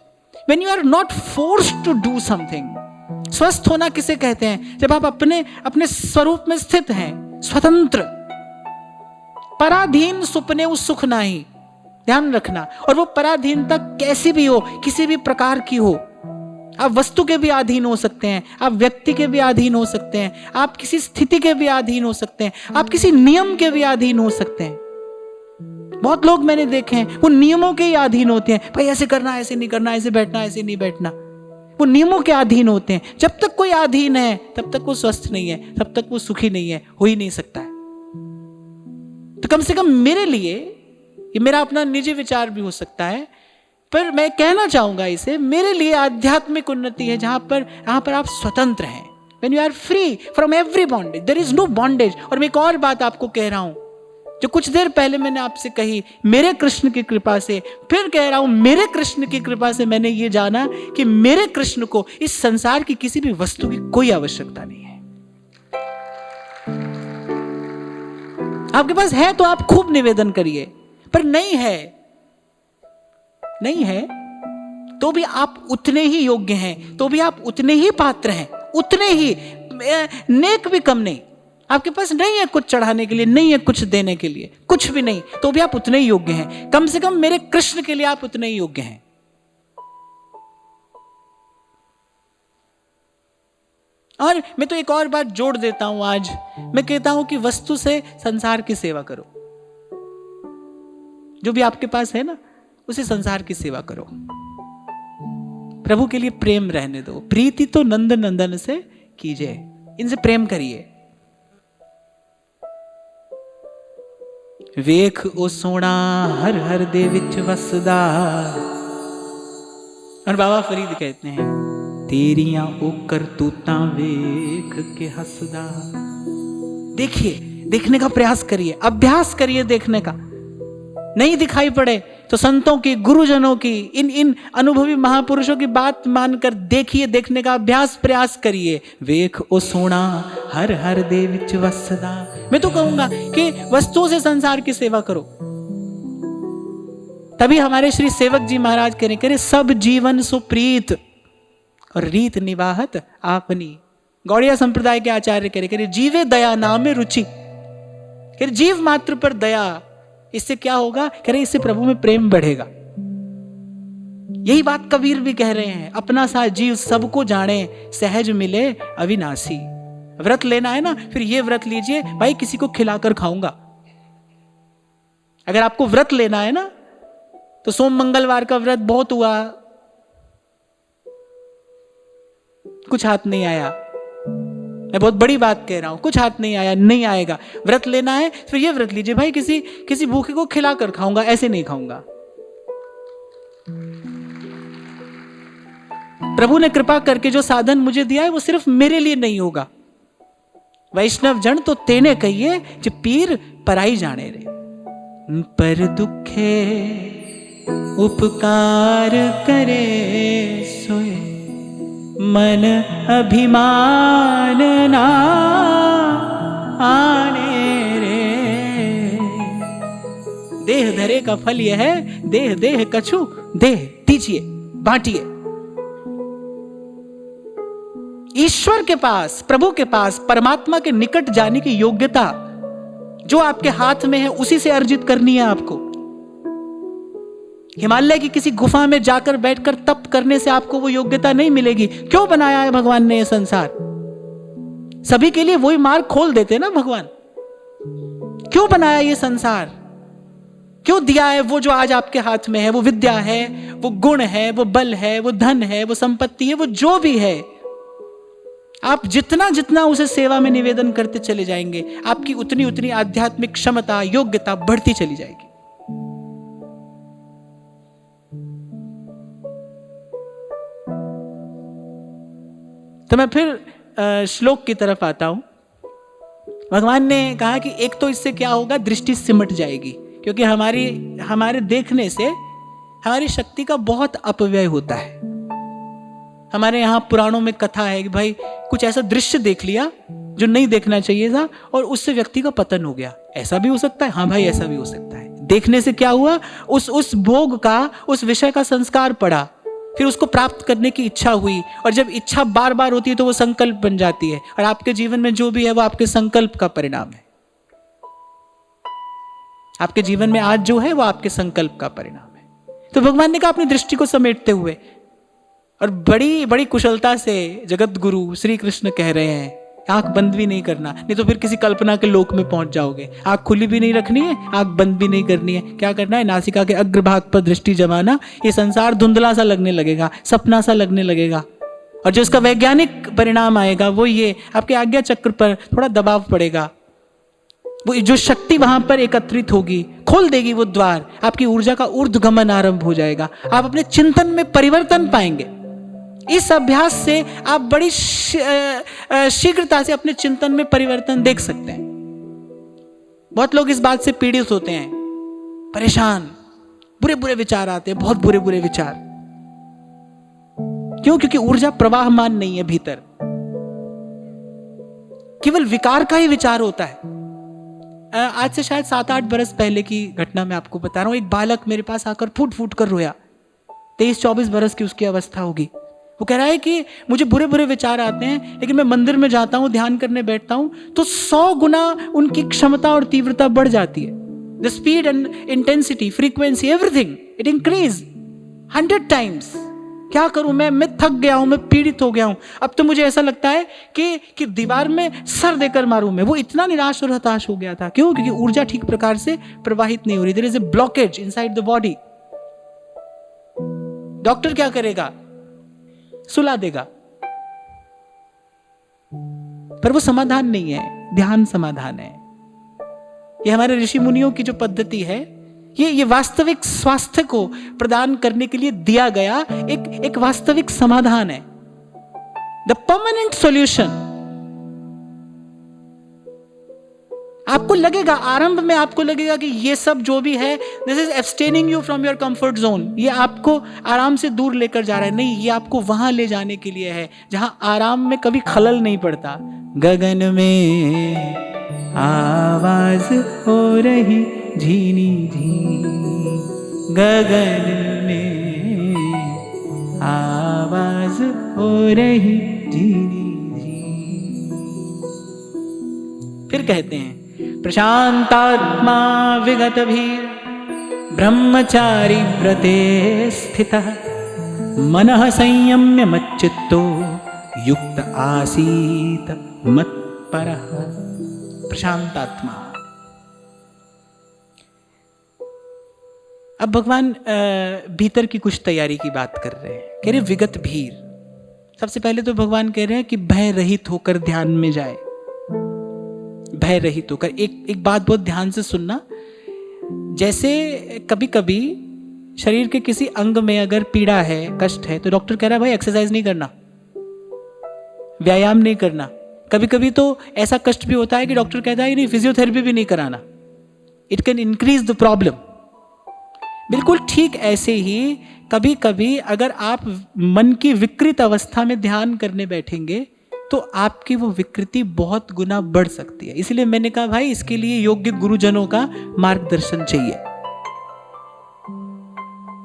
when you are not forced to do something. स्वस्थ होना किसे कहते हैं? जब आप अपने अपने स्वरूप में स्थित हैं, स्वतंत्र, पराधीन सुपने उस सुख नाही, ध्यान रखना। और वो पराधीनता कैसी भी हो, किसी भी प्रकार की हो। आप वस्तु के भी अधीन हो सकते हैं, आप व्यक्ति के भी अधीन हो सकते हैं, आप किसी स्थिति के भी अधीन हो सकते हैं, आप किसी नियम के भी अधीन हो सकते हैं। बहुत लोग मैंने देखे हैं वो नियमों के ही अधीन होते हैं, भाई ऐसे करना, ऐसे नहीं करना, ऐसे बैठना, ऐसे नहीं बैठना, वो नियमों के अधीन होते हैं। जब तक कोई अधीन है तब तक वो स्वस्थ नहीं है, तब तक वो सुखी नहीं है, हो ही नहीं सकता है। तो कम से कम मेरे लिए, ये मेरा अपना निजी विचार भी हो सकता है, पर मैं कहना चाहूंगा इसे, मेरे लिए आध्यात्मिक उन्नति है जहां पर आप स्वतंत्र हैं। When you are free from every bondage, there is no bondage। और मैं एक और बात आपको कह रहा हूं जो कुछ देर पहले मैंने आपसे कही, मेरे कृष्ण की कृपा से, फिर कह रहा हूं, मेरे कृष्ण की कृपा से मैंने ये जाना कि मेरे कृष्ण को इस संसार की किसी भी वस्तु की कोई आवश्यकता नहीं है। आपके पास है तो आप खूब निवेदन करिए, पर नहीं है तो भी आप उतने ही योग्य हैं, तो भी आप उतने ही पात्र हैं, उतने ही नेक भी कम नहीं। आपके पास नहीं है कुछ चढ़ाने के लिए, नहीं है कुछ देने के लिए, कुछ भी नहीं, तो भी आप उतने ही योग्य हैं। कम से कम मेरे कृष्ण के लिए आप उतने ही योग्य हैं। और मैं तो एक और बात जोड़ देता हूं, आज मैं कहता हूं कि वस्तु से संसार की सेवा करो। जो भी आपके पास है ना, उसे संसार की सेवा करो। प्रभु के लिए प्रेम रहने दो। प्रीति तो नंद नंदन से कीजिए, इनसे प्रेम करिए। वेख ओ सोना हर हर दे विच वसदा। और बाबा फरीद कहते हैं, तेरियां ओ करतूतां वेख के हसदा। देखिए, देखने का प्रयास करिए, अभ्यास करिए देखने का। नहीं दिखाई पड़े तो संतों की, गुरुजनों की, इन अनुभवी महापुरुषों की बात मानकर देखिए, देखने का अभ्यास प्रयास करिए। वेख ओ सोना हर हर दे विच वसदा। मैं तो कहूंगा कि वस्तुओं से संसार की सेवा करो। तभी हमारे श्री सेवक जी महाराज करे सब जीवन सुप्रीत और रीत निवाहत आपनी। गौड़िया संप्रदाय के आचार्य करे जीवे दया नाम में रुचि। जीव मात्र पर दया, इससे क्या होगा? कह रहे इससे प्रभु में प्रेम बढ़ेगा। यही बात कबीर भी कह रहे हैं, अपना सा जीव सबको जाने, सहज मिले अविनाशी। व्रत लेना है ना, फिर ये व्रत लीजिए, भाई किसी को खिलाकर खाऊंगा। अगर आपको व्रत लेना है ना, तो सोम मंगलवार का व्रत बहुत हुआ, कुछ हाथ नहीं आया। मैं बहुत बड़ी बात कह रहा हूं, कुछ हाथ नहीं आया, नहीं आएगा। व्रत लेना है, फिर ये व्रत लीजिए, भाई किसी भूखे को खिलाकर खाऊंगा, ऐसे नहीं खाऊंगा। प्रभु ने कृपा करके जो साधन मुझे दिया है वो सिर्फ मेरे लिए नहीं होगा। वैष्णव जन तो तेने कहिए जो पीर पराई जाने रे। पर दुखे उपकार करे सोए, मन अभिमान ना आने रे। देह धरे का फल यह है, देह देह कछु देह दीजिए, बांटिए। ईश्वर के पास, प्रभु के पास, परमात्मा के निकट जाने की योग्यता जो आपके हाथ में है उसी से अर्जित करनी है आपको। हिमालय की किसी गुफा में जाकर बैठकर तप करने से आपको वो योग्यता नहीं मिलेगी। क्यों बनाया है भगवान ने ये संसार? सभी के लिए वही मार्ग खोल देते ना भगवान। क्यों बनाया ये संसार? क्यों दिया है वो जो आज आपके हाथ में है? वो विद्या है, वो गुण है, वो बल है, वो धन है, वो संपत्ति है, वो जो भी है। आप जितना जितना उसे सेवा में निवेदन करते चले जाएंगे, आपकी उतनी उतनी आध्यात्मिक क्षमता, योग्यता बढ़ती चली जाएगी। तो मैं फिर श्लोक की तरफ आता हूं। भगवान ने कहा कि एक तो इससे क्या होगा, दृष्टि सिमट जाएगी, क्योंकि हमारे देखने से हमारी शक्ति का बहुत अपव्यय होता है। हमारे यहाँ पुराणों में कथा है कि भाई कुछ ऐसा दृश्य देख लिया जो नहीं देखना चाहिए था और उससे व्यक्ति का पतन हो गया। ऐसा भी हो सकता है? हाँ भाई, ऐसा भी हो सकता है। देखने से क्या हुआ? उस भोग का, उस विषय का संस्कार पड़ा, फिर उसको प्राप्त करने की इच्छा हुई, और जब इच्छा बार बार होती है तो वो संकल्प बन जाती है, और आपके जीवन में जो भी है वो आपके संकल्प का परिणाम है। आपके जीवन में आज जो है वो आपके संकल्प का परिणाम है। तो भगवान ने कहा अपनी दृष्टि को समेटते हुए, और बड़ी बड़ी कुशलता से जगत गुरु श्री कृष्ण कह रहे हैं आंख बंद भी नहीं करना, नहीं तो फिर किसी कल्पना के लोक में पहुंच जाओगे। आंख खुली भी नहीं रखनी है, आंख बंद भी नहीं करनी है। क्या करना है? नासिका के अग्रभाग पर दृष्टि जमाना। ये संसार धुंधला सा लगने लगेगा, सपना सा लगने लगेगा, और जो इसका वैज्ञानिक परिणाम आएगा वो ये, आपके आज्ञा चक्र पर थोड़ा दबाव पड़ेगा, वो जो शक्ति वहां पर एकत्रित होगी खोल देगी वो द्वार, आपकी ऊर्जा का ऊर्ध्वगमन आरंभ हो जाएगा। आप अपने चिंतन में परिवर्तन पाएंगे। इस अभ्यास से आप बड़ी शीघ्रता से अपने चिंतन में परिवर्तन देख सकते हैं। बहुत लोग इस बात से पीड़ित होते हैं, परेशान, बुरे बुरे विचार आते हैं, बहुत बुरे बुरे विचार। क्यों? क्योंकि ऊर्जा प्रवाहमान नहीं है भीतर, केवल विकार का ही विचार होता है। आज से शायद 7-8 बरस पहले की घटना मैं आपको बता रहा हूं। एक बालक मेरे पास आकर फूट फूट कर रोया। 23-24 बरस की उसकी अवस्था होगी। वो कह रहा है कि मुझे बुरे बुरे विचार आते हैं, लेकिन मैं मंदिर में जाता हूं, ध्यान करने बैठता हूं तो 100 गुना उनकी क्षमता और तीव्रता बढ़ जाती है। The speed and intensity, frequency, everything it increase 100 times. क्या करूं मैं थक गया हूं, मैं पीड़ित हो गया हूं। अब तो मुझे ऐसा लगता है कि दीवार में सर देकर मारूं मैं। वो इतना निराश और हताश हो गया था। क्यों? क्योंकि ऊर्जा ठीक प्रकार से प्रवाहित नहीं हो रही। There is a blockage inside the body. Doctor क्या करेगा? सुला देगा, पर वो समाधान नहीं है, ध्यान समाधान है। ये हमारे ऋषि मुनियों की जो पद्धति है, ये वास्तविक स्वास्थ्य को प्रदान करने के लिए दिया गया एक वास्तविक समाधान है, द परमानेंट सॉल्यूशन। आपको लगेगा, आरंभ में आपको लगेगा कि ये सब जो भी है, this is abstaining you from your comfort zone, ये आपको आराम से दूर लेकर जा रहा है। नहीं, ये आपको वहां ले जाने के लिए है जहां आराम में कभी खलल नहीं पड़ता। गगन में आवाज हो रही झीनी झीनी, गगन में आवाज हो रही झीनी झीनी। फिर कहते हैं प्रशांतात्मा विगतभीर ब्रह्मचारी व्रते स्थितः, मनः संयम्य मच्चित्तो युक्त आसीत मत्परः। प्रशांतात्मा। अब भगवान भीतर की कुछ तैयारी की बात कर रहे हैं। कह रहे विगत भीर। सबसे पहले तो भगवान कह रहे हैं कि भय रहित होकर ध्यान में जाए। भय रहित होकर। एक बात बहुत ध्यान से सुनना। जैसे कभी कभी शरीर के किसी अंग में अगर पीड़ा है, कष्ट है, तो डॉक्टर कह रहा है भाई एक्सरसाइज नहीं करना, व्यायाम नहीं करना। कभी कभी तो ऐसा कष्ट भी होता है कि डॉक्टर कहता है नहीं, फिजियोथेरेपी भी नहीं कराना, it can increase the problem. बिल्कुल ठीक ऐसे ही कभी कभी अगर आप मन की विकृत अवस्था में ध्यान करने बैठेंगे तो आपकी वो विकृति बहुत गुना बढ़ सकती है। इसलिए मैंने कहा भाई इसके लिए योग्य गुरुजनों का मार्गदर्शन चाहिए।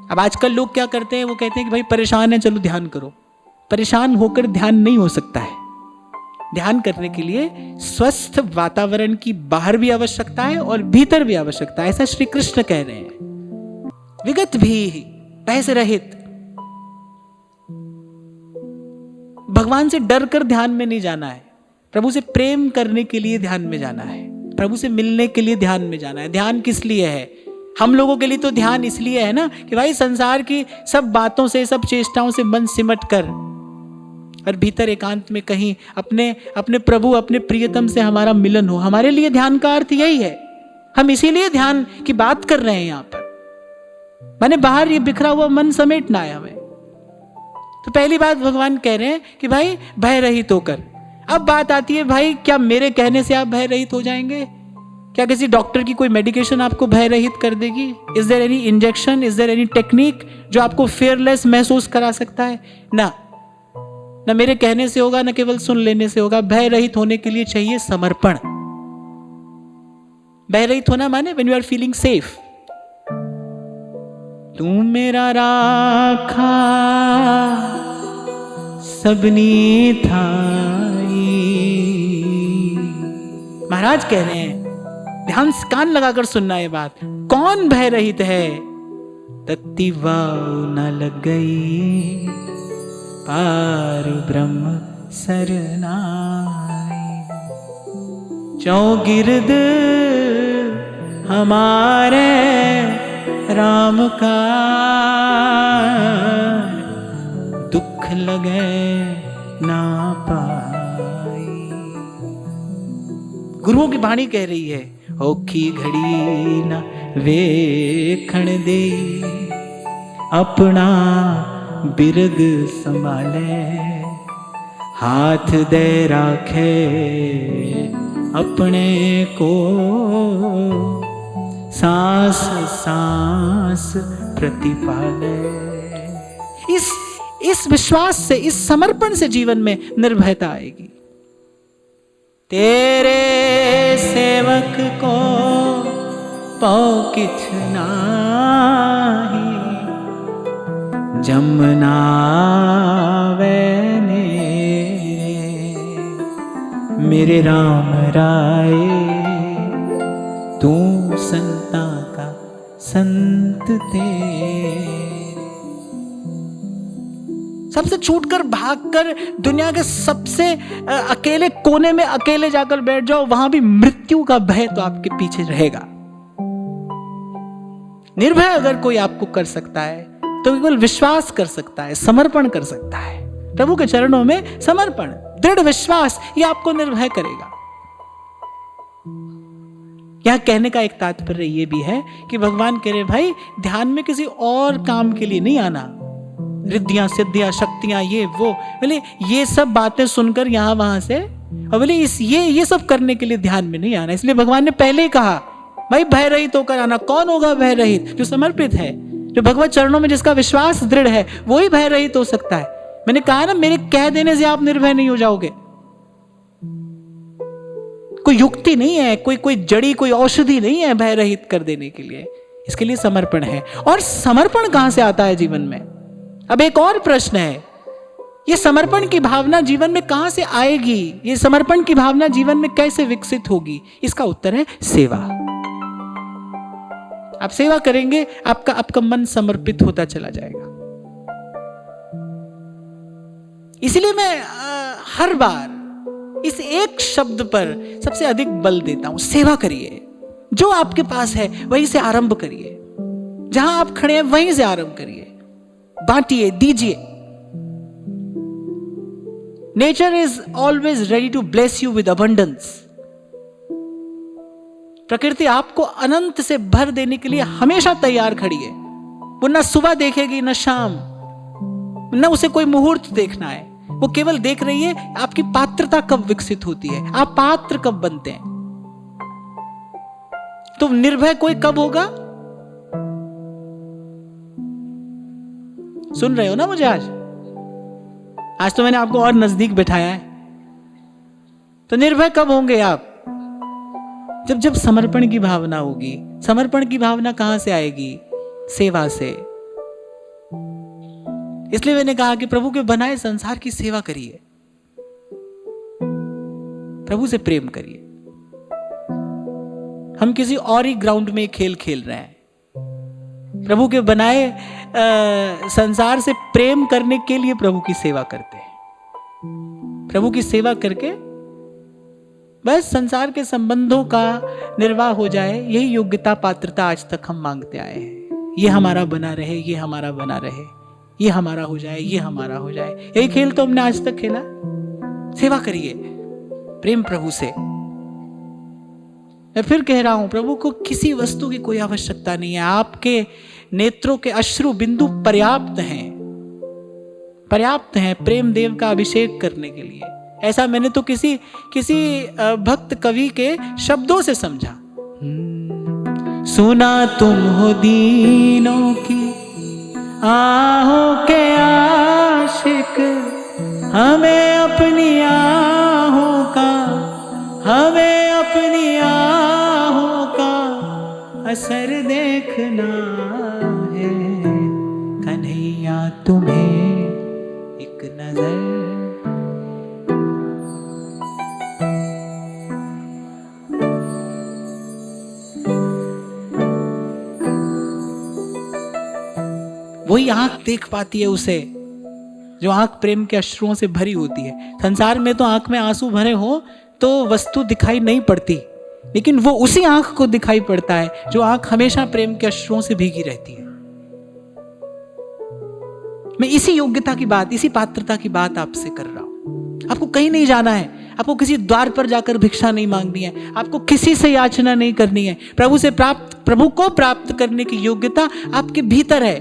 अब आजकल लोग क्या करते हैं, वो कहते हैं कि भाई परेशान है, चलो ध्यान करो। परेशान होकर ध्यान नहीं हो सकता है। ध्यान करने के लिए स्वस्थ वातावरण की बाहर भी आवश्यकता है और भीतर भी आवश्यकता है। ऐसा श्री कृष्ण कह रहे हैं। विगत भी, भय से रहित। भगवान से डर कर ध्यान में नहीं जाना है, प्रभु से प्रेम करने के लिए ध्यान में जाना है, प्रभु से मिलने के लिए ध्यान में जाना है। ध्यान किस लिए है? हम लोगों के लिए तो ध्यान इसलिए है ना कि भाई संसार की सब बातों से, सब चेष्टाओं से मन सिमट कर और भीतर एकांत में कहीं अपने प्रभु, अपने प्रियतम से हमारा मिलन हो। हमारे लिए ध्यान का अर्थ यही है। हम इसीलिए ध्यान की बात कर रहे हैं यहाँ पर। मैंने बाहर ये बिखरा हुआ मन समेटना है हमें। तो पहली बात भगवान कह रहे हैं कि भाई भय रहित होकर। अब बात आती है भाई क्या मेरे कहने से आप भय रहित हो जाएंगे? क्या किसी डॉक्टर की कोई मेडिकेशन आपको भय रहित कर देगी? Is there any injection, is there any technique जो आपको फेयरलेस महसूस करा सकता है? ना। न मेरे कहने से होगा, न केवल सुन लेने से होगा। भय रहित होने के लिए चाहिए समर्पण। भय रहित होना माने when you are feeling safe. तू मेरा राखा सबनी थाई। महाराज कह रहे हैं, ध्यान से कान लगाकर सुनना ये बात। कौन भय रहित है? तत्ती वाव न लग गई पार ब्रह्म सरनाई। चौगिर्द हमारे राम का दुख लगे ना पाई। गुरुओं की वाणी कह रही है, औखी घड़ी न वेखण दे, अपना बिरद संभाले, हाथ दे राखे अपने को, सांस सांस प्रतिपाले। इस विश्वास से, इस समर्पण से जीवन में निर्भयता आएगी। तेरे सेवक को पौ किछ नाही, जमना वैने मेरे राम राय, तू संता का संत तेरे। सबसे छूटकर भागकर दुनिया के सबसे अकेले कोने में अकेले जाकर बैठ जाओ, वहां भी मृत्यु का भय तो आपके पीछे रहेगा। निर्भय अगर कोई आपको कर सकता है तो केवल विश्वास कर सकता है, समर्पण कर सकता है। प्रभु के चरणों में समर्पण, दृढ़ विश्वास, ये आपको निर्भय करेगा। यहां कहने का एक तात्पर्य ये भी है कि भगवान कह रहे भाई, ध्यान में किसी और काम के लिए नहीं आना। रिद्धियां सिद्धियां शक्तियां ये वो, बोले ये सब बातें सुनकर यहां वहां से, और बोले ये सब करने के लिए ध्यान में नहीं आना। इसलिए भगवान ने पहले ही कहा भाई भय रहित होकर आना। कौन होगा भय रहित? जो समर्पित है, जो भगवत चरणों में जिसका विश्वास दृढ़ है, वो ही भय रहित हो सकता है। मैंने कहा ना, मेरे कह देने से आप निर्भय नहीं हो जाओगे। कोई युक्ति नहीं है, कोई जड़ी, कोई औषधि नहीं है भय रहित कर देने के लिए। इसके लिए समर्पण है। और समर्पण कहां से आता है जीवन में? अब एक और प्रश्न है, ये समर्पण की भावना जीवन में कहां से आएगी? ये समर्पण की भावना जीवन में कैसे विकसित होगी? इसका उत्तर है सेवा। आप सेवा करेंगे, आपका मन समर्पित होता चला जाएगा। इसलिए मैं हर बार इस एक शब्द पर सबसे अधिक बल देता हूं, सेवा करिए। जो आपके पास है वहीं से आरंभ करिए, जहां आप खड़े हैं वहीं से आरंभ करिए, बांटिए, दीजिए। Nature is always ready to bless you with abundance. प्रकृति आपको अनंत से भर देने के लिए हमेशा तैयार खड़ी है। वो न सुबह देखेगी न शाम, न उसे कोई मुहूर्त देखना है। वो केवल देख रही है आपकी पात्रता कब विकसित होती है, आप पात्र कब बनते हैं। तो निर्भय कोई कब होगा? सुन रहे हो ना मुझे? आज तो मैंने आपको और नजदीक बैठाया है। तो निर्भय कब होंगे आप? जब समर्पण की भावना होगी। समर्पण की भावना कहां से आएगी? सेवा से। इसलिए मैंने कहा कि प्रभु के बनाए संसार की सेवा करिए, प्रभु से प्रेम करिए। हम किसी और ही ग्राउंड में खेल खेल रहे हैं। प्रभु के बनाए संसार से प्रेम करने के लिए प्रभु की सेवा करते हैं। प्रभु की सेवा करके बस संसार के संबंधों का निर्वाह हो जाए, यही योग्यता पात्रता आज तक हम मांगते आए हैं। ये हमारा बना रहे, ये हमारा बना रहे, ये हमारा हो जाए, ये हमारा हो जाए, यही खेल तो हमने आज तक खेला। सेवा करिए प्रेम प्रभु से। मैं फिर कह रहा हूं, प्रभु को किसी वस्तु की कोई आवश्यकता नहीं है। आपके नेत्रों के अश्रु बिंदु पर्याप्त हैं, पर्याप्त हैं प्रेम देव का अभिषेक करने के लिए। ऐसा मैंने तो किसी भक्त कवि के शब्दों से समझा। सुना तुम हो दीनों की आहों के आशिक, हमें अपनी आहों का, हमें अपनी आहों का असर देखना है। कन्हैया तुम्हें एक नजर, वही आंख देख पाती है उसे जो आंख प्रेम के अश्रुओं से भरी होती है। संसार में तो आंख में आंसू भरे हो तो वस्तु दिखाई नहीं पड़ती, लेकिन वो उसी आंख को दिखाई पड़ता है जो आंख हमेशा प्रेम के अश्रुओं से भीगी रहती है। मैं इसी योग्यता की बात, इसी पात्रता की बात आपसे कर रहा हूं। आपको कहीं नहीं जाना है, आपको किसी द्वार पर जाकर भिक्षा नहीं मांगनी है, आपको किसी से याचना नहीं करनी है। प्रभु को प्राप्त करने की योग्यता आपके भीतर है।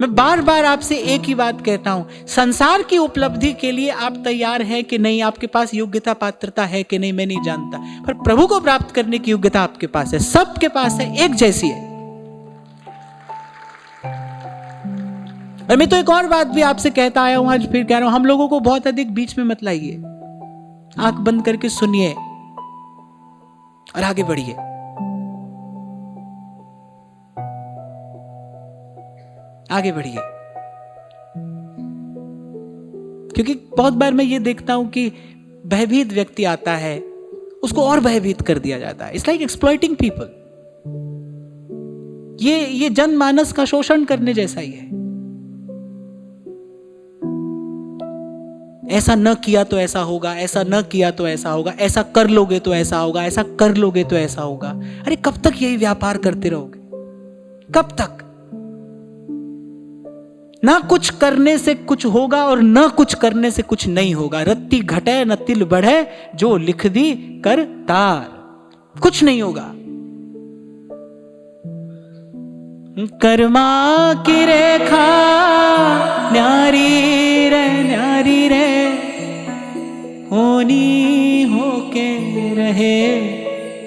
मैं बार बार आपसे एक ही बात कहता हूं, संसार की उपलब्धि के लिए आप तैयार हैं कि नहीं, आपके पास योग्यता पात्रता है कि नहीं मैं नहीं जानता, पर प्रभु को प्राप्त करने की योग्यता आपके पास है, सबके पास है, एक जैसी है। और मैं तो एक और बात भी आपसे कहता आया हूं, आज फिर कह रहा हूं, हम लोगों को बहुत अधिक बीच में मत लाइए। आंख बंद करके सुनिए और आगे बढ़िए। आगे बढ़िए, क्योंकि बहुत बार मैं ये देखता हूं कि भयभीत व्यक्ति आता है, उसको और भयभीत कर दिया जाता है। It's like exploiting people. ये जनमानस का शोषण करने जैसा ही है। ऐसा न किया तो ऐसा होगा, ऐसा न किया तो ऐसा होगा, ऐसा कर लोगे तो ऐसा होगा, ऐसा कर लोगे तो ऐसा होगा। अरे कब तक यही व्यापार करते रहोगे? कब तक? ना कुछ करने से कुछ होगा और ना कुछ करने से कुछ नहीं होगा। रत्ती घटे न तिल बढ़े, जो लिख दी कर तार, कुछ नहीं होगा। कर्मा की रेखा न्यारी रे होनी होके रहे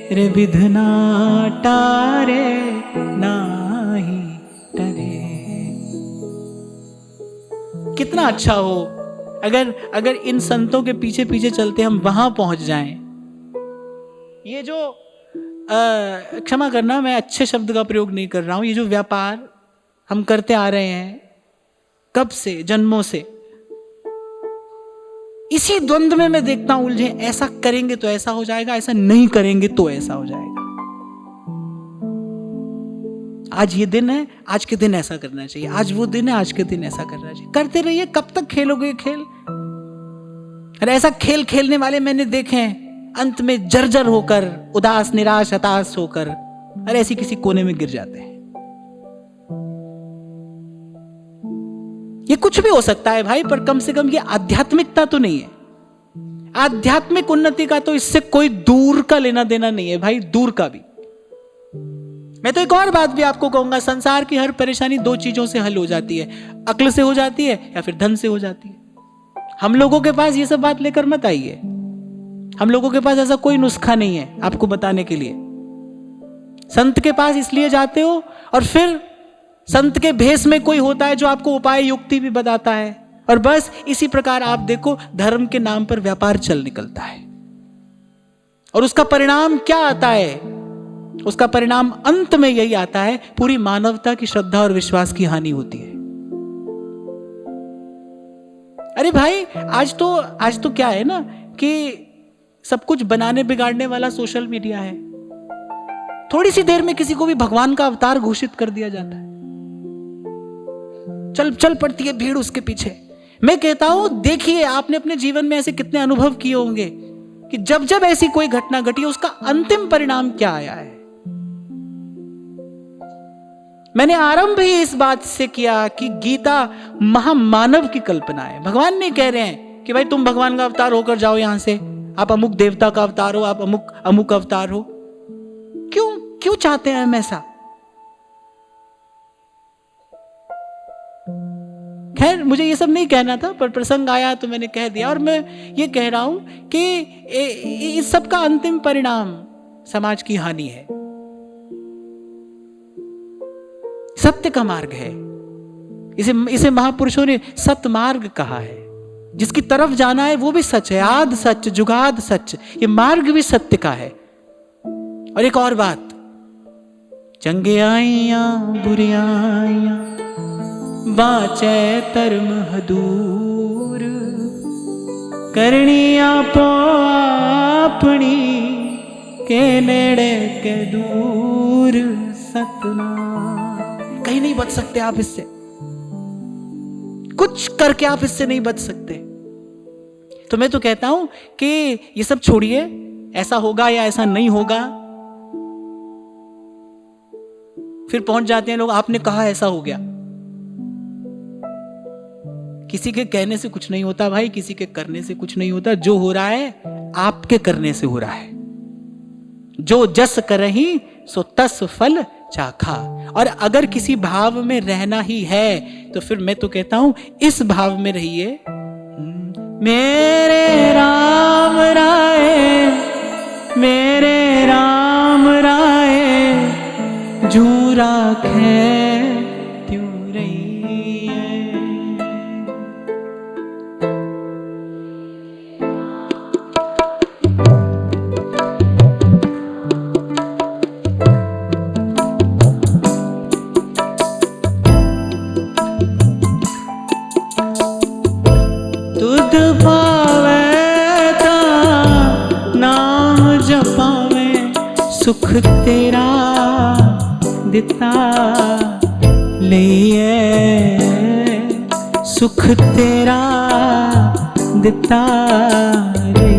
रे, विधना टारे नाही टरे। कितना अच्छा हो अगर इन संतों के पीछे पीछे चलते हम वहां पहुंच जाएं। ये जो क्षमा करना, मैं अच्छे शब्द का प्रयोग नहीं कर रहा हूं, ये जो व्यापार हम करते आ रहे हैं कब से, जन्मों से, इसी द्वंद्व में मैं देखता हूं उलझे। ऐसा करेंगे तो ऐसा हो जाएगा, ऐसा नहीं करेंगे तो ऐसा हो जाएगा। आज ये दिन है, आज के दिन ऐसा करना चाहिए, आज वो दिन है, आज के दिन ऐसा करना चाहिए। करते रहिए, कब तक खेलोगे खेल? अरे ऐसा खेल खेलने वाले मैंने देखे हैं, अंत में जर्जर होकर, उदास निराश हताश होकर, अरे ऐसी किसी कोने में गिर जाते हैं। ये कुछ भी हो सकता है भाई, पर कम से कम ये आध्यात्मिकता तो नहीं है। आध्यात्मिक उन्नति का तो इससे कोई दूर का लेना देना नहीं है भाई, दूर का भी। मैं तो एक और बात भी आपको कहूंगा, संसार की हर परेशानी दो चीजों से हल हो जाती है, अक्ल से हो जाती है या फिर धन से हो जाती है। हम लोगों के पास ये सब बात लेकर मत आइए। हम लोगों के पास ऐसा कोई नुस्खा नहीं है आपको बताने के लिए। संत के पास इसलिए जाते हो, और फिर संत के भेष में कोई होता है जो आपको उपाय युक्ति भी बताता है, और बस इसी प्रकार आप देखो धर्म के नाम पर व्यापार चल निकलता है। और उसका परिणाम क्या आता है? उसका परिणाम अंत में यही आता है, पूरी मानवता की श्रद्धा और विश्वास की हानि होती है। अरे भाई आज तो क्या है ना कि सब कुछ बनाने बिगाड़ने वाला सोशल मीडिया है। थोड़ी सी देर में किसी को भी भगवान का अवतार घोषित कर दिया जाता है, चल पड़ती है भीड़ उसके पीछे। मैं कहता हूं, देखिए आपने अपने जीवन में ऐसे कितने अनुभव किए होंगे कि जब जब ऐसी कोई घटना घटी उसका अंतिम परिणाम क्या आया है। मैंने आरंभ ही इस बात से किया कि गीता महामानव की कल्पना है। भगवान नहीं कह रहे हैं कि भाई तुम भगवान का अवतार होकर जाओ यहां से, आप अमुक देवता का अवतार हो, आप अमुक अवतार हो। क्यों चाहते हैं हम ऐसा? खैर मुझे ये सब नहीं कहना था, पर प्रसंग आया तो मैंने कह दिया। और मैं ये कह रहा हूं कि इस सब का अंतिम परिणाम समाज की हानि है। सत्य का मार्ग है, इसे महापुरुषों ने सतमार्ग कहा है। जिसकी तरफ जाना है वो भी सच है, आद सच जुगाद सच, ये मार्ग भी सत्य का है। और एक और बात, चंगे आइया बुरियां आइया बाचे धर्म हदूर, करनी आपो अपनी के नेड़े के दूर सतना। कहीं नहीं बच सकते आप इससे, कुछ करके आप इससे नहीं बच सकते। तो मैं तो कहता हूं कि ये सब छोड़िए, ऐसा होगा या ऐसा नहीं होगा। फिर पहुंच जाते हैं लोग, आपने कहा ऐसा हो गया। किसी के कहने से कुछ नहीं होता भाई, किसी के करने से कुछ नहीं होता। जो हो रहा है आपके करने से हो रहा है। जो जस करही सो तस फल चाखा। और अगर किसी भाव में रहना ही है तो फिर मैं तो कहता हूं इस भाव में रहिए, मेरे राम राय, मेरे राम राय, जू राखे त्यों रहिए। तुध पावे ता नाम जपावे, सुख तेरा दिता लिए, सुख तेरा दिता लिए,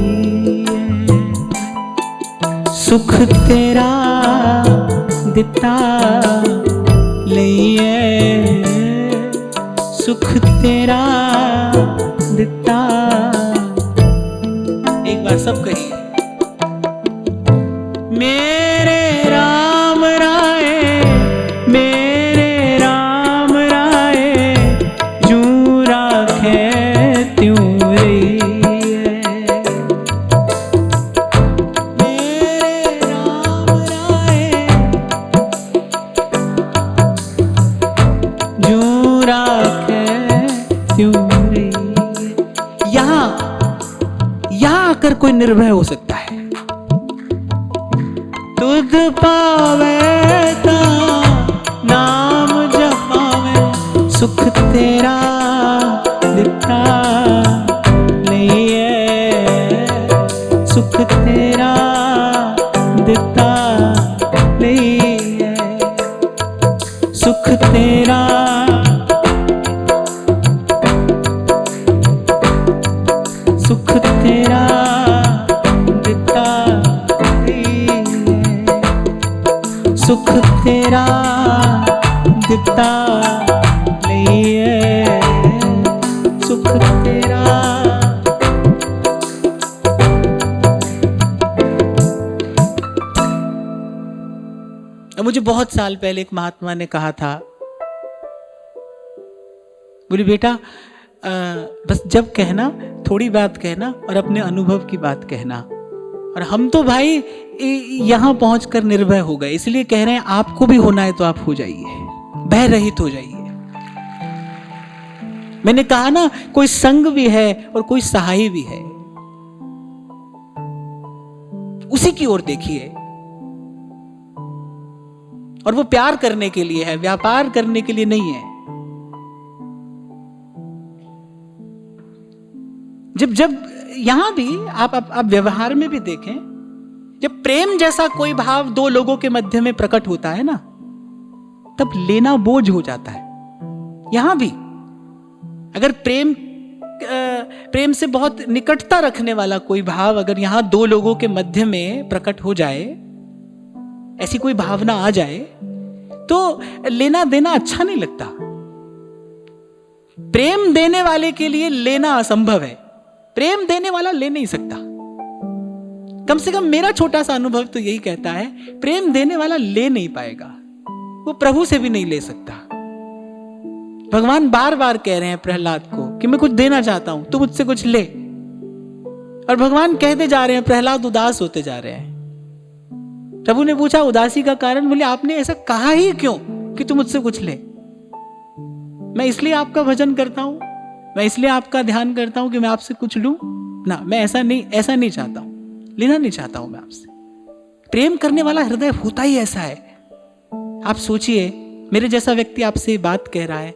सुख तेरा दिता लिए, सुख तेरा दिता। एक बार सब कहिए, मेरे राम राय, मेरे राम राय, जू राखे त्यों रहिए। मेरे राम राय, जू राखे त्यों रहिए। यहां आकर कोई निर्भय हो सकता है। तुध पावे ता नाम जपावे, सुख तेरा दिता लिए, सुख तेरा दिता लिए, सुख तेरा सुख तेरा दिता लिए, सुख तेरा दिता लिए, सुख तेरा। मुझे बहुत साल पहले एक महात्मा ने कहा था, बोले बेटा बस जब कहना थोड़ी बात कहना और अपने अनुभव की बात कहना। और हम तो भाई यहां पहुंचकर निर्भय हो गए, इसलिए कह रहे हैं आपको भी होना है तो आप हो जाइए, भय रहित हो जाइए। मैंने कहा ना, कोई संग भी है और कोई सहाय भी है, उसी की ओर देखिए। और वो प्यार करने के लिए है, व्यापार करने के लिए नहीं है। जब यहां भी आप व्यवहार में भी देखें, जब प्रेम जैसा कोई भाव दो लोगों के मध्य में प्रकट होता है ना, तब लेना बोझ हो जाता है। यहां भी अगर प्रेम से बहुत निकटता रखने वाला कोई भाव अगर यहां दो लोगों के मध्य में प्रकट हो जाए, ऐसी कोई भावना आ जाए, तो लेना देना अच्छा नहीं लगता। प्रेम देने वाले के लिए लेना असंभव है, प्रेम देने वाला ले नहीं सकता। कम से कम मेरा छोटा सा अनुभव तो यही कहता है, प्रेम देने वाला ले नहीं पाएगा, वो प्रभु से भी नहीं ले सकता। भगवान बार बार कह रहे हैं प्रहलाद को कि मैं कुछ देना चाहता हूं, तू मुझसे कुछ ले। और भगवान कहते जा रहे हैं, प्रहलाद उदास होते जा रहे हैं। प्रभु ने पूछा उदासी का कारण, बोले आपने ऐसा कहा ही क्यों कि तू मुझसे कुछ ले? मैं इसलिए आपका भजन करता हूं मैं इसलिए आपका ध्यान करता हूं कि मैं आपसे कुछ लूं ना, मैं ऐसा नहीं चाहता हूं, लेना नहीं चाहता हूं मैं आपसे। प्रेम करने वाला हृदय होता ही ऐसा है। आप सोचिए, मेरे जैसा व्यक्ति आपसे बात कह रहा है,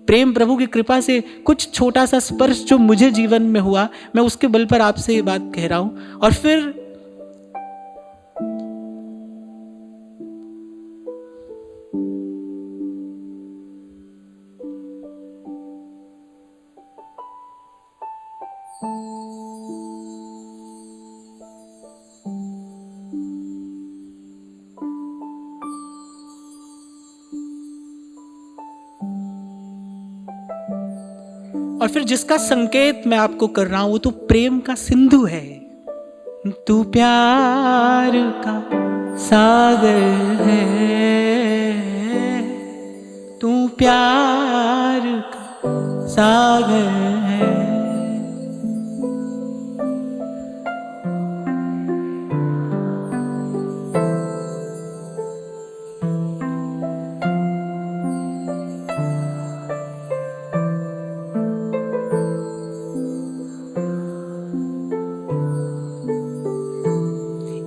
प्रेम प्रभु की कृपा से कुछ छोटा सा स्पर्श जो मुझे जीवन में हुआ, मैं उसके बल पर आपसे ये बात कह रहा हूं। और फिर जिसका संकेत मैं आपको कर रहा हूं वो तो प्रेम का सिंधु है। तू प्यार का सागर है, तू प्यार का सागर है।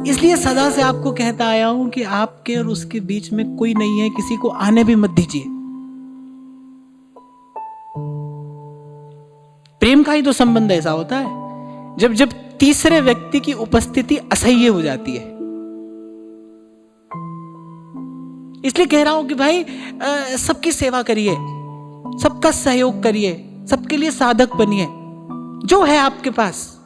इसलिए सदा से आपको कहता आया हूं कि आपके और उसके बीच में कोई नहीं है, किसी को आने भी मत दीजिए। प्रेम का ही तो संबंध ऐसा होता है जब जब तीसरे व्यक्ति की उपस्थिति असह्य हो जाती है। इसलिए कह रहा हूं कि भाई सबकी सेवा करिए, सबका सहयोग करिए, सबके लिए साधक बनिए जो है आपके पास।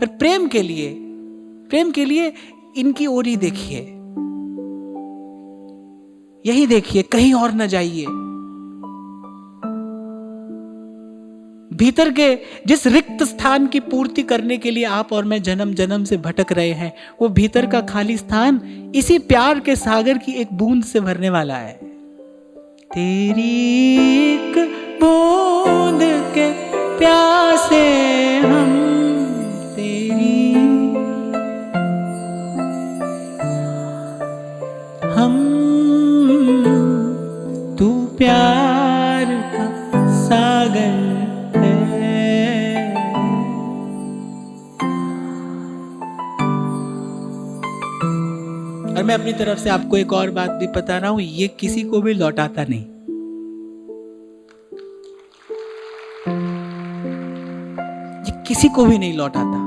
पर प्रेम के लिए इनकी ओर ही देखिए, यही देखिए, कहीं और न जाइए। भीतर के जिस रिक्त स्थान की पूर्ति करने के लिए आप और मैं जन्म जन्म से भटक रहे हैं, वो भीतर का खाली स्थान इसी प्यार के सागर की एक बूंद से भरने वाला है। तेरी एक बूंद के प्यासे हम तू प्यार का सागर है। और मैं अपनी तरफ से आपको एक और बात भी बता रहा हूं, ये किसी को भी लौटाता नहीं। ये किसी को भी नहीं लौटाता।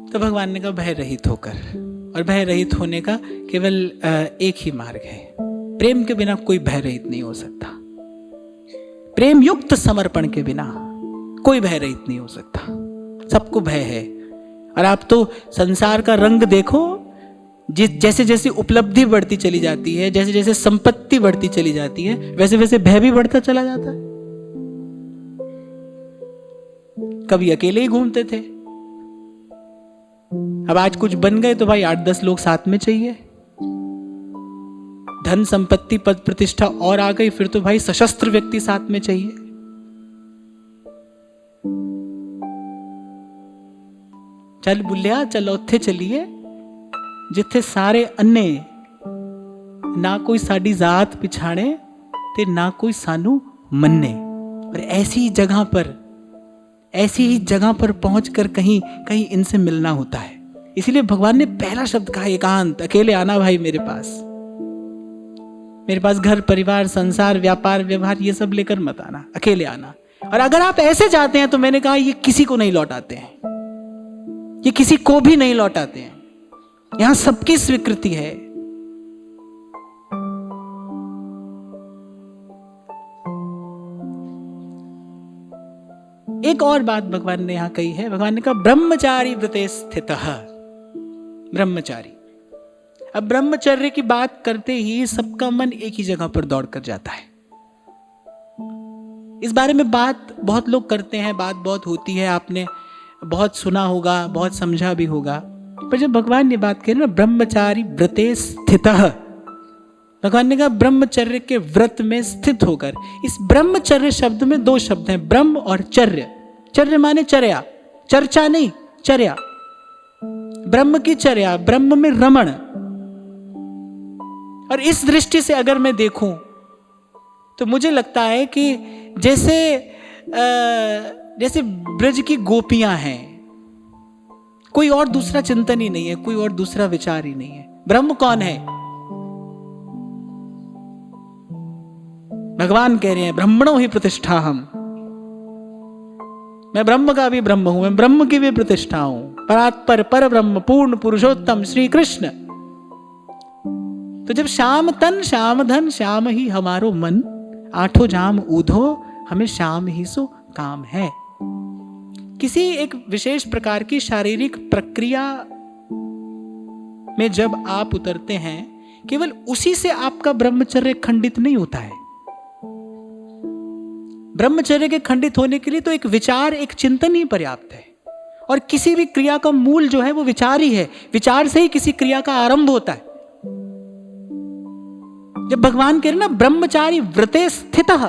तो भगवान ने कहा भय रहित होकर, और भय रहित होने का केवल एक ही मार्ग है। प्रेम के बिना कोई भय रहित नहीं हो सकता। प्रेम युक्त समर्पण के बिना कोई भय रहित नहीं हो सकता। सबको भय है। और आप तो संसार का रंग देखो, जैसे जैसे उपलब्धि बढ़ती चली जाती है, जैसे जैसे संपत्ति बढ़ती चली जाती है, वैसे वैसे भय भी बढ़ता चला जाता है। कभी अकेले ही घूमते थे, अब आज कुछ बन गए तो भाई 8-10 लोग साथ में चाहिए। धन संपत्ति पद प्रतिष्ठा और आ गई, फिर तो भाई सशस्त्र व्यक्ति साथ में चाहिए। चल बुलिया चल उत्थे चलिए जिथे सारे अन्ने, ना कोई साडी जात पिछाड़े ते ना कोई सानू मन्ने। और ऐसी ही जगह पर पहुंचकर कहीं कहीं इनसे मिलना होता है। इसीलिए भगवान ने पहला शब्द कहा एकांत। अकेले आना भाई मेरे पास घर परिवार संसार व्यापार व्यवहार ये सब लेकर मत आना, अकेले आना। और अगर आप ऐसे जाते हैं तो मैंने कहा ये किसी को नहीं लौटाते हैं, ये किसी को भी नहीं लौटाते हैं। यहां सबकी स्वीकृति है। एक और बात भगवान ने यहां कही है। भगवान ने कहा ब्रह्मचारी व्रते स्थितः। ब्रह्मचारी, अब ब्रह्मचर्य की बात करते ही सबका मन एक ही जगह पर दौड़ कर जाता है। इस बारे में बात बहुत लोग करते हैं, बात बहुत होती है, आपने बहुत सुना होगा, बहुत समझा भी होगा। पर जब भगवान ने बात कही ना ब्रह्मचारी व्रते स्थितः, भगवान ने कहा ब्रह्मचर्य के व्रत में स्थित होकर। इस ब्रह्मचर्य शब्द में दो शब्द हैं, ब्रह्म और चर्य। चर्य माने चर्या, चर्चा नहीं, चर्या। ब्रह्म की चर्या, ब्रह्म में रमण। और इस दृष्टि से अगर मैं देखूं तो मुझे लगता है कि जैसे ब्रज की गोपियां हैं, कोई और दूसरा चिंतन ही नहीं है, कोई और दूसरा विचार ही नहीं है। ब्रह्म कौन है? भगवान कह रहे हैं ब्रह्मणो ही प्रतिष्ठा हम। मैं ब्रह्म का भी ब्रह्म हूं, मैं ब्रह्म की भी प्रतिष्ठा हूं। परात्पर पर ब्रह्म पूर्ण पुरुषोत्तम श्री कृष्ण। तो जब श्याम तन श्याम धन श्याम ही हमारो मन, आठों जाम ऊधो हमें श्याम ही सो काम है। किसी एक विशेष प्रकार की शारीरिक प्रक्रिया में जब आप उतरते हैं, केवल उसी से आपका ब्रह्मचर्य खंडित नहीं होता है। ब्रह्मचर्य के खंडित होने के लिए तो एक विचार, एक चिंतन ही पर्याप्त है। और किसी भी क्रिया का मूल जो है वो विचार ही है। विचार से ही किसी क्रिया का आरंभ होता है। जब भगवान कह रहे ना ब्रह्मचारी व्रते स्थितः,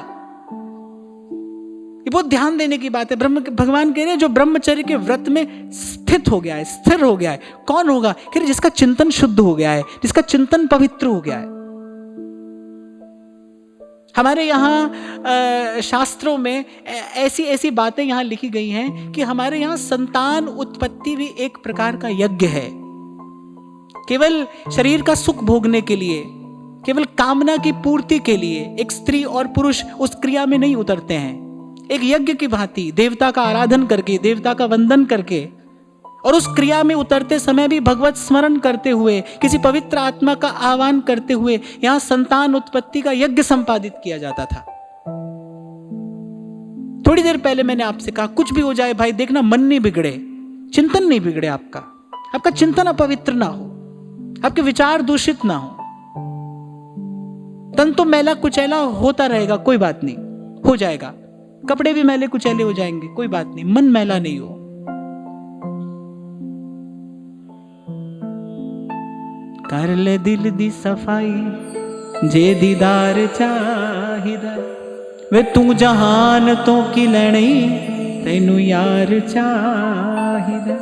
ये बहुत ध्यान देने की बात है। भगवान कह रहे हैं जो ब्रह्मचर्य के व्रत में स्थित हो गया है, स्थिर हो गया है, कौन होगा? कह रहे जिसका चिंतन शुद्ध हो गया है, जिसका चिंतन पवित्र हो गया है। हमारे यहाँ शास्त्रों में ऐसी ऐसी बातें यहाँ लिखी गई हैं कि हमारे यहाँ संतान उत्पत्ति भी एक प्रकार का यज्ञ है। केवल शरीर का सुख भोगने के लिए, केवल कामना की पूर्ति के लिए एक स्त्री और पुरुष उस क्रिया में नहीं उतरते हैं। एक यज्ञ की भांति देवता का आराधन करके, देवता का वंदन करके, और उस क्रिया में उतरते समय भी भगवत स्मरण करते हुए, किसी पवित्र आत्मा का आह्वान करते हुए यहां संतान उत्पत्ति का यज्ञ संपादित किया जाता था। थोड़ी देर पहले मैंने आपसे कहा कुछ भी हो जाए भाई, देखना मन नहीं बिगड़े, चिंतन नहीं बिगड़े, आपका चिंतन अपवित्र ना हो, आपके विचार दूषित ना हो। तन तो मैला कुचैला होता रहेगा, कोई बात नहीं, हो जाएगा। कपड़े भी मैले कुचैले हो जाएंगे, कोई बात नहीं, मन मैला नहीं हो। कर ले दिल दी सफाई जे दीदार चाहिदा, वे तू जहान तो की लैनी तैनू यार चाहिदा।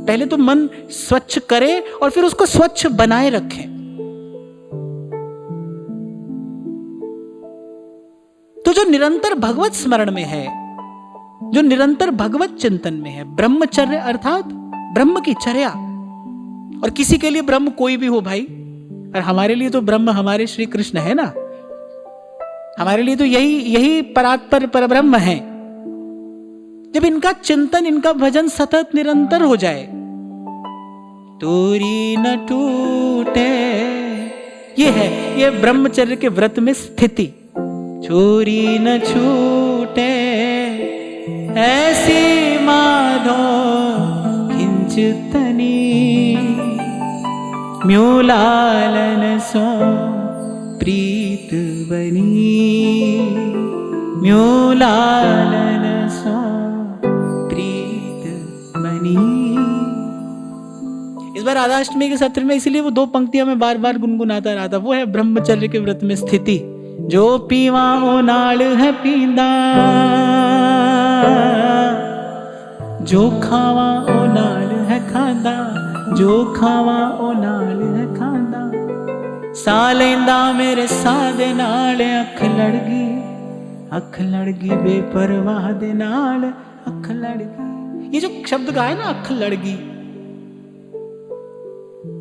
पहले तो मन स्वच्छ करे और फिर उसको स्वच्छ बनाए रखें। तो जो निरंतर भगवत स्मरण में है, जो निरंतर भगवत चिंतन में है, ब्रह्मचर्य अर्थात ब्रह्म की चर्या। और किसी के लिए ब्रह्म कोई भी हो भाई, और हमारे लिए तो ब्रह्म हमारे श्री कृष्ण है ना, हमारे लिए तो यही परात्पर परब्रह्म है। जब इनका चिंतन, इनका भजन सतत निरंतर हो जाए, टूरी न टूटे, ये ब्रह्मचर्य के व्रत में स्थिति। चोरी न छूटे ऐसी माधो खिंचतनी, म्यों लालन सो प्रीत बनी, म्यों लालन सो प्रीत बनी। इस बार राधाष्टमी के सत्र में इसलिए वो दो पंक्तियां मैं बार बार गुनगुनाता रहा था। वो है ब्रह्मचर्य के व्रत में स्थिति। जो पीवा ओ नाल है पींदा, जो खावा ओ नाल है खांदा, जो खावा ओ नाल है खांदा। सा लेंदा मेरे सा दे नाल, अख लड़ गई बेपरवाह दे नाल, अख लड़ गई। ये जो शब्द कहा है ना, अख लड़ गई,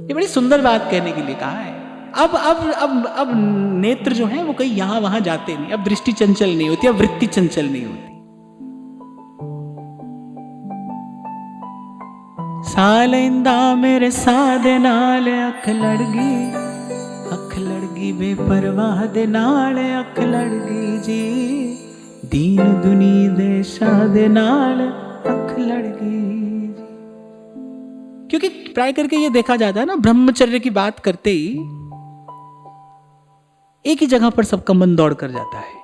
ये बड़ी सुंदर बात कहने के लिए कहा है। अब नेत्र जो है वो कहीं यहां वहां जाते नहीं, अब दृष्टि चंचल नहीं होती, अब वृत्ति चंचल नहीं होती। सालेंदा मेरे सादे नाल, अख लड़ गई बेपरवाह दे नाल, अख लड़ गई जी। दीन दुनी दे शादे नाल, अख लड़ गई। क्योंकि प्राय करके ये देखा जाता है ना, ब्रह्मचर्य की बात करते ही एक ही जगह पर सबका मन दौड़ कर जाता है।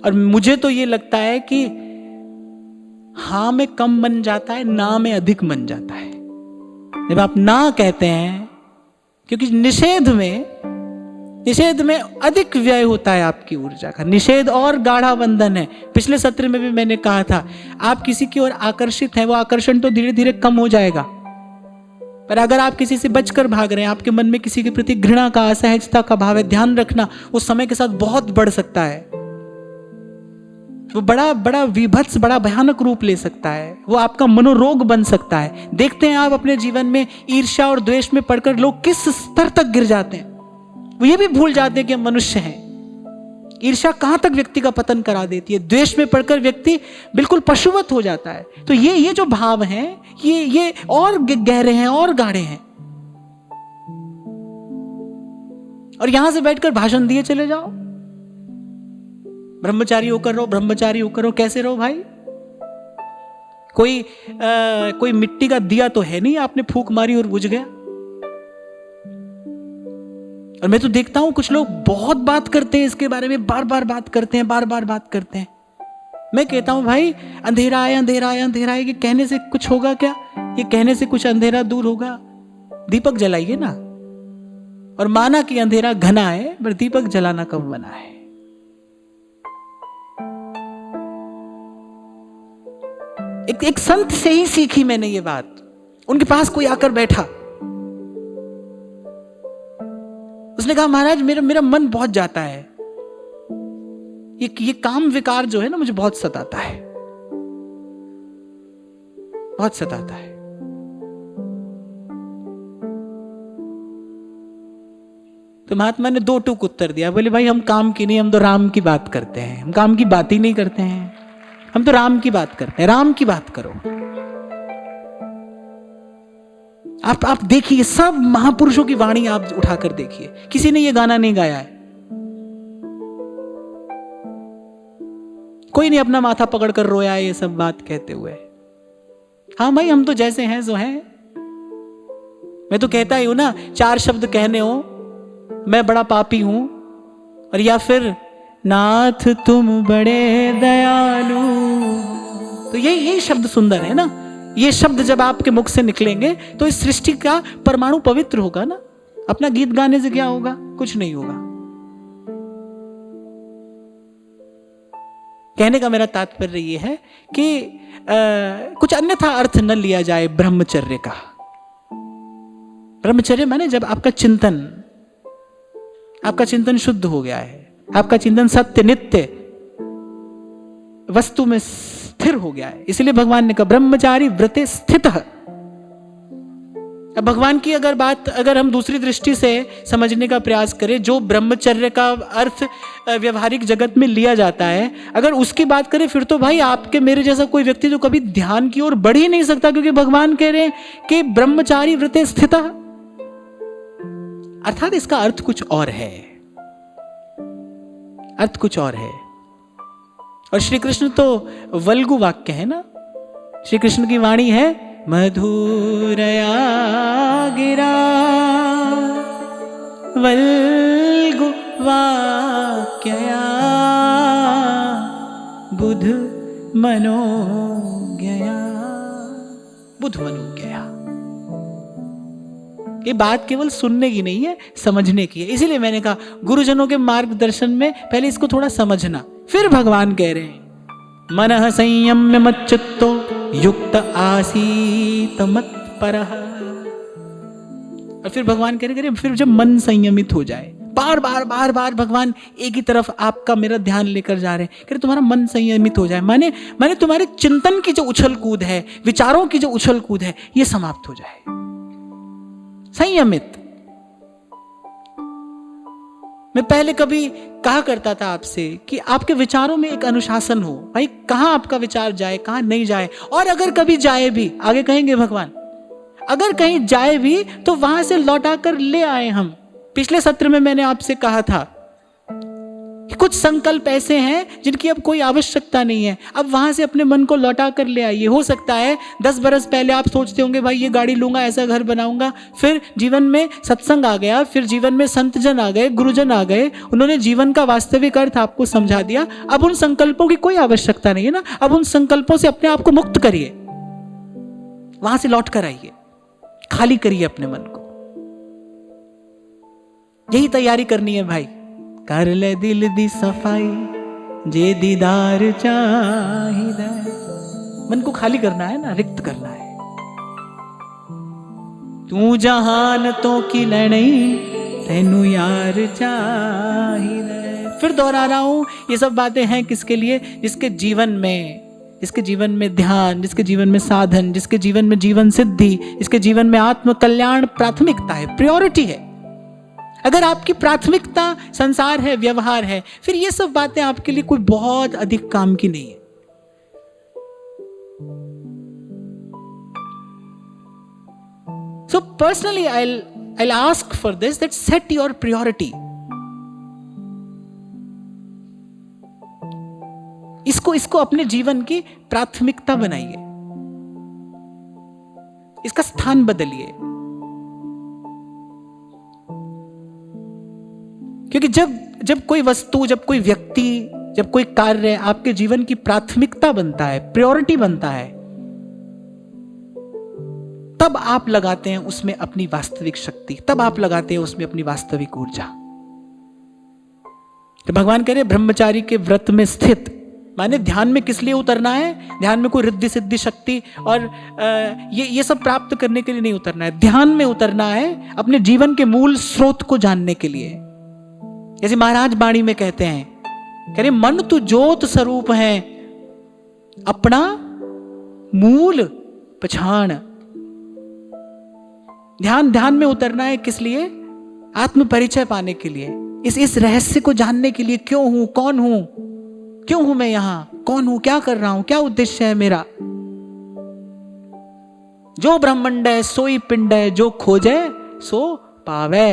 और मुझे तो ये लगता है कि हाँ में कम मन जाता है, ना में अधिक मन जाता है। जब आप ना कहते हैं, क्योंकि निषेध में अधिक व्यय होता है आपकी ऊर्जा का। निषेध और गाढ़ा बंधन है। पिछले सत्र में भी मैंने कहा था, आप किसी की ओर आकर्षित हैं, वो आकर्षण तो धीरे धीरे कम हो जाएगा, पर अगर आप किसी से बचकर भाग रहे हैं, आपके मन में किसी के प्रति घृणा का, असहजता का भाव है, ध्यान रखना वो समय के साथ बहुत बढ़ सकता है। वो बड़ा विभत्स, बड़ा भयानक रूप ले सकता है। वो आपका मनोरोग बन सकता है। देखते हैं आप अपने जीवन में ईर्ष्या और द्वेष में पड़कर लोग किस स्तर तक गिर जाते हैं। वो ये भी भूल जाते हैं कि हम मनुष्य हैं। ईर्ष्या कहां तक व्यक्ति का पतन करा देती है। द्वेष में पड़कर व्यक्ति बिल्कुल पशुवत हो जाता है। तो ये जो भाव हैं, ये और गहरे हैं और गाढ़े हैं। और यहां से बैठकर भाषण दिए चले जाओ, ब्रह्मचारी होकर रहो, ब्रह्मचारी होकर रहो। कैसे रहो भाई? कोई मिट्टी का दिया तो है नहीं, आपने फूंक मारी और बुझ गया। और मैं तो देखता हूं कुछ लोग बहुत बात करते हैं इसके बारे में, बार बार बात करते हैं। मैं कहता हूं भाई, अंधेरा है, ये कहने से कुछ होगा क्या? ये कहने से कुछ अंधेरा दूर होगा? दीपक जलाइए ना। और माना कि अंधेरा घना है, पर दीपक जलाना कब बना है? एक संत से ही सीखी मैंने ये बात। उनके पास कोई आकर बैठा, उसने कहा, महाराज मेरा मन बहुत जाता है, ये काम विकार जो है ना, मुझे बहुत सताता है। तो महात्मा ने 2 टूक उत्तर दिया। बोले, भाई हम काम की नहीं, हम तो राम की बात करते हैं। हम काम की बात ही नहीं करते हैं, हम तो राम की बात करते हैं। राम की बात करो। आप देखिए, सब महापुरुषों की वाणी आप उठाकर देखिए, किसी ने ये गाना नहीं गाया है। कोई नहीं अपना माथा पकड़कर रोया है ये सब बात कहते हुए। हाँ भाई, हम तो जैसे हैं सो हैं। मैं तो कहता ही हूं ना, 4 शब्द कहने हो, मैं बड़ा पापी हूं, और या फिर नाथ तुम बड़े दयालु। तो यही शब्द सुंदर है ना। ये शब्द जब आपके मुख से निकलेंगे तो इस सृष्टि का परमाणु पवित्र होगा ना। अपना गीत गाने से क्या होगा? कुछ नहीं होगा। कहने का मेरा तात्पर्य ये है कि कुछ अन्यथा अर्थ न लिया जाए ब्रह्मचर्य का। ब्रह्मचर्य माने जब आपका चिंतन शुद्ध हो गया है, आपका चिंतन सत्य नित्य वस्तु में स्थिर हो गया है। इसलिए भगवान ने कहा ब्रह्मचारी व्रते स्थितः। अब भगवान की अगर हम दूसरी दृष्टि से समझने का प्रयास करें, जो ब्रह्मचर्य का अर्थ व्यवहारिक जगत में लिया जाता है, अगर उसकी बात करें, फिर तो भाई आपके मेरे जैसा कोई व्यक्ति जो कभी ध्यान की ओर बढ़ ही नहीं सकता, क्योंकि भगवान कह रहे हैं कि ब्रह्मचारी व्रते स्थितः। अर्थात इसका अर्थ कुछ और है, और श्री कृष्ण तो वल्गु वाक्य है ना। श्री कृष्ण की वाणी है, मधुरया गिरा वल्गु वाक्यया बुध मनोज्ञया। ये बात केवल सुनने की नहीं है, समझने की है। इसीलिए मैंने कहा गुरुजनों के मार्गदर्शन में पहले इसको थोड़ा समझना, फिर भगवान कह रहे हैं मनः संयम्य मच्चित्तो युक्त आसीत मत्परः। और फिर भगवान कह रहे फिर जब मन संयमित हो जाए, बार बार भगवान एक ही तरफ आपका मेरा ध्यान लेकर जा रहे हैं, कह रहे तुम्हारा मन संयमित हो जाए, माने तुम्हारे चिंतन की जो उछल कूद है, विचारों की जो उछल कूद है, ये समाप्त हो जाए। संयमित। मैं पहले कभी कहा करता था आपसे कि आपके विचारों में एक अनुशासन हो, भाई कहां आपका विचार जाए, कहां नहीं जाए। और अगर कभी जाए भी, आगे कहेंगे भगवान, अगर कहीं जाए भी तो वहां से लौटा कर ले आए हम। पिछले सत्र में मैंने आपसे कहा था कि कुछ संकल्प ऐसे हैं जिनकी अब कोई आवश्यकता नहीं है, अब वहां से अपने मन को लौटा कर ले आइए। हो सकता है 10 बरस पहले आप सोचते होंगे भाई ये गाड़ी लूंगा, ऐसा घर बनाऊंगा, फिर जीवन में सत्संग आ गया, फिर जीवन में संतजन आ गए, गुरुजन आ गए, उन्होंने जीवन का वास्तविक अर्थ आपको समझा दिया। अब उन संकल्पों की कोई आवश्यकता नहीं है ना। अब उन संकल्पों से अपने आप को मुक्त करिए, वहां से लौट कर आइए। खाली करिए अपने मन को। यही तैयारी करनी है भाई। कर ले दिल दी सफाई जे दीदार चाहिदा। मन को खाली करना है ना, रिक्त करना है। तू जहान तो की लड़ई तेनू यार चाहिदा। फिर दोहरा रहा हूं, ये सब बातें हैं किसके लिए? जिसके जीवन में ध्यान, जिसके जीवन में साधन, जिसके जीवन में जीवन सिद्धि, जिसके जीवन में आत्म कल्याण प्राथमिकता है, प्रायोरिटी है। अगर आपकी प्राथमिकता संसार है, व्यवहार है, फिर ये सब बातें आपके लिए कोई बहुत अधिक काम की नहीं है। So personally, I'll ask for this, that set your priority. इसको अपने जीवन की प्राथमिकता बनाइए, इसका स्थान बदलिए। क्योंकि जब कोई वस्तु, जब कोई व्यक्ति, जब कोई कार्य आपके जीवन की प्राथमिकता बनता है, प्रायोरिटी बनता है, तब आप लगाते हैं उसमें अपनी वास्तविक शक्ति, तब आप लगाते हैं उसमें अपनी वास्तविक ऊर्जा। तो भगवान कह रहे ब्रह्मचारी के व्रत में स्थित, माने ध्यान में किस लिए उतरना है? ध्यान में कोई रिद्धि सिद्धि शक्ति और ये सब प्राप्त करने के लिए नहीं उतरना है। ध्यान में उतरना है अपने जीवन के मूल स्रोत को जानने के लिए। जैसे महाराज बाणी में कहते हैं, कह रहे मन तू ज्योत स्वरूप है, अपना मूल पहचान। ध्यान में उतरना है किस लिए? आत्म परिचय पाने के लिए, इस रहस्य को जानने के लिए। क्यों हूं, कौन हूं, क्यों हूं मैं यहां, कौन हूं, क्या कर रहा हूं, क्या उद्देश्य है मेरा। जो ब्रह्मांड है सोई पिंड है, जो खोजे सो पावे।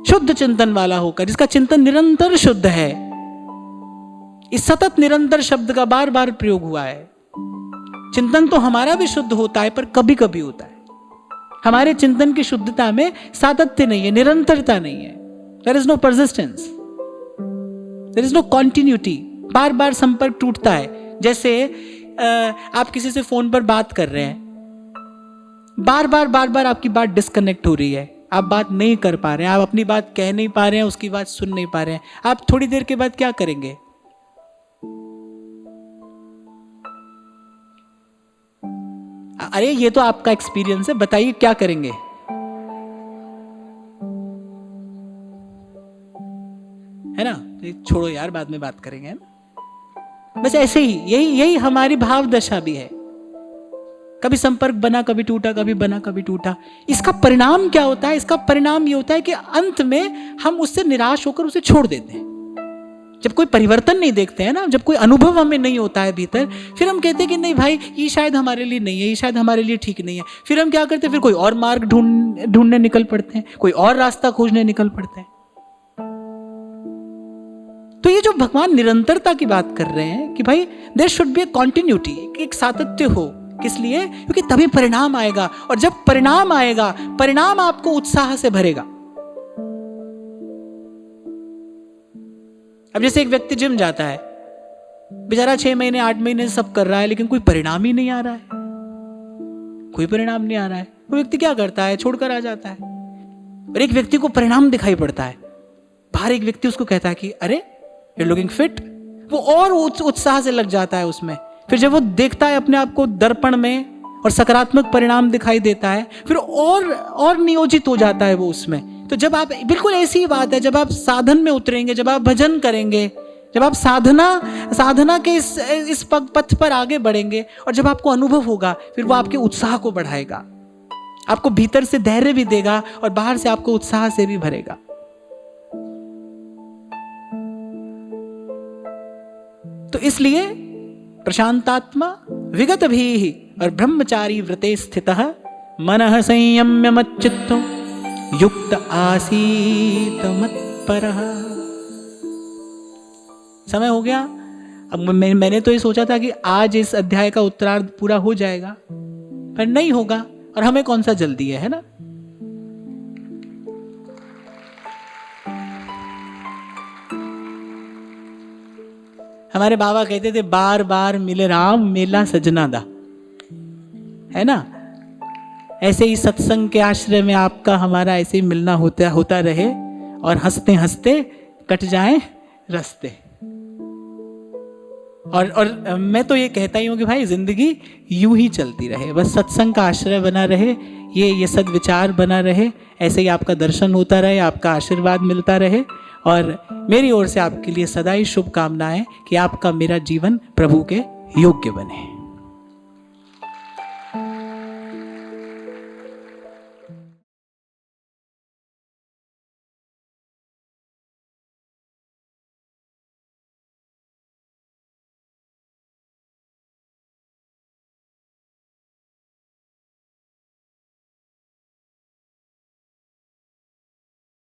शुद्ध चिंतन वाला होकर, जिसका चिंतन निरंतर शुद्ध है। इस सतत निरंतर शब्द का बार बार प्रयोग हुआ है। चिंतन तो हमारा भी शुद्ध होता है, पर कभी कभी होता है। हमारे चिंतन की शुद्धता में सातत्य नहीं है, निरंतरता नहीं है। There is no persistence, there is no continuity. बार बार संपर्क टूटता है। जैसे आप किसी से फोन पर बात कर रहे हैं, बार बार आपकी बात डिस्कनेक्ट हो रही है, आप बात नहीं कर पा रहे हैं, आप अपनी बात कह नहीं पा रहे हैं, उसकी बात सुन नहीं पा रहे हैं। आप थोड़ी देर के बाद क्या करेंगे? अरे ये तो आपका एक्सपीरियंस है, बताइए क्या करेंगे? है ना? छोड़ो यार, बाद में बात करेंगे, है ना? बस ऐसे ही, यही हमारी भाव दशा भी है। कभी संपर्क बना, कभी टूटा, कभी बना, कभी टूटा। इसका परिणाम क्या होता है? इसका परिणाम ये होता है कि अंत में हम उससे निराश होकर उसे छोड़ देते हैं। जब कोई परिवर्तन नहीं देखते हैं ना, जब कोई अनुभव हमें नहीं होता है भीतर, फिर हम कहते हैं कि नहीं भाई, ये शायद हमारे लिए नहीं है, ये शायद हमारे लिए ठीक नहीं है। फिर हम क्या करते हैं? फिर कोई और मार्ग ढूंढने निकल पड़ते हैं, कोई और रास्ता खोजने निकल पड़ते हैं। तो ये जो भगवान निरंतरता की बात कर रहे हैं कि भाई there should be a continuity, एक सातत्य हो। किस लिए? क्योंकि तभी परिणाम आएगा, और जब परिणाम आएगा, परिणाम आपको उत्साह से भरेगा। अब जैसे एक व्यक्ति जिम जाता है, बेचारा 6 महीने 8 महीने सब कर रहा है, लेकिन कोई परिणाम ही नहीं आ रहा है, कोई परिणाम नहीं आ रहा है। वो व्यक्ति क्या करता है? छोड़कर आ जाता है। और एक व्यक्ति को परिणाम दिखाई पड़ता है, बाहर एक व्यक्ति उसको कहता है कि अरे यू लुकिंग फिट, वो और उत्साह से लग जाता है उसमें। फिर जब वो देखता है अपने आप को दर्पण में और सकारात्मक परिणाम दिखाई देता है, फिर और नियोजित हो जाता है वो उसमें। तो जब आप, बिल्कुल ऐसी ही बात है, जब आप साधन में उतरेंगे, जब आप भजन करेंगे, जब आप साधना के इस पथ पर आगे बढ़ेंगे, और जब आपको अनुभव होगा, फिर वो आपके उत्साह को बढ़ाएगा, आपको भीतर से धैर्य भी देगा और बाहर से आपको उत्साह से भी भरेगा। तो इसलिए प्रशांतात्मा विगत भी और ब्रह्मचारी व्रते स्थितः मनः संयम्य मच्चित्तो युक्त आसीत मत्परः। समय हो गया। अब मैंने तो ये सोचा था कि आज इस अध्याय का उत्तरार्ध पूरा हो जाएगा, पर नहीं होगा, और हमें कौन सा जल्दी है ना? हमारे बाबा कहते थे बार बार मिले राम मेला सजना दा, है ना। ऐसे ही सत्संग के आश्रय में आपका हमारा ऐसे ही मिलना होता रहे और हंसते हंसते कट जाएं रास्ते। और मैं तो ये कहता ही हूँ कि भाई जिंदगी यूं ही चलती रहे, बस सत्संग का आश्रय बना रहे, ये सद्विचार बना रहे, ऐसे ही आपका दर्शन होता रहे, आपका आशीर्वाद मिलता रहे। और मेरी ओर से आपके लिए सदा ही शुभकामनाएं कि आपका मेरा जीवन प्रभु के योग्य बने।